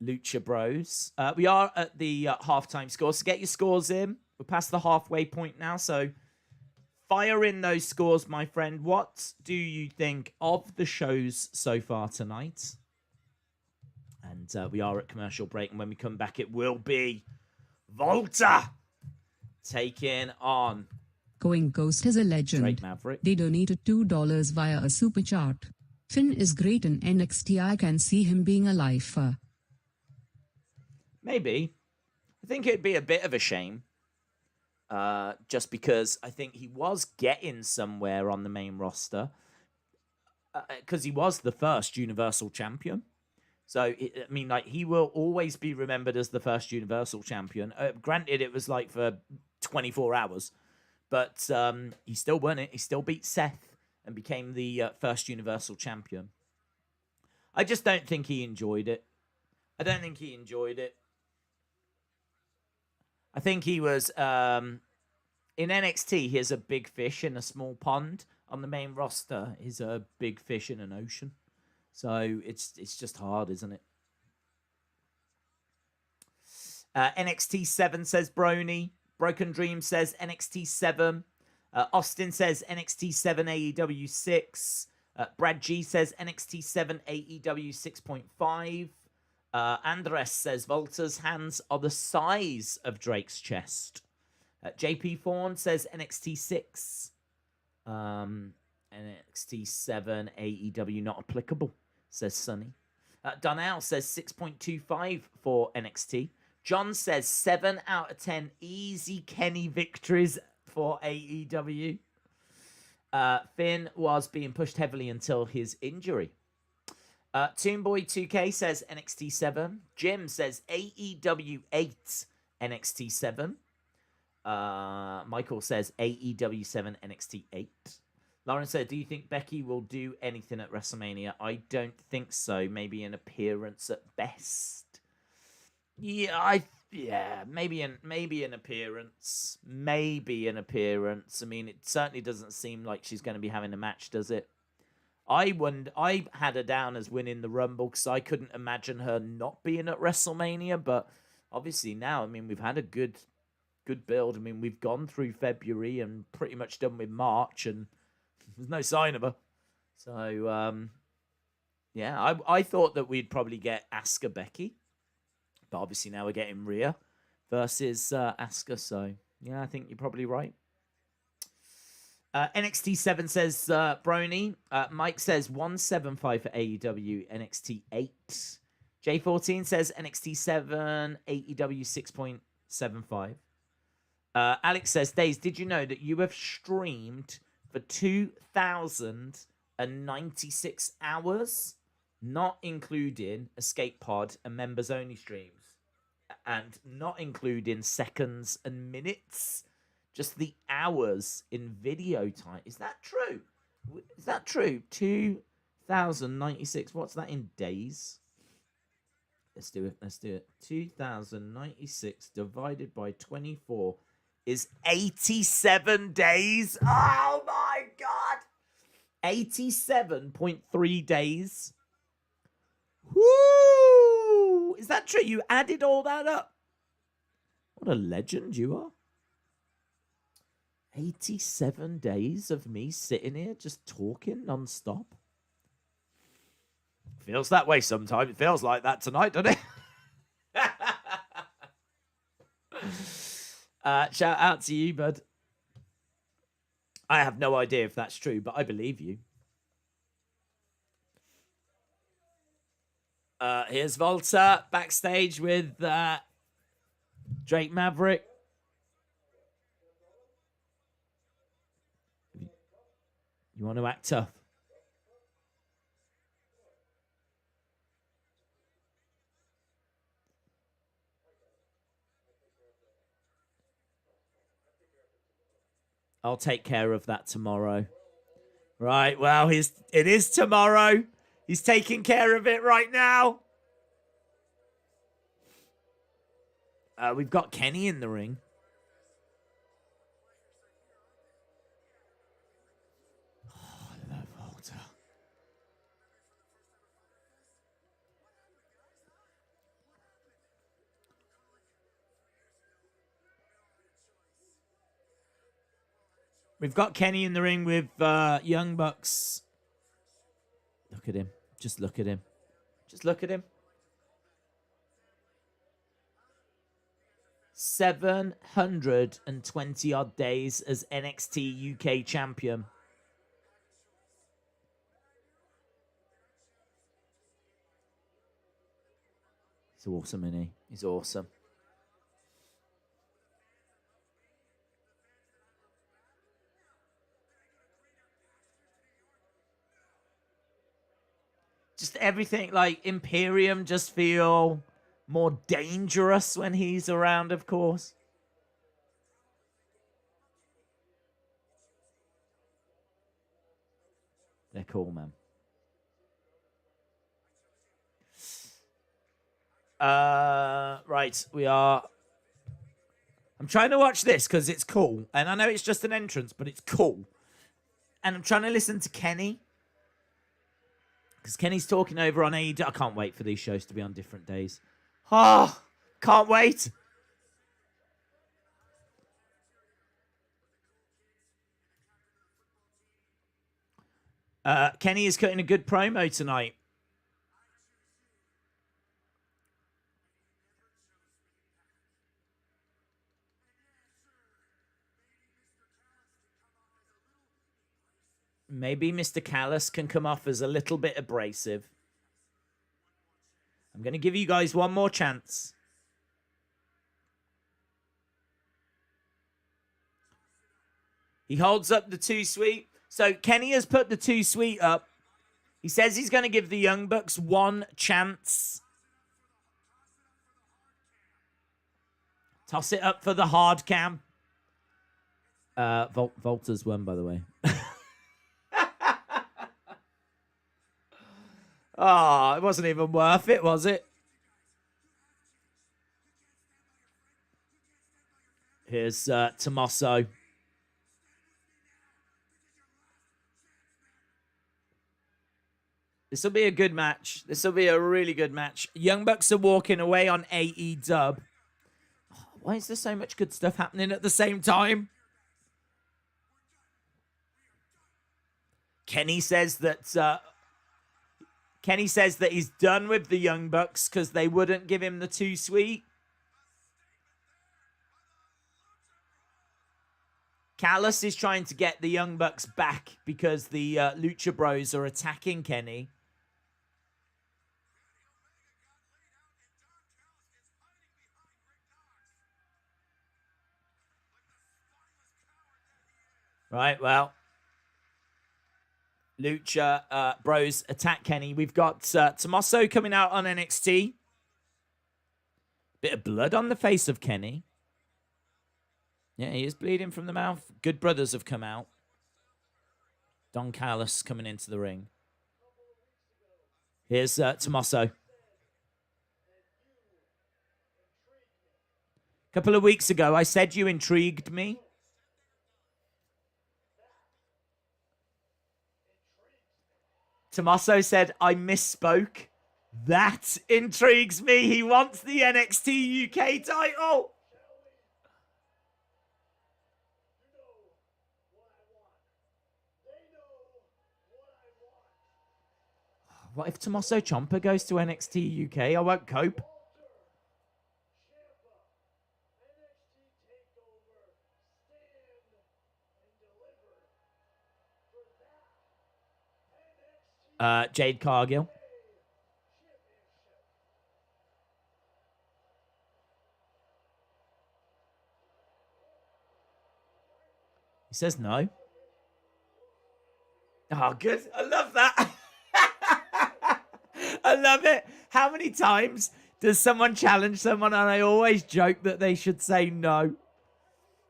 Lucha Bros. We are at the halftime score, so get your scores in. We're past the halfway point now, so fire in those scores, my friend. What do you think of the shows so far tonight? And we are at commercial break, and when we come back, it will be Volta taking on Going Ghost is a legend. Drake Maverick. They donated $2 via a super chat. Finn is great in NXT. I can see him being a lifer. Maybe. I think it'd be a bit of a shame. Just because I think he was getting somewhere on the main roster. Because he was the first Universal Champion. So, he will always be remembered as the first Universal Champion. Granted, it was like for 24 hours. But he still won it. He still beat Seth and became the first Universal Champion. I just don't think he enjoyed it. I think he was... in NXT, he's a big fish in a small pond. On the main roster, he's a big fish in an ocean. So it's just hard, isn't it? NXT 7 says Brony. Broken Dream says NXT 7. Austin says NXT 7 AEW 6. Brad G says NXT 7 AEW 6.5. Andres says Volta's hands are the size of Drake's chest. JP Fawn says NXT 6. NXT 7 AEW not applicable, says Sunny. Donnell says 6.25 for NXT. John says 7 out of 10 easy Kenny victories for AEW. Finn was being pushed heavily until his injury. Toonboy2K says NXT 7. Jim says AEW 8, NXT 7. Michael says AEW 7, NXT 8. Lauren said, do you think Becky will do anything at WrestleMania? I don't think so. Maybe an appearance at best. Yeah, maybe an appearance. Maybe an appearance. I mean, it certainly doesn't seem like she's going to be having a match, does it? I had her down as winning the Rumble because I couldn't imagine her not being at WrestleMania, but obviously now, I mean, we've had a good build. I mean, we've gone through February and pretty much done with March, and there's no sign of her. So, yeah, I thought that we'd probably get Asuka Becky. But obviously now we're getting Rhea versus Asuka. So, yeah, I think you're probably right. NXT 7 says Brony. Mike says 175 for AEW. NXT 8. J14 says NXT 7. AEW 6.75. Alex says, Days, did you know that you have streamed for 2,096 hours? Not including Escape Pod and members only streams. And not including seconds and minutes. Just the hours in video time. Is that true? Is that true? 2,096. What's that in days? Let's do it. 2,096 divided by 24 is 87 days. Oh my God. 87.3 days. Woo! Is that true? You added all that up? What a legend you are. 87 days of me sitting here just talking non-stop. Feels that way sometimes. It feels like that tonight, doesn't it? Shout out to you, bud. I have no idea if that's true, but I believe you. Here's Volta backstage with Drake Maverick. You want to act tough? I'll take care of that tomorrow. Right, well, it is tomorrow. He's taking care of it right now. We've got Kenny in the ring. Oh, I love Walter. We've got Kenny in the ring with Young Bucks. Look at him. Just look at him. Just look at him. 720 odd days as NXT UK champion. He's awesome, isn't he? He's awesome. Just everything, like Imperium just feel more dangerous when he's around, of course. They're cool, man. Right, we are... I'm trying to watch this because it's cool. And I know it's just an entrance, but it's cool. And I'm trying to listen to Kenny. Because Kenny's talking over on AEW. I can't wait for these shows to be on different days. Oh, can't wait. Kenny is cutting a good promo tonight. Maybe Mr. Callis can come off as a little bit abrasive. I'm going to give you guys one more chance. He holds up the 2 Sweet. So Kenny has put the 2 Sweet up. He says he's going to give the Young Bucks one chance. Toss it up for the hard cam. Volta's won, by the way. Oh, it wasn't even worth it, was it? Here's Tommaso. This will be a good match. This will be a really good match. Young Bucks are walking away on AEW. Oh, why is there so much good stuff happening at the same time? Kenny says that he's done with the Young Bucks because they wouldn't give him the 2 Sweet. Callis is trying to get the Young Bucks back because the Lucha Bros are attacking Kenny. Right, well, Lucha Bros attack Kenny. We've got Tommaso coming out on NXT. Bit of blood on the face of Kenny. Yeah, he is bleeding from the mouth. Good Brothers have come out. Don Callis coming into the ring. Here's Tommaso. A couple of weeks ago, I said you intrigued me. Tommaso said, I misspoke. That intrigues me. He wants the NXT UK title. What if Tommaso Ciampa goes to NXT UK? I won't cope. Jade Cargill. He says no. Oh, good. I love that. I love it. How many times does someone challenge someone and I always joke that they should say no?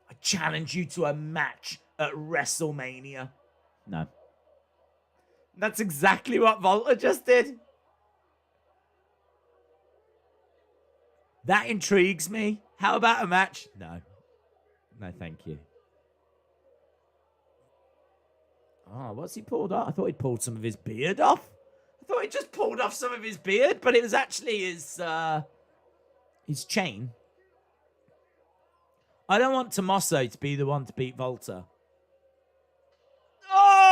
I challenge you to a match at WrestleMania. No. That's exactly what Volta just did. That intrigues me. How about a match? No. No, thank you. Oh, what's he pulled off? I thought he'd pulled some of his beard off. I thought he just pulled off some of his beard, but it was actually his chain. I don't want Tommaso to be the one to beat Volta. Oh!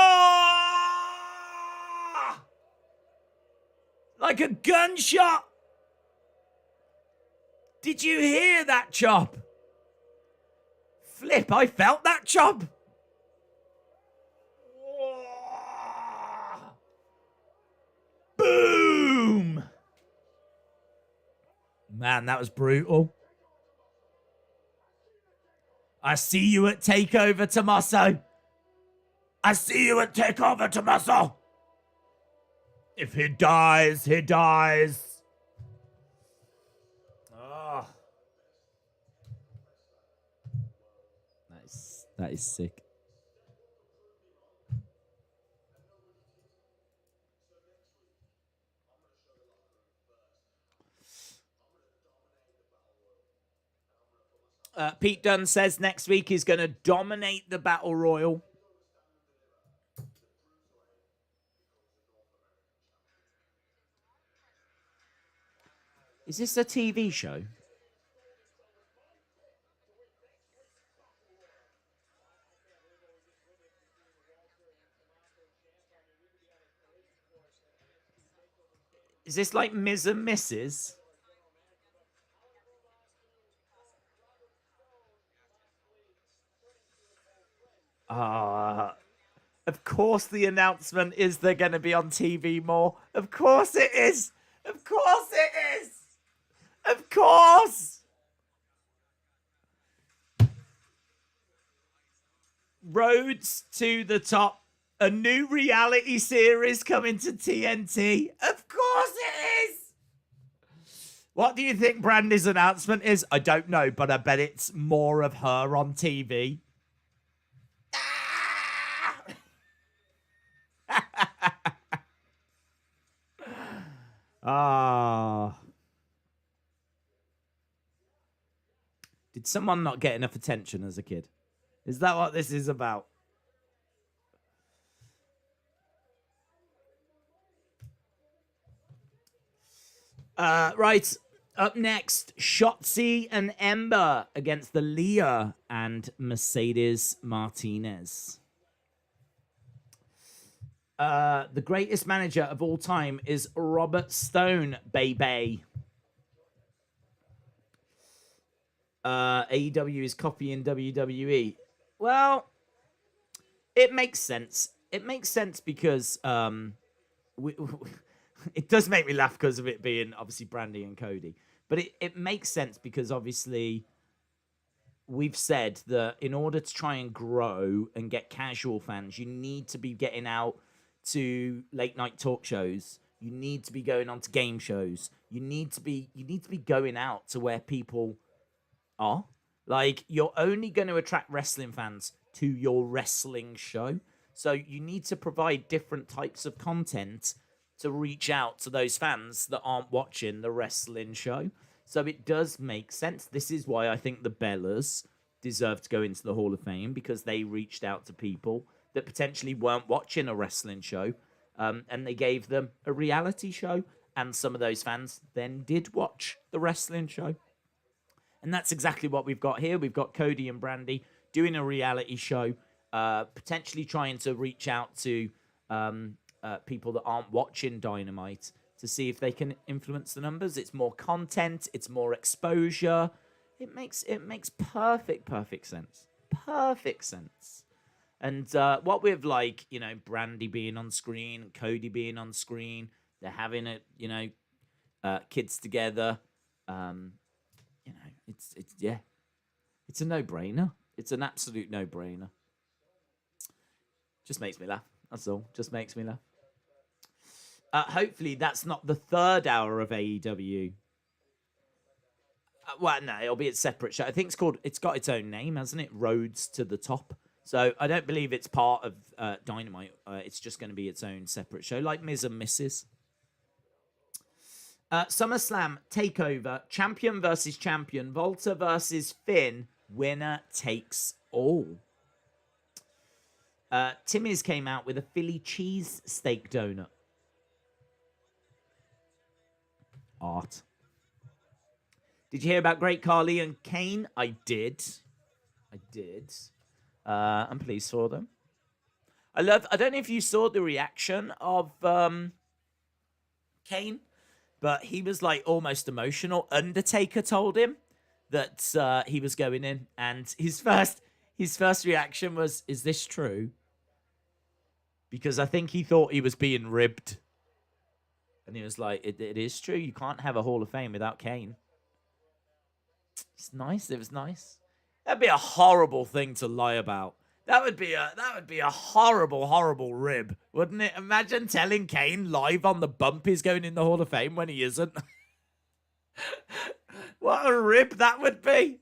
Like a gunshot. Did you hear that chop? Flip, I felt that chop. Boom! Man, that was brutal. I see you at TakeOver, Tommaso. I see you at TakeOver, Tommaso. If he dies, he dies. Oh. That is sick. Pete Dunne says next week he's going to dominate the Battle Royal. Is this a TV show? Is this like Ms. and Mrs.? Of course the announcement is they're going to be on TV more. Of course it is. Of course it is. Of course. Roads to the Top. A new reality series coming to TNT. Of course it is. What do you think Brandy's announcement is? I don't know, but I bet it's more of her on TV. Ah. Did someone not get enough attention as a kid? Is that what this is about? Right. Up next, Shotzi and Ember against the Aalyah and Mercedes Martinez. The greatest manager of all time is Robert Stone, baby. AEW is copying WWE. Well, it makes sense. It makes sense because it does make me laugh because of it being obviously Brandy and Cody. But it makes sense because obviously we've said that in order to try and grow and get casual fans, you need to be getting out to late night talk shows. You need to be going on to game shows. You need to be going out to where people are. Like, you're only going to attract wrestling fans to your wrestling show. So you need to provide different types of content to reach out to those fans that aren't watching the wrestling show. So it does make sense. This is why I think the Bellas deserve to go into the Hall of Fame, because they reached out to people that potentially weren't watching a wrestling show, and they gave them a reality show, and some of those fans then did watch the wrestling show. And that's exactly what we've got here. We've got Cody and Brandy doing a reality show, potentially trying to reach out to people that aren't watching Dynamite to see if they can influence the numbers. It's more content. It's more exposure. It makes perfect sense. Perfect sense. And what with, like, you know, Brandy being on screen, Cody being on screen, they're having kids together. You know, it's a no-brainer. It's an absolute no-brainer. Just makes me laugh. That's all. Just makes me laugh. Hopefully that's not the third hour of AEW. Well, no, it'll be a separate show. I think it's got its own name, hasn't it? Roads to the Top. So I don't believe it's part of Dynamite. It's just going to be its own separate show, like Miz and Mrs. SummerSlam Takeover, champion versus champion, Volta versus Finn, winner takes all. Timmy's came out with a Philly cheese steak donut. Art. Did you hear about Great Khali and Kane? I did. I'm pleased for them. I don't know if you saw the reaction of Kane, but he was like almost emotional. Undertaker told him that he was going in, and his first reaction was, "Is this true?" Because I think he thought he was being ribbed. And he was like, it is true. You can't have a Hall of Fame without Kane. It's nice. It was nice. That'd be a horrible thing to lie about. That would be a horrible, horrible rib, wouldn't it? Imagine telling Kane live on the bump he's going in the Hall of Fame when he isn't. What a rib that would be.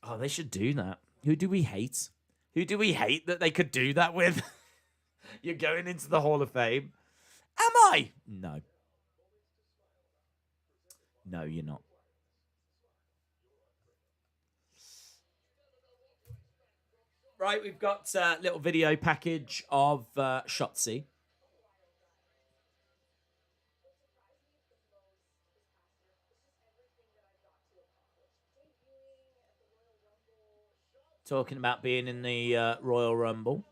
Oh, they should do that. Who do we hate? Who do we hate that they could do that with? You're going into the Hall of Fame. Am I? No. No, you're not. Right, we've got a little video package of Shotzi. Talking about being in the Royal Rumble.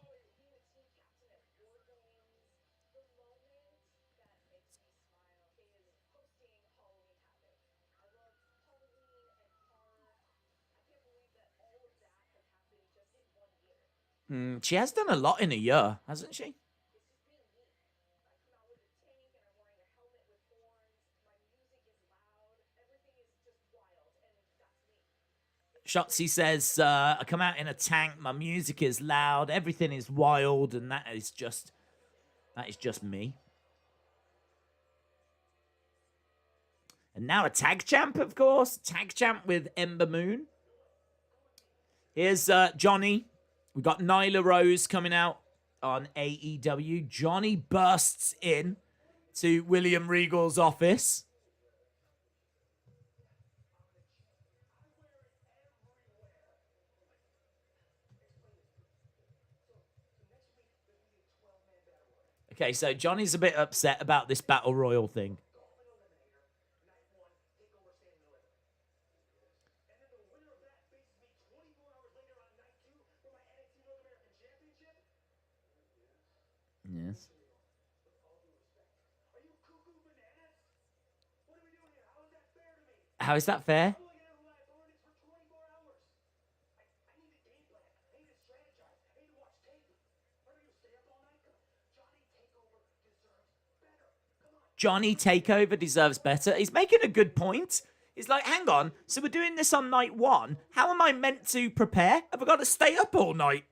She has done a lot in a year, hasn't she? Shotzi says, I come out in a tank, my music is loud, everything is wild, and that is just me. And now a tag champ, of course. Tag champ with Ember Moon. Here's Johnny. We've got Nyla Rose coming out on AEW. Johnny bursts in to William Regal's office. Okay, so Johnny's a bit upset about this Battle Royal thing. Yes. How is that fair? Johnny Takeover deserves better. He's making a good point. He's like, hang on, so we're doing this on night 1. How am I meant to prepare? Have I got to stay up all night?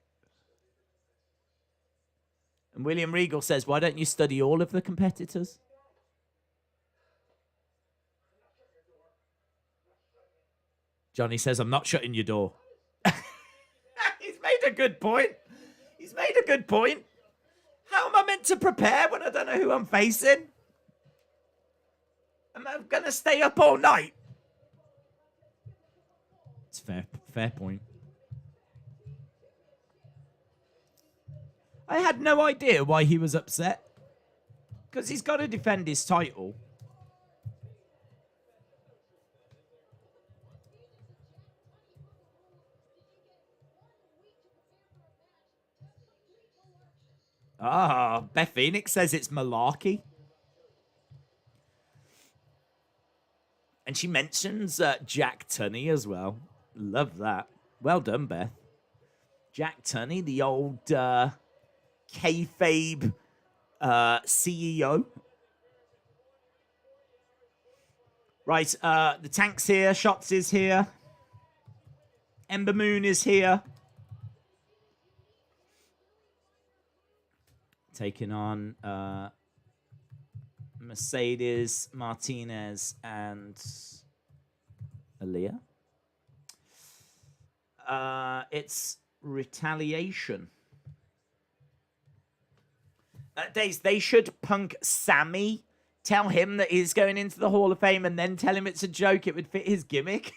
And William Regal says, why don't you study all of the competitors? Johnny says, I'm not shutting your door. He's made a good point. He's made a good point. How am I meant to prepare when I don't know who I'm facing? Am I going to stay up all night? It's fair point. I had no idea why he was upset. Because he's got to defend his title. Beth Phoenix says it's malarkey. And she mentions Jack Tunney as well. Love that. Well done, Beth. Jack Tunney, the old kayfabe CEO. Right, the tank's here. Shotzi's here. Ember Moon is here. Taking on Mercedes, Martinez, and Aalyah. It's retaliation. They should punk Sammy. Tell him that he's going into the Hall of Fame and then tell him it's a joke. It would fit his gimmick.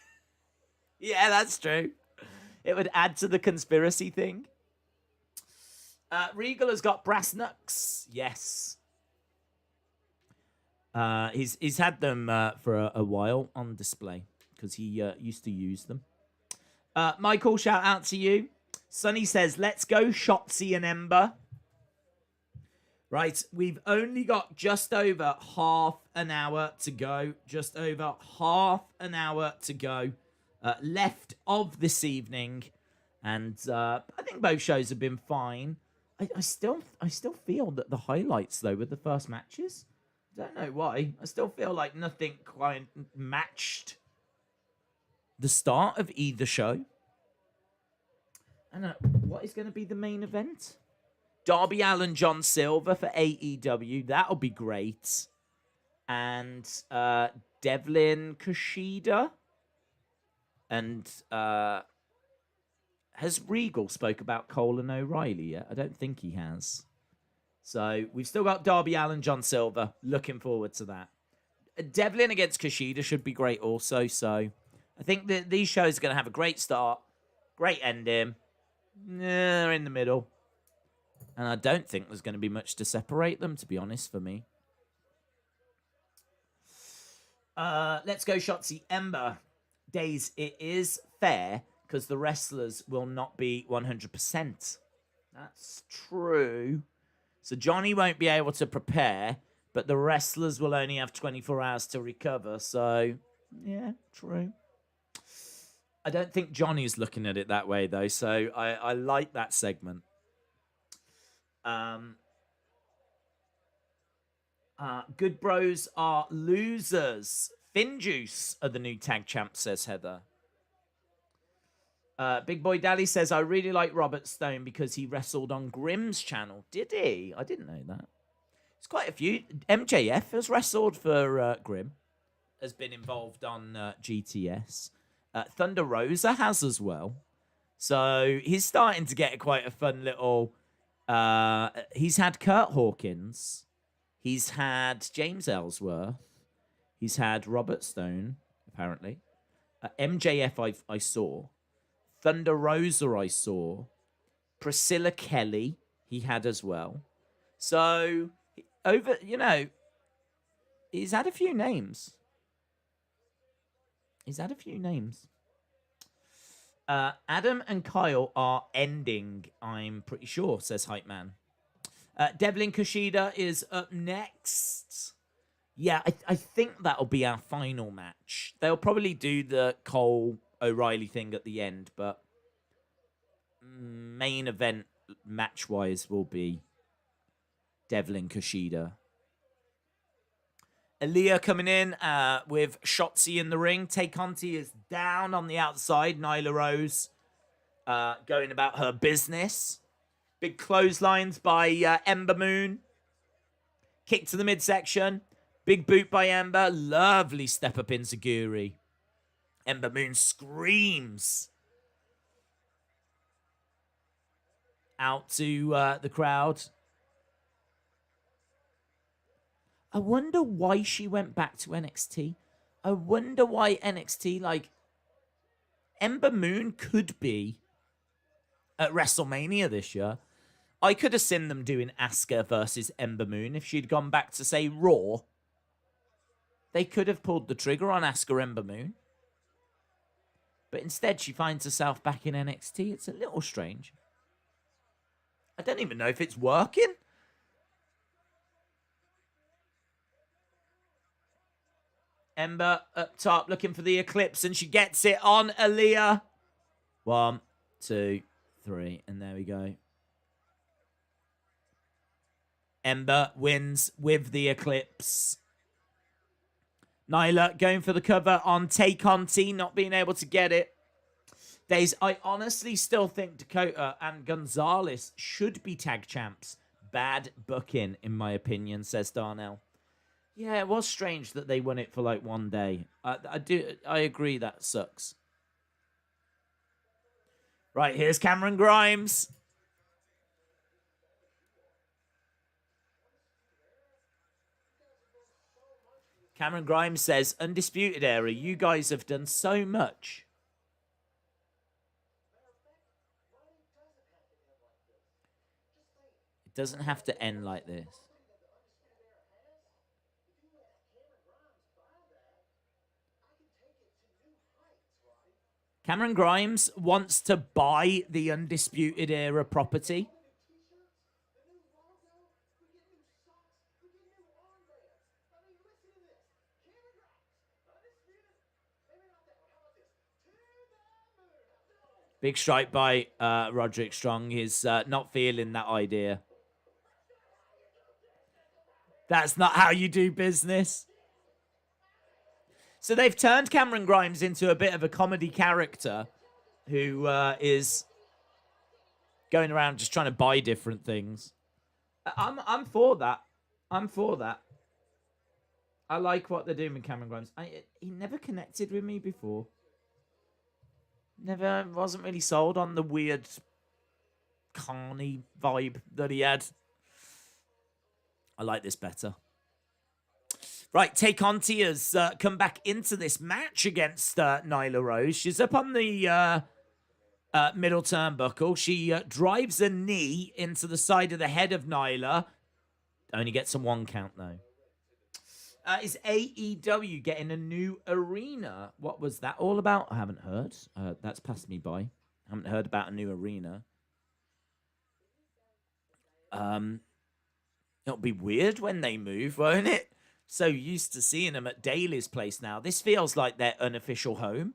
Yeah, that's true. It would add to the conspiracy thing. Regal has got brass knucks. Yes. He's had them for a while on display because he used to use them. Michael, shout out to you. Sonny says, let's go Shotzi and Ember. Right, we've only got just over half an hour to go. Just over half an hour to go left of this evening. And I think both shows have been fine. I still feel that the highlights, though, were the first matches. I don't know why. I still feel like nothing quite matched the start of either show. And what is going to be the main event? Darby Allin, John Silver for AEW. That'll be great. And Devlin, Kushida. And has Regal spoke about Cole and O'Reilly yet? I don't think he has. So we've still got Darby Allin, John Silver. Looking forward to that. Devlin against Kushida should be great also. So I think that these shows are going to have a great start. Great ending. They're in the middle. And I don't think there's going to be much to separate them, to be honest, for me. Let's go Shotzi Ember. Days, it is fair because the wrestlers will not be 100%. That's true. So Johnny won't be able to prepare, but the wrestlers will only have 24 hours to recover. So, yeah, true. I don't think Johnny's looking at it that way, though. So I like that segment. Good Bros are losers. Finjuice are the new tag champs, says Heather. Big Boy Daddy says, I really like Robert Stone because he wrestled on Grimm's channel. Did he? I didn't know that. It's quite a few. MJF has wrestled for Grimm. Has been involved on GTS. Thunder Rosa has as well. So he's starting to get quite a fun little... he's had Kurt Hawkins. He's had James Ellsworth. He's had Robert Stone, apparently. MJF I saw. Thunder Rosa I saw. Priscilla Kelly he had as well. So, he's had a few names. Adam and Kyle are ending, I'm pretty sure, says Hype Man. Devlin Kushida is up next. Yeah, I think that'll be our final match. They'll probably do the Cole O'Reilly thing at the end, but main event match-wise will be Devlin Kushida. Aalyah coming in with Shotzi in the ring. Conti is down on the outside. Nyla Rose going about her business. Big clotheslines by Ember Moon. Kick to the midsection. Big boot by Ember. Lovely step up in Zaguri. Ember Moon screams out to the crowd. I wonder why she went back to NXT. I wonder why NXT, Ember Moon could be at WrestleMania this year. I could have seen them doing Asuka versus Ember Moon if she'd gone back to, say, Raw. They could have pulled the trigger on Asuka Ember Moon. But instead, she finds herself back in NXT. It's a little strange. I don't even know if it's working. Ember up top looking for the Eclipse, and she gets it on Aalyah. 1, 2, 3, and there we go. Ember wins with the Eclipse. Nyla going for the cover on Conti, not being able to get it. I honestly still think Dakota and Gonzalez should be tag champs. Bad booking, in my opinion, says Darnell. Yeah, it was strange that they won it for one day. I agree that sucks. Right, here's Cameron Grimes. Cameron Grimes says, Undisputed Era, you guys have done so much. It doesn't have to end like this. Cameron Grimes wants to buy the Undisputed Era property. Big strike by Roderick Strong. He's not feeling that idea. That's not how you do business. So they've turned Cameron Grimes into a bit of a comedy character who is going around just trying to buy different things. I'm for that. I'm for that. I like what they're doing with Cameron Grimes. He never connected with me before. Wasn't really sold on the weird carny vibe that he had. I like this better. Right, Conti has come back into this match against Nyla Rose. She's up on the middle turnbuckle. She drives a knee into the side of the head of Nyla. Only gets a 1 count, though. Is AEW getting a new arena? What was that all about? I haven't heard. That's passed me by. I haven't heard about a new arena. It'll be weird when they move, won't it? So used to seeing them at Daly's place now. This feels like their unofficial home.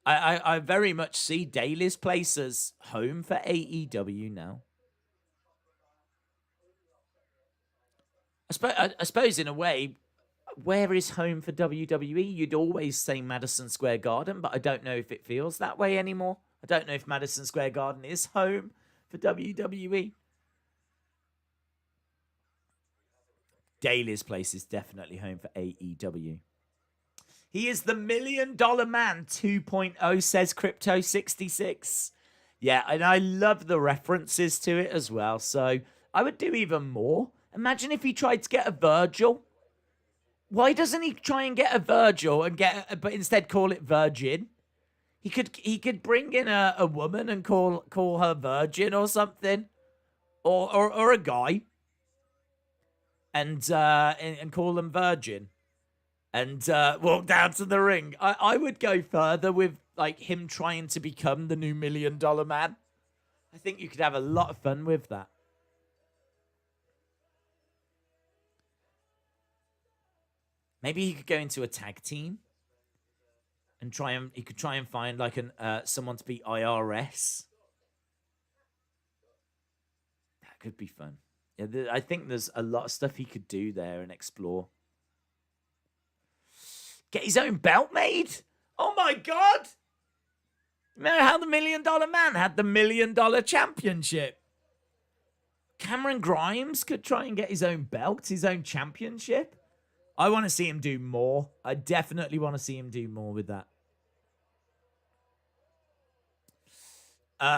I very much see Daly's place as home for AEW now. I suppose in a way, where is home for WWE? You'd always say Madison Square Garden, but I don't know if it feels that way anymore. I don't know if Madison Square Garden is home for WWE. Daly's place is definitely home for AEW. He is the $1 Million Man 2.0, says Crypto66. Yeah, and I love the references to it as well. So I would do even more. Imagine if he tried to get a Virgil. Why doesn't he try and get a Virgil but instead call it Virgin? He could bring in a woman and call her Virgin or something, or a guy, and call them Virgin, and walk down to the ring. I would go further with like him trying to become the new $1 Million Man. I think you could have a lot of fun with that. Maybe he could go into a tag team and he could try and find like someone to beat IRS. That could be fun. Yeah, I think there's a lot of stuff he could do there and explore. Get his own belt made? Oh my God! Remember how the $1 Million Man had the $1 Million Championship? Cameron Grimes could try and get his own belt, his own championship. I want to see him do more. I definitely want to see him do more with that.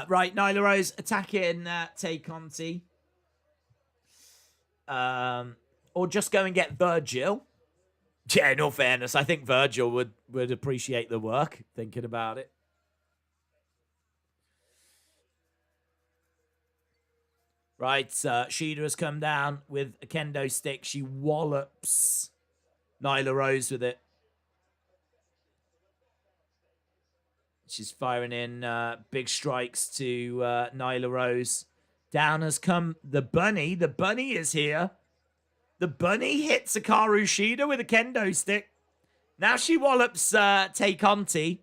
Right, Nyla Rose attacking Tay Conti. Or just go and get Virgil. Yeah, in all fairness, I think Virgil would appreciate the work, thinking about it. Right, Shida has come down with a kendo stick. She wallops Nyla Rose with it. She's firing in big strikes to Nyla Rose. Down has come the Bunny. The Bunny is here. The Bunny hits Hikaru Shida with a kendo stick. Now she wallops Tay Conti.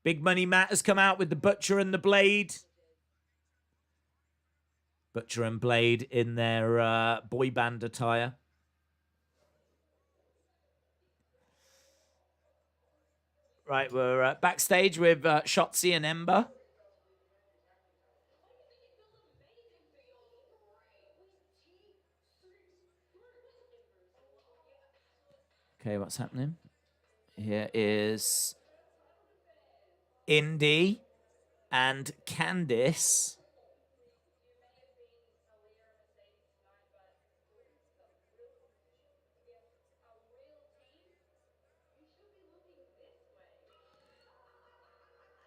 Big Money Matt has come out with the Butcher and the Blade. Butcher and Blade in their boy band attire. Right, we're backstage with Shotzi and Ember. Okay, what's happening? Here is Indy and Candice.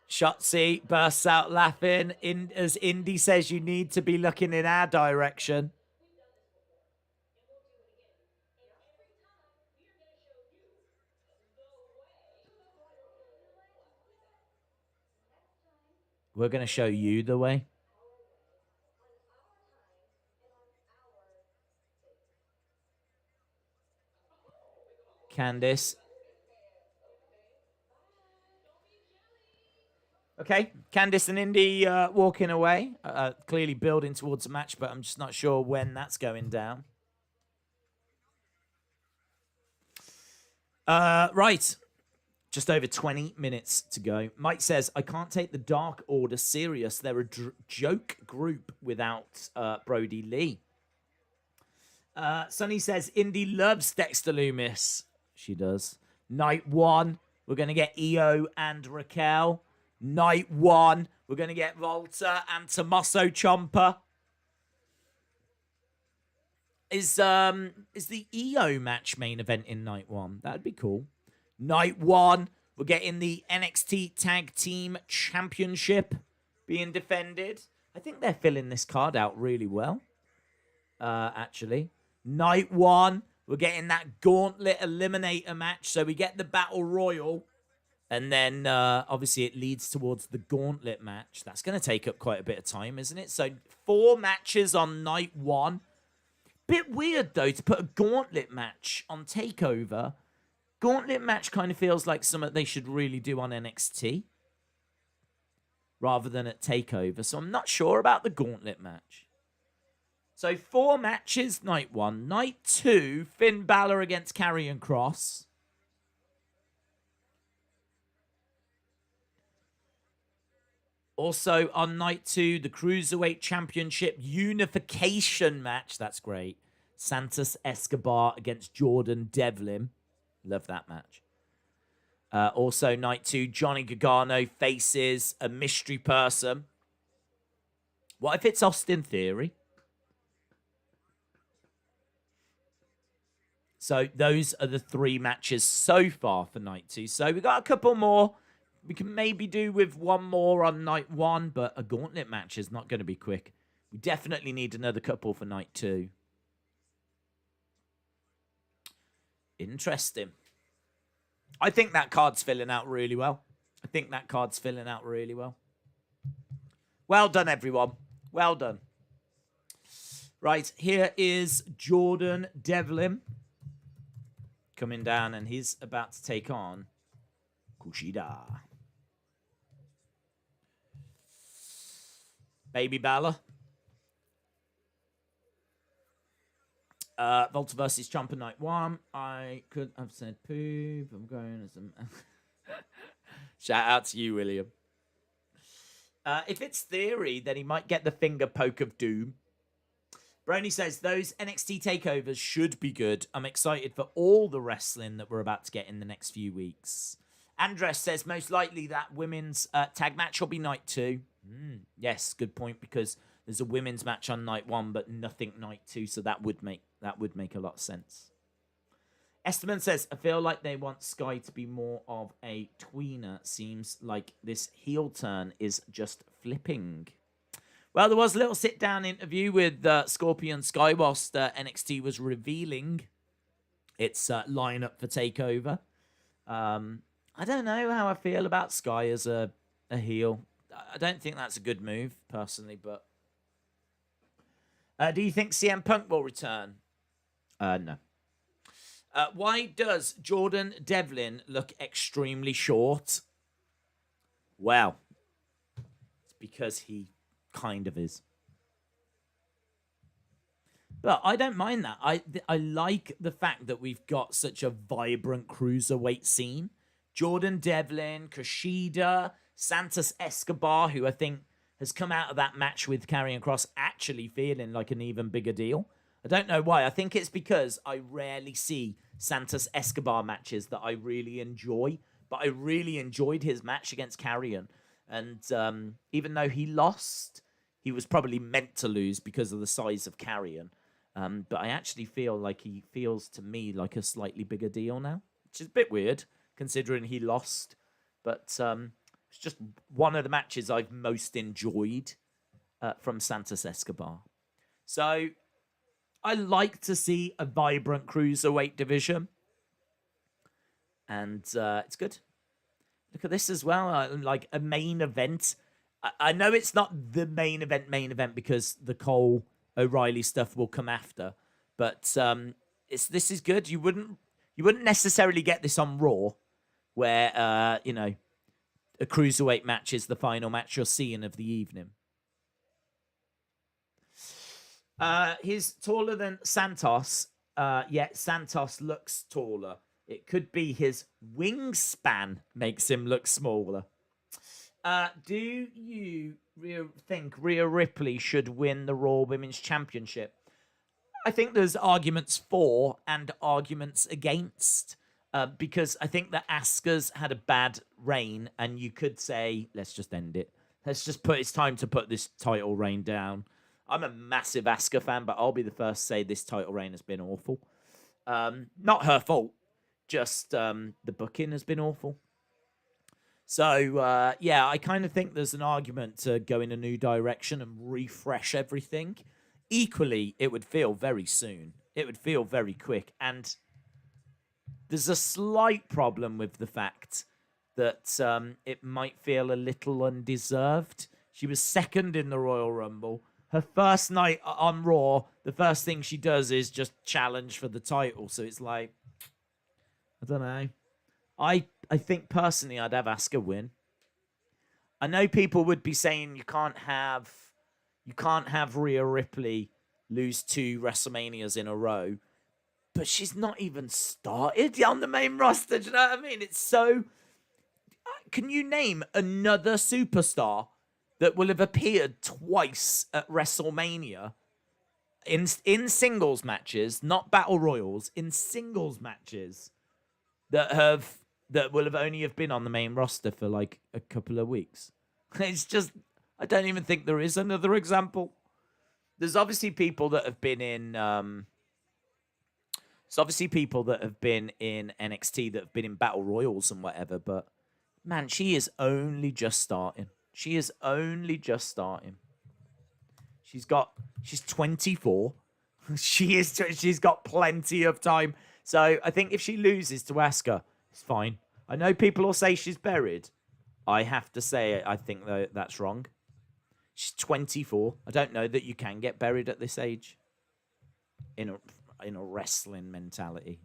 Shotzi bursts out laughing as Indy says, "You need to be looking in our direction." We're going to show you the way. Candice. Okay, Candice and Indy walking away. Clearly building towards a match, but I'm just not sure when that's going down. Right. Just over 20 minutes to go. Mike says, I can't take the Dark Order serious. They're a joke group without Brody Lee. Sonny says, Indy loves Dexter Loomis. She does. Night 1, we're going to get Io and Raquel. Night 1, we're going to get Volta and Tommaso Ciampa. Is the Io match main event in Night 1? That'd be cool. Night 1, we're getting the NXT Tag Team Championship being defended. I think they're filling this card out really well, actually. Night 1, we're getting that Gauntlet Eliminator match. So we get the Battle Royal, and then obviously it leads towards the Gauntlet match. That's going to take up quite a bit of time, isn't it? So 4 matches on Night 1. Bit weird, though, to put a Gauntlet match on TakeOver. Gauntlet match kind of feels like something they should really do on NXT rather than at TakeOver. So I'm not sure about the Gauntlet match. So 4 matches, night 1. Night 2, Finn Balor against Karrion Kross. Also on night 2, the Cruiserweight Championship Unification match. That's great. Santos Escobar against Jordan Devlin. Love that match. Also night 2, Johnny Gargano faces a mystery person. What if it's Austin Theory? So those are the 3 matches so far for night 2. So we got a couple more. We can maybe do with one more on night 1, but a gauntlet match is not going to be quick. We definitely need another couple for night 2. Interesting. I think that card's filling out really well. Well done, everyone. Well done. Right, here is Jordan Devlin coming down, and he's about to take on Kushida. Baby Balor. Volta versus Ciampa night 1. I could have said poop. I'm going as a... Shout out to you, William. If it's Theory, then he might get the finger poke of doom. Brony says, those NXT takeovers should be good. I'm excited for all the wrestling that we're about to get in the next few weeks. Andres says, most likely that women's tag match will be night 2. Yes, good point, because there's a women's match on night 1, but nothing night 2, so that would make a lot of sense. Esteban says, I feel like they want Sky to be more of a tweener. Seems like this heel turn is just flipping. Well, there was a little sit-down interview with Scorpion Sky whilst NXT was revealing its lineup for TakeOver. I don't know how I feel about Sky as a heel. I don't think that's a good move, personally, but... do you think CM Punk will return? No. Why does Jordan Devlin look extremely short? Well, it's because he kind of is. But I don't mind that. I like the fact that we've got such a vibrant cruiserweight scene. Jordan Devlin, Kushida, Santos Escobar, who I think has come out of that match with Karrion Kross actually feeling like an even bigger deal. I don't know why. I think it's because I rarely see Santos Escobar matches that I really enjoy. But I really enjoyed his match against Karrion. And even though he lost, he was probably meant to lose because of the size of Karrion. But I actually feel like he feels to me like a slightly bigger deal now, which is a bit weird considering he lost. But it's just one of the matches I've most enjoyed from Santos Escobar. So I like to see a vibrant cruiserweight division. And it's good. Look at this as well. Like a main event. I know it's not the main event because the Cole O'Reilly stuff will come after. But this is good. You wouldn't necessarily get this on Raw, where a cruiserweight match is the final match you're seeing of the evening. He's taller than Santos. Yet Santos looks taller. It could be his wingspan makes him look smaller. Do you think Rhea Ripley should win the Raw Women's Championship? I think there's arguments for and arguments against. Because I think that Asuka's had a bad reign, and you could say, let's just end it. It's time to put this title reign down. I'm a massive Asuka fan, but I'll be the first to say this title reign has been awful. Not her fault, just the booking has been awful. So, yeah, I kind of think there's an argument to go in a new direction and refresh everything. Equally, it would feel very soon. It would feel very quick. And there's a slight problem with the fact that it might feel a little undeserved. She was second in the Royal Rumble. Her first night on Raw, the first thing she does is just challenge for the title. So it's like, I don't know. I think personally I'd have Asuka win. I know people would be saying you can't have Rhea Ripley lose 2 WrestleManias in a row, but she's not even started on the main roster. Do you know what I mean? It's so... Can you name another superstar that will have appeared twice at WrestleMania in singles matches, not battle royals, in singles matches that will have only have been on the main roster for like a couple of weeks? It's just, I don't even think there is another example. There's obviously people that have been in NXT that have been in battle royals and whatever, but man, she is only just starting. She's 24. She's got plenty of time. So I think if she loses to Asuka, it's fine. I know people will say she's buried. I have to say, I think that's wrong. She's 24. I don't know that you can get buried at this age in a wrestling mentality.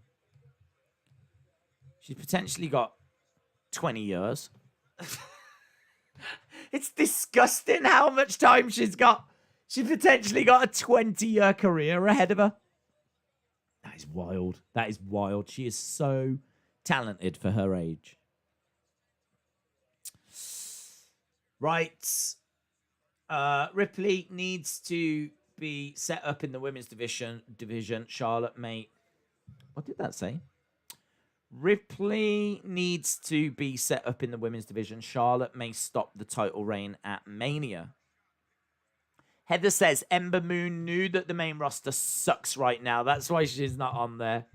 She's potentially got 20 years. It's disgusting how much time she's got. She's potentially got a 20-year career ahead of her. That is wild. That is wild. She is so talented for her age. Right. Ripley needs to be set up in the women's division. Charlotte may... What did that say? Ripley needs to be set up in the women's division. Charlotte may stop the title reign at Mania. Heather says Ember Moon knew that the main roster sucks right now. That's why she's not on there.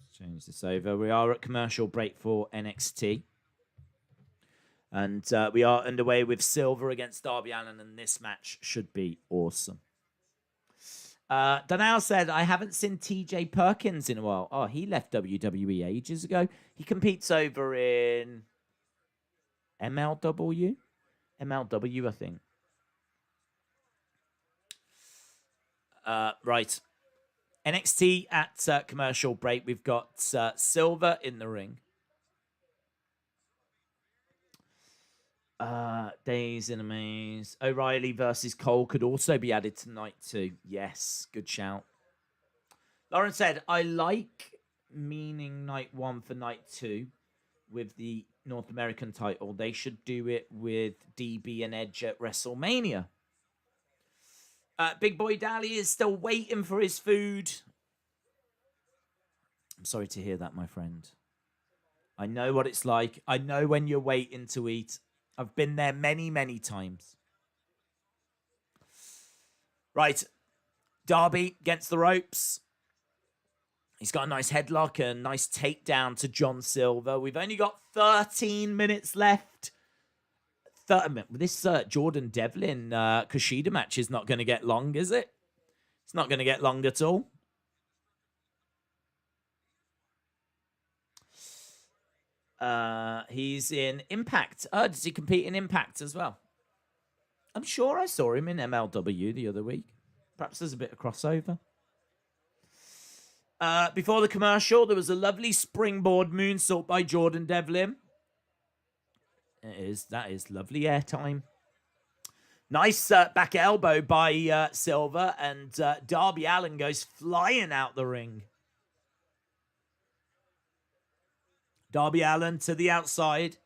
Let's change this over. We are at commercial break for NXT. And we are underway with Silver against Darby Allin, and this match should be awesome. Donnell said, I haven't seen TJ Perkins in a while. Oh, he left WWE ages ago. He competes over in MLW? MLW, I think. Right. NXT at commercial break. We've got Silver in the ring. Days in a Maze. O'Reilly versus Cole could also be added tonight too. Yes, good shout. Lauren said, I like meaning night 1 for night 2 with the North American title. They should do it with DB and Edge at WrestleMania. Big Boy Dally is still waiting for his food. I'm sorry to hear that, my friend. I know what it's like. I know when you're waiting to eat. I've been there many, many times. Right. Darby against the ropes. He's got a nice headlock and a nice takedown to John Silver. We've only got 13 minutes left. This Jordan Devlin Kushida match is not going to get long, is it? It's not going to get long at all. He's in Impact. Oh, does he compete in Impact as well? I'm sure I saw him in MLW the other week. Perhaps there's a bit of crossover. Before the commercial, there was a lovely springboard moonsault by Jordan Devlin. That is lovely airtime. Nice back elbow by Silver, and Darby Allin goes flying out the ring. Darby Allin to the outside.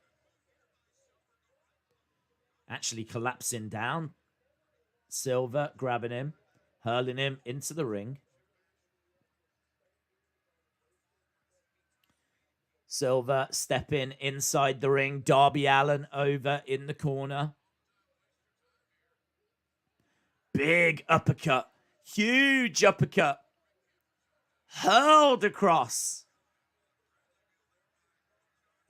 Actually collapsing down. Silver grabbing him, hurling him into the ring. Silver stepping inside the ring. Darby Allin over in the corner. Big uppercut. Huge uppercut. Hurled across.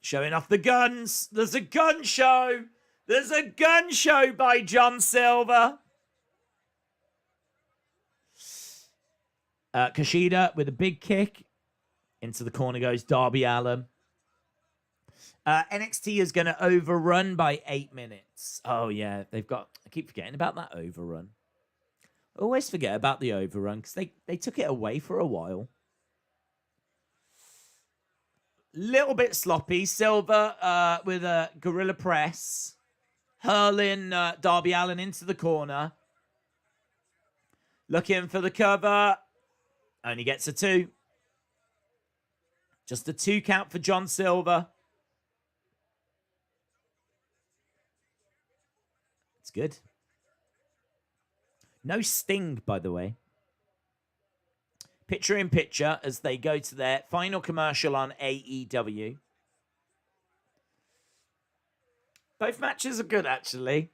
Showing off the guns. There's a gun show. There's a gun show by John Silver. Kushida with a big kick. Into the corner goes Darby Allin. NXT is going to overrun by 8 minutes. Oh, yeah. I keep forgetting about that overrun. I always forget about the overrun because they took it away for a while. Little bit sloppy. Silver with a gorilla press. hurling Darby Allin into the corner. Looking for the cover. Only gets a 2. Just a 2 count for John Silver. It's good. No sting, by the way. Picture in picture as they go to their final commercial on AEW. Both matches are good, actually.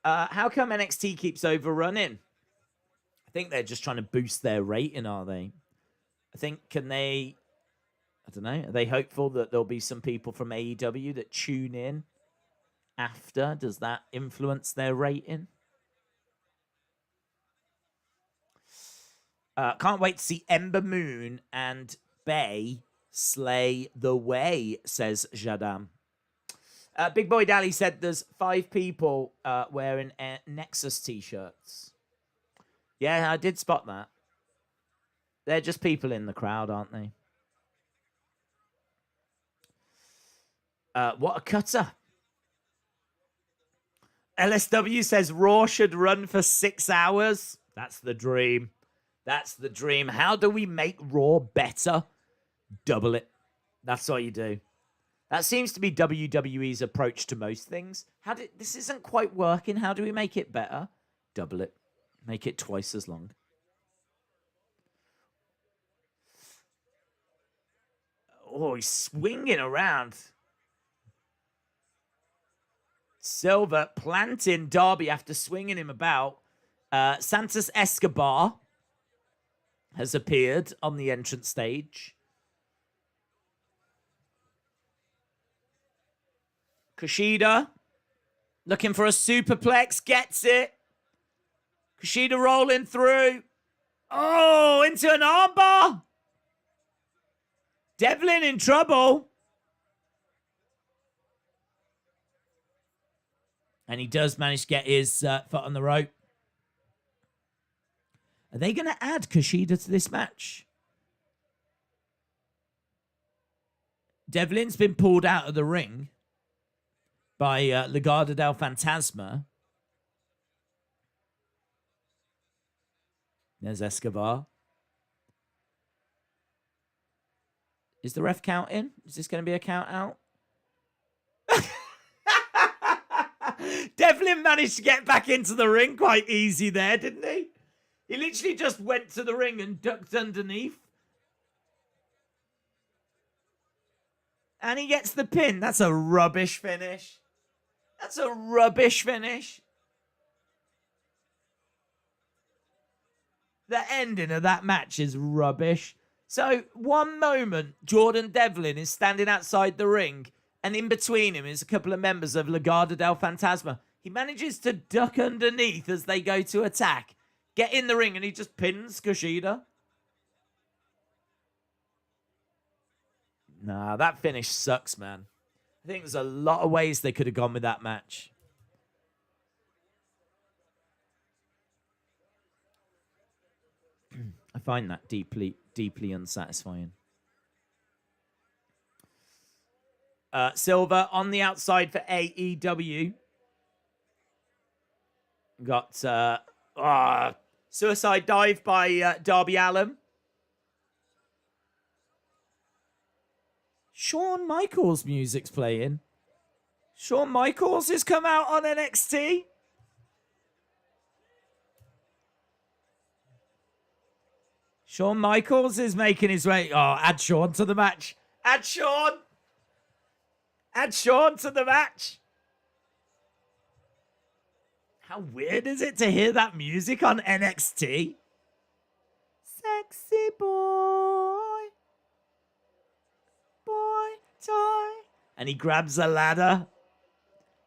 How come NXT keeps overrunning? I think they're just trying to boost their rating, are they? I think, can they... I don't know. Are they hopeful that there'll be some people from AEW that tune in after? Does that influence their rating? Can't wait to see Ember Moon and Bay slay the way, says Jadam. Big Boy Dally said there's 5 people wearing Nexus t-shirts. Yeah, I did spot that. They're just people in the crowd, aren't they? What a cutter. LSW says Raw should run for 6 hours. That's the dream. That's the dream. How do we make Raw better? Double it. That's all you do. That seems to be WWE's approach to most things. This isn't quite working. How do we make it better? Double it. Make it twice as long. Oh, he's swinging around. Silver planting Darby after swinging him about. Santos Escobar has appeared on the entrance stage. Kushida looking for a superplex. Gets it. Kushida rolling through. Oh, into an armbar. Devlin in trouble. And he does manage to get his foot on the rope. Are they going to add Kushida to this match? Devlin's been pulled out of the ring by Legado del Fantasma. There's Escobar. Is the ref counting? Is this going to be a count out? Devlin managed to get back into the ring quite easy there, didn't he? He literally just went to the ring and ducked underneath. And he gets the pin. That's a rubbish finish. That's a rubbish finish. The ending of that match is rubbish. So, one moment, Jordan Devlin is standing outside the ring, and in between him is a couple of members of Legado del Fantasma. He manages to duck underneath as they go to attack, get in the ring, and he just pins Kushida. Nah, that finish sucks, man. I think there's a lot of ways they could have gone with that match. I find that deeply, deeply unsatisfying. Silver on the outside for AEW. Got suicide dive by Darby Allin. Shawn Michaels music's playing. Shawn Michaels has come out on NXT. Shawn Michaels is making his way. Oh, add Shawn to the match. Add Shawn. Add Shawn to the match. How weird is it to hear that music on NXT? Sexy boy. Boy toy. And he grabs a ladder.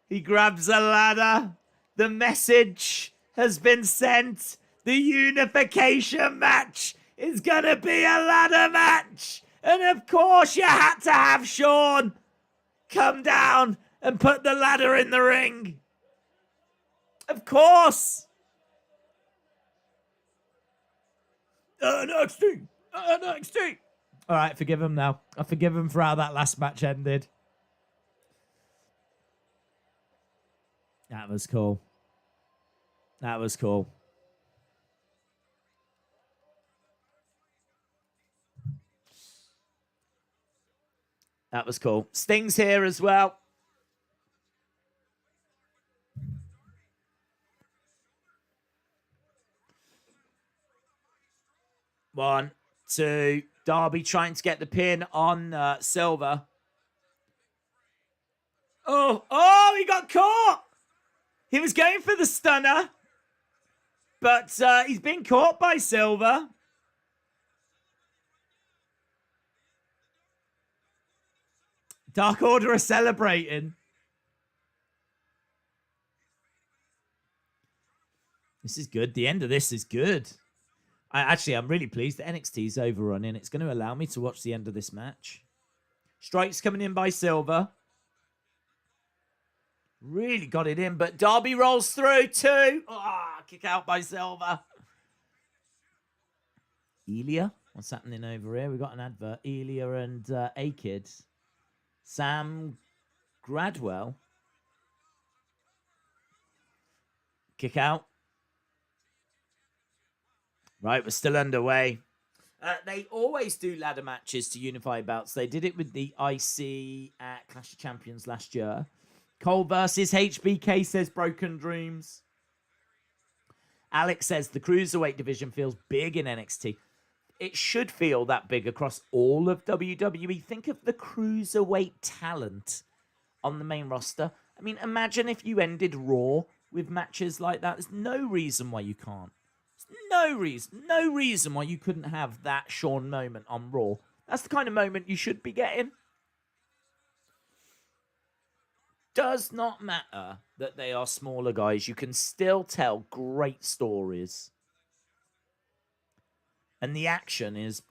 He grabs a ladder. The message has been sent. The unification match is going to be a ladder match. And of course you had to have Shawn come down and put the ladder in the ring. Of course. NXT. NXT. All right, forgive him now. I forgive him for how that last match ended. That was cool. That was cool. That was cool. Sting's here as well. One, two. Darby trying to get the pin on Silver. Oh, he got caught. He was going for the stunner, but he's been caught by Silver. Dark Order are celebrating. This is good. The end of this is good. I'm really pleased that NXT's overrunning. It's going to allow me to watch the end of this match. Strikes coming in by Silver. Really got it in, but Darby rolls through too. Kick out by Silver. Aalyah? What's happening over here? We've got an advert. Aalyah and A-Kid. Sam Gradwell. Kick out. Right, we're still underway. They always do ladder matches to unify belts. They did it with the IC at Clash of Champions last year. Cole versus HBK says Broken Dreams. Alex says the Cruiserweight division feels big in NXT. It should feel that big across all of WWE. Think of the Cruiserweight talent on the main roster. I mean, imagine if you ended Raw with matches like that. There's no reason why you can't. No reason why you couldn't have that Shawn moment on Raw. That's the kind of moment you should be getting. Does not matter that they are smaller guys. You can still tell great stories. And the action is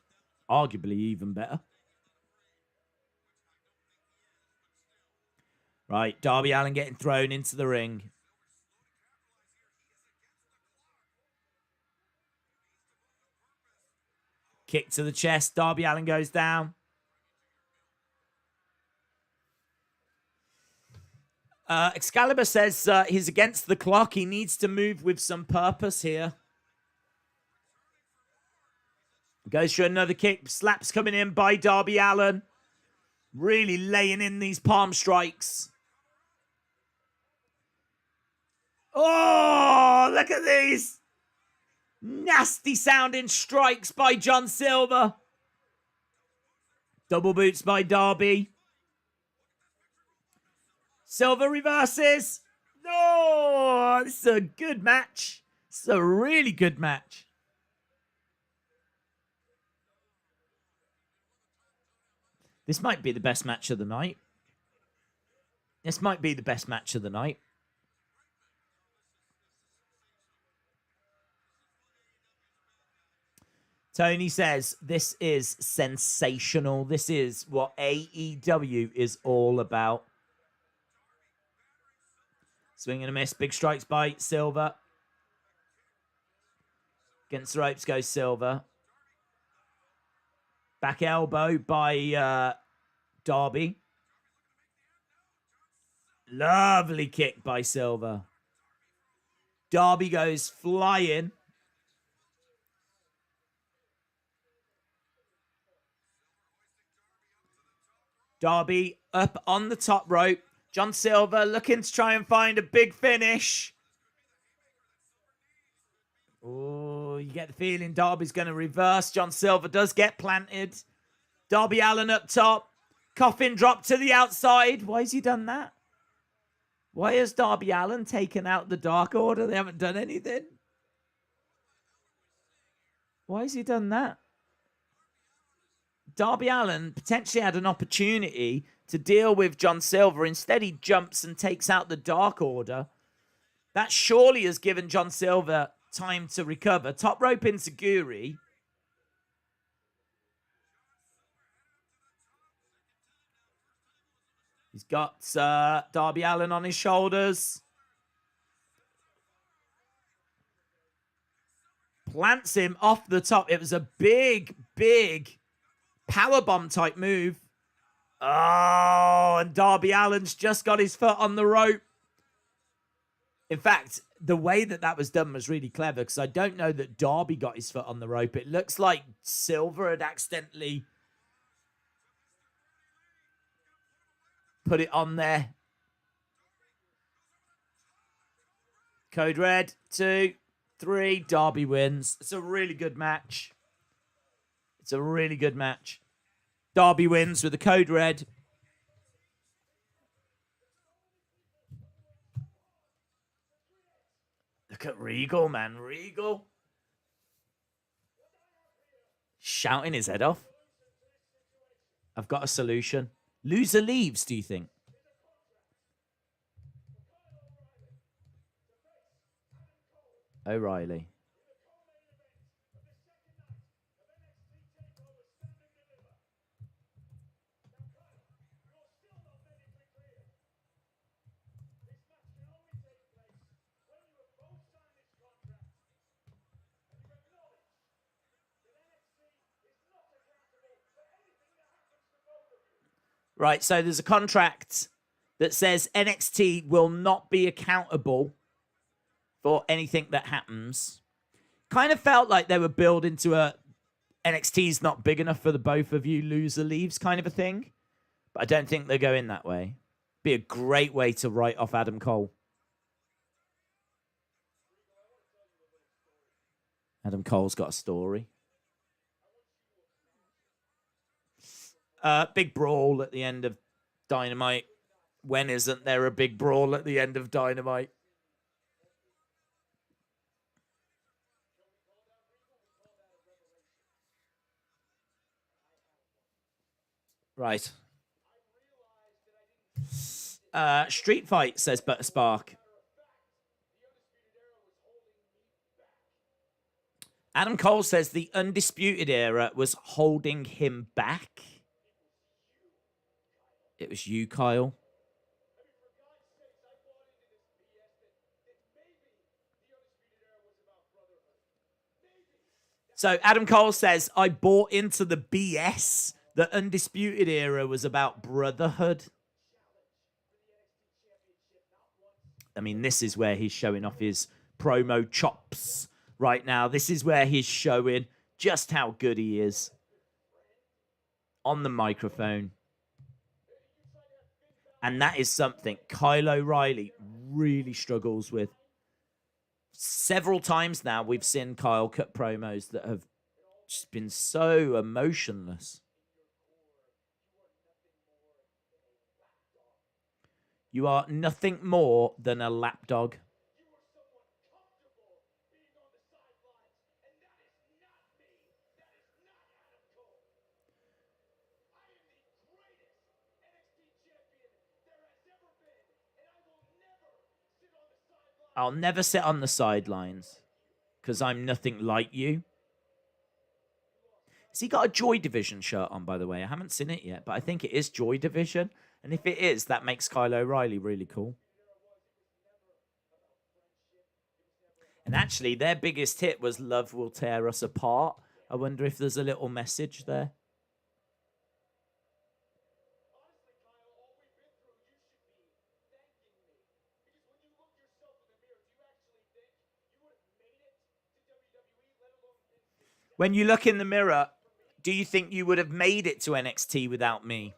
arguably even better. Right, Darby Allin getting thrown into the ring. Kick to the chest. Darby Allin goes down. Excalibur says he's against the clock. He needs to move with some purpose here. Goes for another kick. Slaps coming in by Darby Allin. Really laying in these palm strikes. Oh, look at these. Nasty sounding strikes by John Silver. Double boots by Darby. Silver reverses. No, this is a good match. This is a really good match. This might be the best match of the night. This might be the best match of the night. Tony says, this is sensational. This is what AEW is all about. Swing and a miss. Big strikes by Silver. Against the ropes goes Silver. Back elbow by Darby. Lovely kick by Silver. Darby goes flying. Darby up on the top rope. John Silver looking to try and find a big finish. Oh, you get the feeling Darby's going to reverse. John Silver does get planted. Darby Allin up top. Coffin drop to the outside. Why has he done that? Why has Darby Allin taken out the Dark Order? They haven't done anything. Why has he done that? Darby Allin potentially had an opportunity to deal with John Silver. Instead, he jumps and takes out the Dark Order. That surely has given John Silver time to recover. Top rope enziguri. He's got Darby Allin on his shoulders. Plants him off the top. It was a big, big powerbomb type move. Oh, and Darby Allin's just got his foot on the rope. In fact, the way that was done was really clever because I don't know that Darby got his foot on the rope. It looks like Silver had accidentally put it on there. Code red, 2, 3. Darby wins. It's a really good match. It's a really good match. Darby wins with the code red. Look at Regal, man. Regal. Shouting his head off. I've got a solution. Loser leaves, do you think? O'Reilly. Right, so there's a contract that says NXT will not be accountable for anything that happens. Kind of felt like they were building to a NXT's not big enough for the both of you, loser leaves kind of a thing. But I don't think they're going that way. Be a great way to write off Adam Cole. Adam Cole's got a story. Big brawl at the end of Dynamite. When isn't there a big brawl at the end of Dynamite? Right. Street fight, says Butter Spark. Adam Cole says the Undisputed Era was holding him back. It was you, Kyle. So Adam Cole says, I bought into the BS. The Undisputed Era was about brotherhood. I mean, this is where he's showing off his promo chops right now. This is where he's showing just how good he is on the microphone. And that is something Kyle O'Reilly really struggles with. Several times now, we've seen Kyle cut promos that have just been so emotionless. You are nothing more than a lapdog. I'll never sit on the sidelines because I'm nothing like you. Has he got a Joy Division shirt on, by the way? I haven't seen it yet, but I think it is Joy Division. And if it is, that makes Kyle O'Reilly really cool. And actually, their biggest hit was Love Will Tear Us Apart. I wonder if there's a little message there. When you look in the mirror, do you think you would have made it to NXT without me?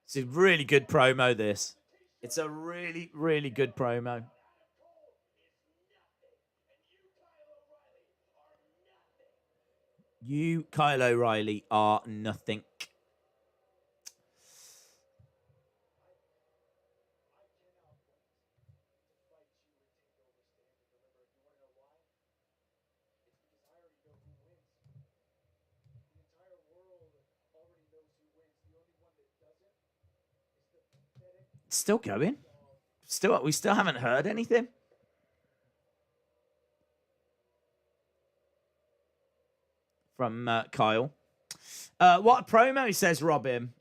It's a really good promo, this. It's a really, really good promo. You, Kyle O'Reilly, are nothing. Still going. We still haven't heard anything. From Kyle. What a promo, says Robin.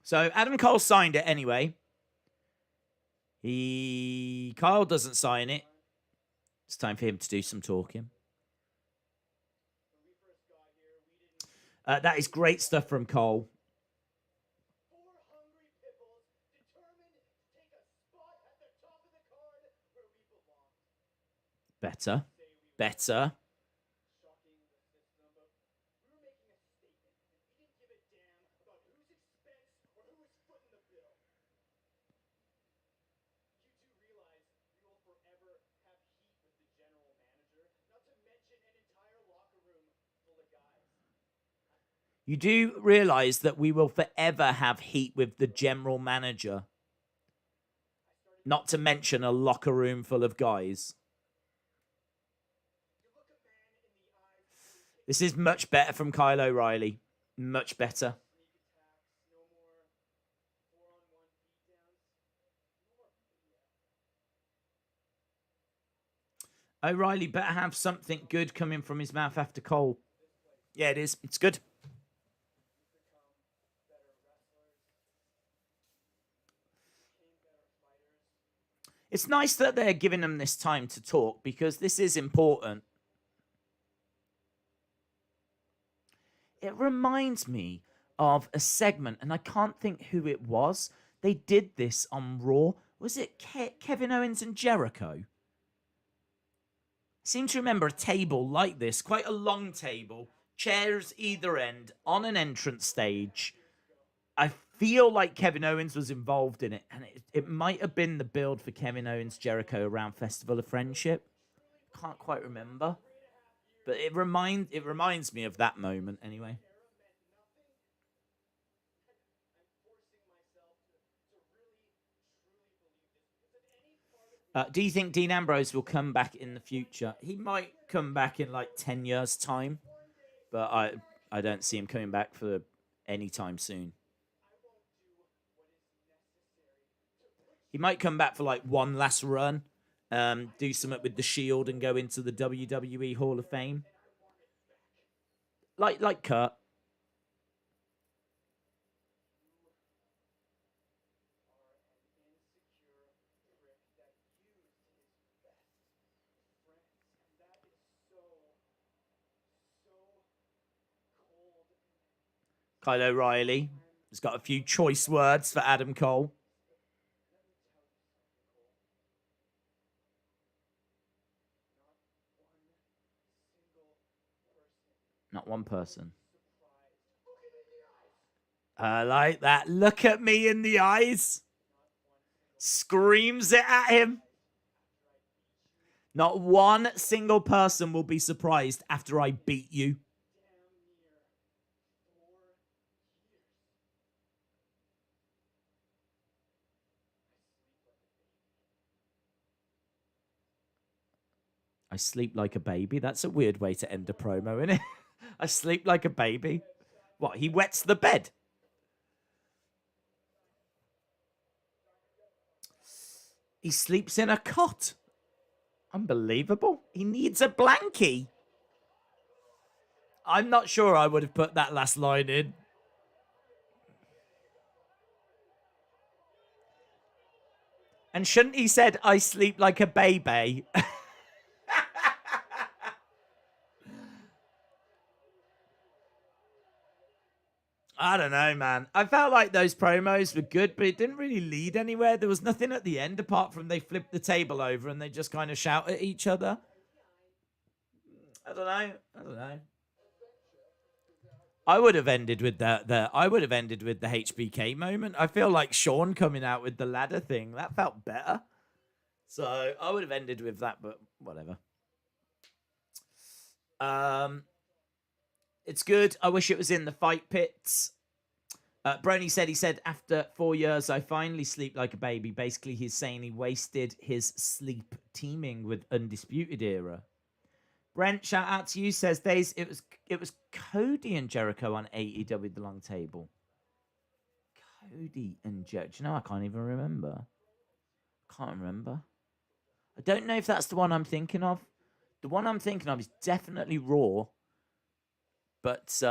So Adam Cole signed it anyway. Kyle doesn't sign it. It's time for him to do some talking. That is great stuff from Cole. Better. You do realize that we will forever have heat with the general manager. Not to mention a locker room full of guys. This is much better from Kyle O'Reilly. Much better. O'Reilly better have something good coming from his mouth after Cole. Yeah, it is. It's good. It's nice that they're giving them this time to talk because this is important. It reminds me of a segment, and I can't think who it was. They did this on Raw. Was it Kevin Owens and Jericho? I seem to remember a table like this, quite a long table, chairs either end, on an entrance stage. I feel like Kevin Owens was involved in it, and it might have been the build for Kevin Owens Jericho around Festival of Friendship. Can't quite remember, but it reminds me of that moment anyway. Do you think Dean Ambrose will come back in the future? He might come back in like 10 years' time, but I don't see him coming back for any time soon. He might come back for like one last run, do something with the Shield and go into the WWE Hall of Fame. Like Kurt. Kyle O'Reilly has got a few choice words for Adam Cole. Not one person. I like that. Look at me in the eyes. Screams it at him. Not one single person will be surprised after I beat you. I sleep like a baby. That's a weird way to end a promo, isn't it? I sleep like a baby. What, he wets the bed? He sleeps in a cot. Unbelievable. He needs a blankie. I'm not sure I would have put that last line in. And shouldn't he said, I sleep like a baby? I don't know, man. I felt like those promos were good, but it didn't really lead anywhere. There was nothing at the end apart from they flipped the table over and they just kind of shout at each other. I don't know. I would have ended with the HBK moment. I feel like Shawn coming out with the ladder thing. That felt better. So I would have ended with that, but whatever. It's good. I wish it was in the fight pits. Brony said, after 4 years, I finally sleep like a baby. Basically, he's saying he wasted his sleep teaming with Undisputed Era. Brent, shout out to you, says, Days, it was Cody and Jericho on AEW The Long Table. Cody and Jericho. Do you know, I can't even remember. Can't remember. I don't know if that's the one I'm thinking of. The one I'm thinking of is definitely Raw. But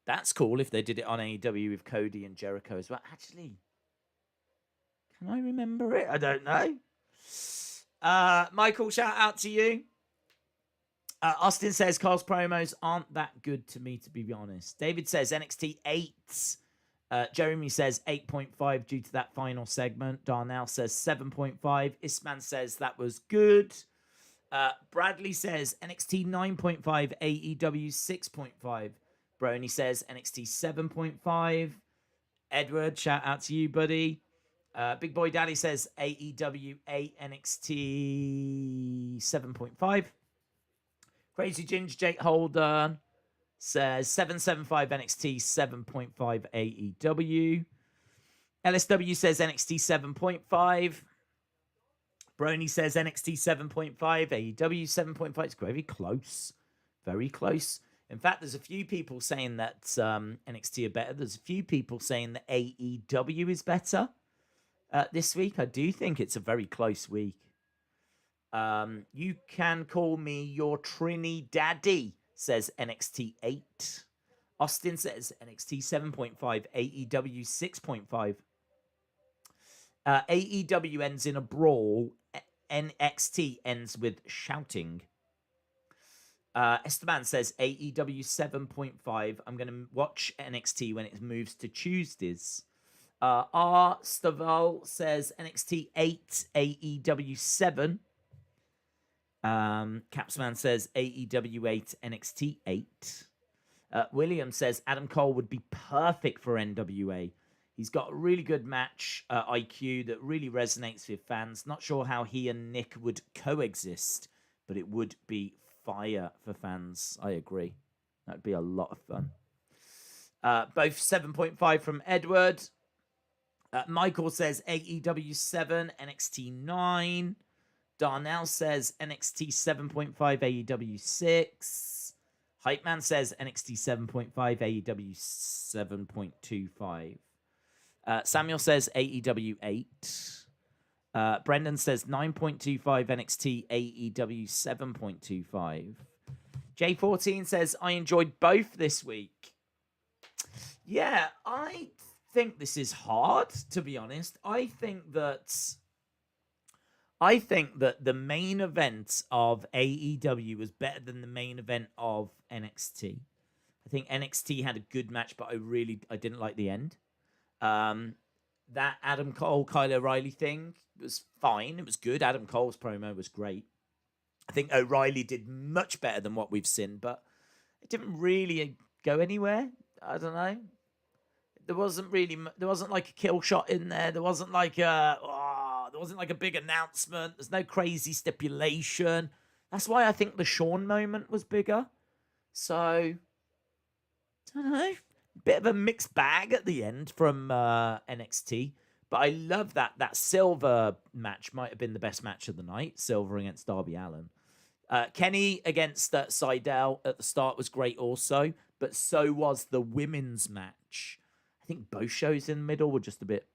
That's cool if they did it on AEW with Cody and Jericho as well. Actually, can I remember it? I don't know. Michael, shout out to you. Austin says Carl's promos aren't that good to me, to be honest. David says NXT 8. Jeremy says 8.5 due to that final segment. Darnell says 7.5. Isman says that was good. Bradley says NXT 9.5, AEW 6.5. Brony says NXT 7.5. Edward, shout out to you, buddy. Big Boy Daddy says AEW 8, NXT 7.5. Crazy Ginger Jake Holden says 7.75 NXT, 7.5 AEW. LSW says NXT 7.5. Brony says NXT 7.5, AEW 7.5. It's very close. Very close. In fact, there's a few people saying that NXT are better. There's a few people saying that AEW is better this week. I do think it's a very close week. You can call me your Trini Daddy, says NXT 8. Austin says NXT 7.5, AEW 6.5. AEW ends in a brawl. NXT ends with shouting. Esteban says AEW 7.5. I'm going to watch NXT when it moves to Tuesdays. R. Staval says NXT 8, AEW 7. Capsman says AEW 8, NXT 8. William says Adam Cole would be perfect for NWA. He's got a really good match IQ that really resonates with fans. Not sure how he and Nick would coexist, but it would be fire for fans. I agree. That'd be a lot of fun. Both 7.5 from Edward. Michael says AEW 7, NXT 9. Darnell says NXT 7.5, AEW 6. Hype Man says NXT 7.5, AEW 7.25. Samuel says AEW 8. Brendan says 9.25 NXT, AEW 7.25. J14 says, I enjoyed both this week. Yeah, I think this is hard, to be honest. I think that the main event of AEW was better than the main event of NXT. I think NXT had a good match, but I didn't like the end. That Adam Cole, Kyle O'Reilly thing was fine. It was good. Adam Cole's promo was great. I think O'Reilly did much better than what we've seen, but it didn't really go anywhere. I don't know. There wasn't like a kill shot in there. There wasn't like a big announcement. There's no crazy stipulation. That's why I think the Shawn moment was bigger. So, I don't know. Bit of a mixed bag at the end from NXT. But I love that Silver match might have been the best match of the night. Silver against Darby Allin. Kenny against Sydal at the start was great also. But so was the women's match. I think both shows in the middle were just a bit...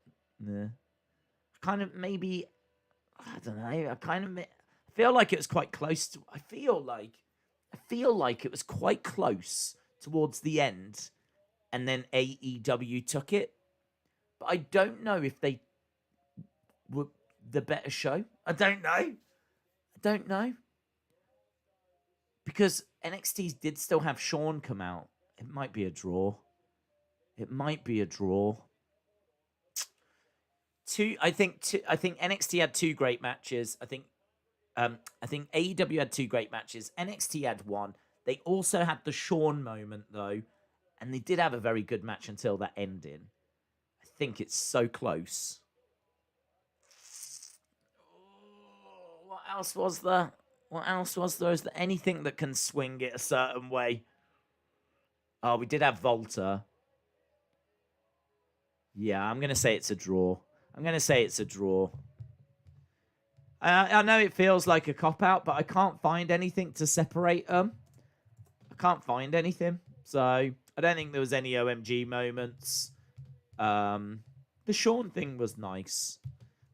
kind of maybe... I don't know. I feel like it was quite close to... I feel like it was quite close towards the end. And then AEW took it. But I don't know if they were the better show. I don't know. Because NXT did still have Shawn come out. It might be a draw. I think NXT had two great matches. I think AEW had two great matches. NXT had one. They also had the Shawn moment, though. And they did have a very good match until that ending. I think it's so close. Oh, what else was there? Is there anything that can swing it a certain way? Oh, we did have Volta. Yeah, I'm going to say it's a draw. I know it feels like a cop-out, but I can't find anything to separate them. I can't find anything. So, I don't think there was any OMG moments. The Shawn thing was nice.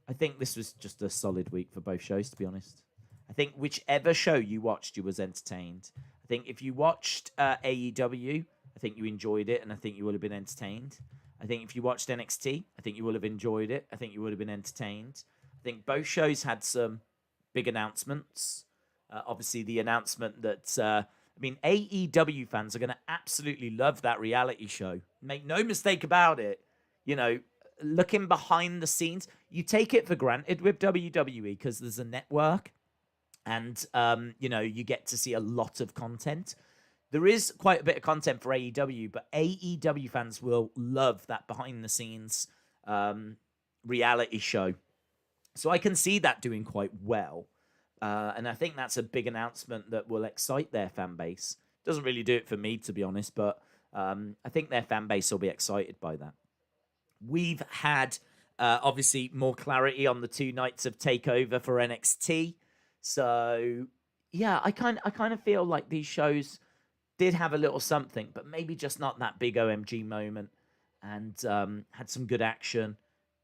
I think this was just a solid week for both shows, to be honest. I think whichever show you watched, you was entertained. I think if you watched AEW, I I think you enjoyed it, and I think you will have been entertained. I think if you watched NXT, I think you will have enjoyed it. I think you would have been entertained. I think both shows had some big announcements. Obviously, the announcement that, AEW fans are going to absolutely love that reality show. Make no mistake about it. Looking behind the scenes, you take it for granted with WWE because there's a network and, you get to see a lot of content. There is quite a bit of content for AEW, but AEW fans will love that behind-the-scenes reality show. So I can see that doing quite well. And I think that's a big announcement that will excite their fan base. Doesn't really do it for me, to be honest, but I think their fan base will be excited by that. We've had, obviously, more clarity on the 2 nights of TakeOver for NXT. So, yeah, I kind of feel like these shows did have a little something, but maybe just not that big OMG moment, and had some good action.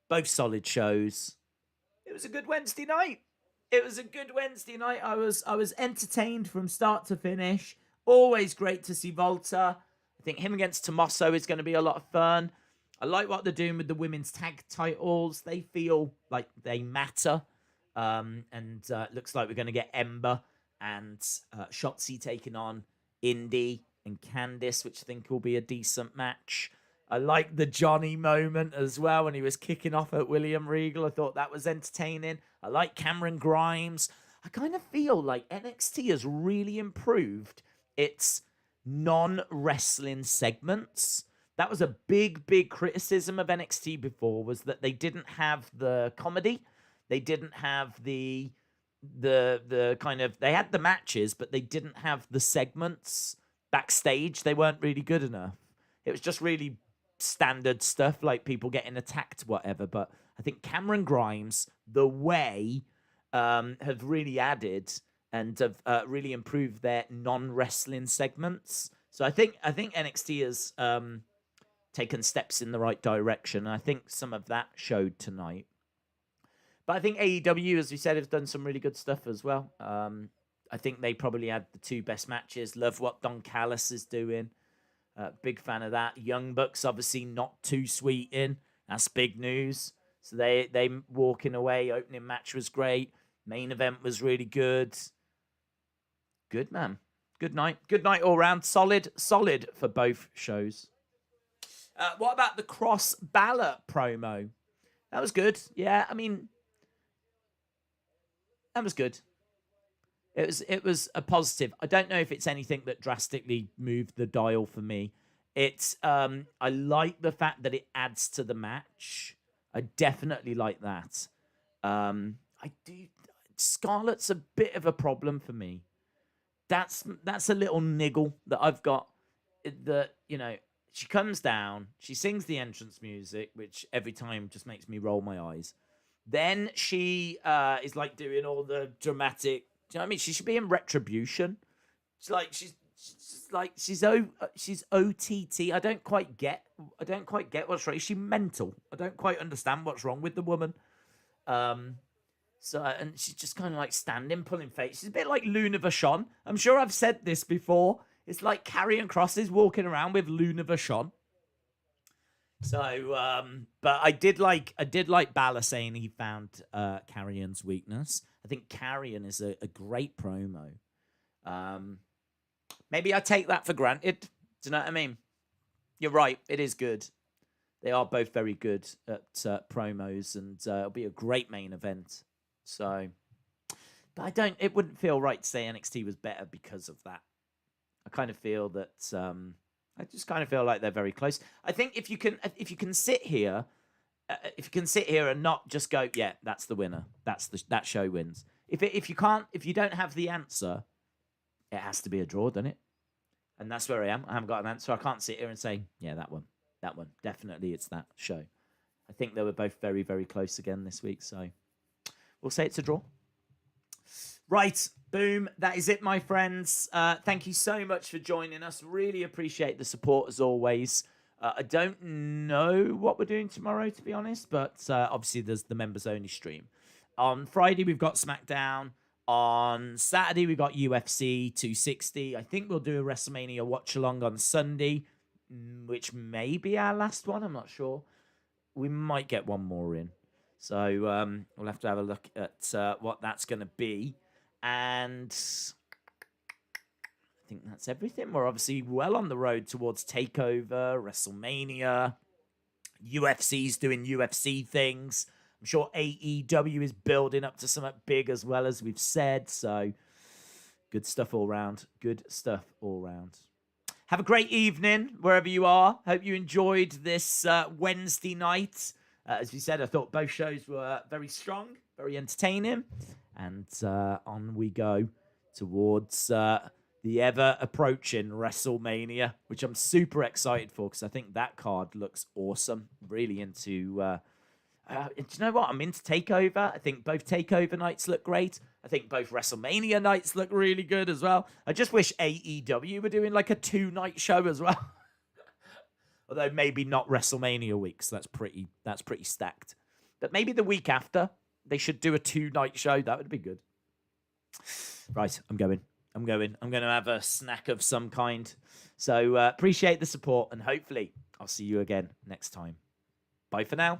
Both solid shows. It was a good Wednesday night. I was entertained from start to finish. Always great to see Volta. I think him against Tommaso is going to be a lot of fun. I like what they're doing with the women's tag titles. They feel like they matter. And looks like we're going to get Ember and Shotzi taking on Indy and Candice, which I think will be a decent match. I like the Johnny moment as well when he was kicking off at William Regal. I thought that was entertaining. I like Cameron Grimes. I kind of feel like NXT has really improved its non-wrestling segments. That was a big, big criticism of NXT before, was that they didn't have the comedy. They didn't have the kind of, they had the matches, but they didn't have the segments backstage. They weren't really good enough. It was just really standard stuff, like people getting attacked, whatever. But I think Cameron Grimes, the way, have really added and have really improved their non-wrestling segments. So I think NXT has taken steps in the right direction. And I think some of that showed tonight. But I think AEW, as we said, has done some really good stuff as well. I think they probably had the 2 best matches. Love what Don Callis is doing. Big fan of that. Young Bucks obviously not too sweet in. That's big news. So they walking away. Opening match was great. Main event was really good. Good, man. Good night. Good night all round. Solid for both shows. What about the Cross Balor promo? That was good. Yeah, I mean, that was good. It was a positive. I don't know if it's anything that drastically moved the dial for me. It's I like the fact that it adds to the match. I definitely like that. I do. Scarlett's a bit of a problem for me. That's a little niggle that I've got. That, she comes down, she sings the entrance music, which every time just makes me roll my eyes. Then she is like doing all the dramatic. Do you know what I mean? She should be in Retribution. She's OTT. I don't quite get what's wrong. Is she mental? I don't quite understand what's wrong with the woman. And she's just kind of like standing, pulling face. She's a bit like Luna Vachon. I'm sure I've said this before. It's like Karrion Kross is walking around with Luna Vachon. So, but I did like Balor saying he found Karrion's weakness. I think Karrion is a great promo. Maybe I take that for granted. Do you know what I mean? You're right. It is good. They are both very good at promos, and it'll be a great main event. So, but it wouldn't feel right to say NXT was better because of that. I kind of feel that, I just kind of feel like they're very close. I think if you can sit here and not just go, yeah, that's the winner. That show wins. If you don't have the answer, it has to be a draw, doesn't it? And that's where I am. I haven't got an answer. I can't sit here and say, yeah, that one. Definitely it's that show. I think they were both very, very close again this week. So we'll say it's a draw. Right. Boom. That is it, my friends. Thank you so much for joining us. Really appreciate the support as always. I don't know what we're doing tomorrow, to be honest, but obviously there's the members only stream. On Friday, we've got SmackDown. On Saturday, we've got UFC 260. I think we'll do a WrestleMania watch along on Sunday. which may be our last one. I'm not sure. We might get one more in. So we'll have to have a look at what that's going to be. And I think that's everything. We're obviously well on the road towards TakeOver, WrestleMania. UFC's doing UFC things. I'm sure AEW is building up to something big as well, as we've said. So good stuff all round. Good stuff all round. Have a great evening wherever you are. Hope you enjoyed this Wednesday night. As we said, I thought both shows were very strong, very entertaining. And on we go towards the ever-approaching WrestleMania, which I'm super excited for because I think that card looks awesome. Really into... do you know what? I'm into TakeOver. I think both TakeOver nights look great. I think both WrestleMania nights look really good as well. I just wish AEW were doing like a 2-night show as well. Although maybe not WrestleMania weeks. That's pretty stacked. But maybe the week after, they should do a 2-night show. That would be good. Right, I'm going to have a snack of some kind. So appreciate the support, and hopefully I'll see you again next time. Bye for now.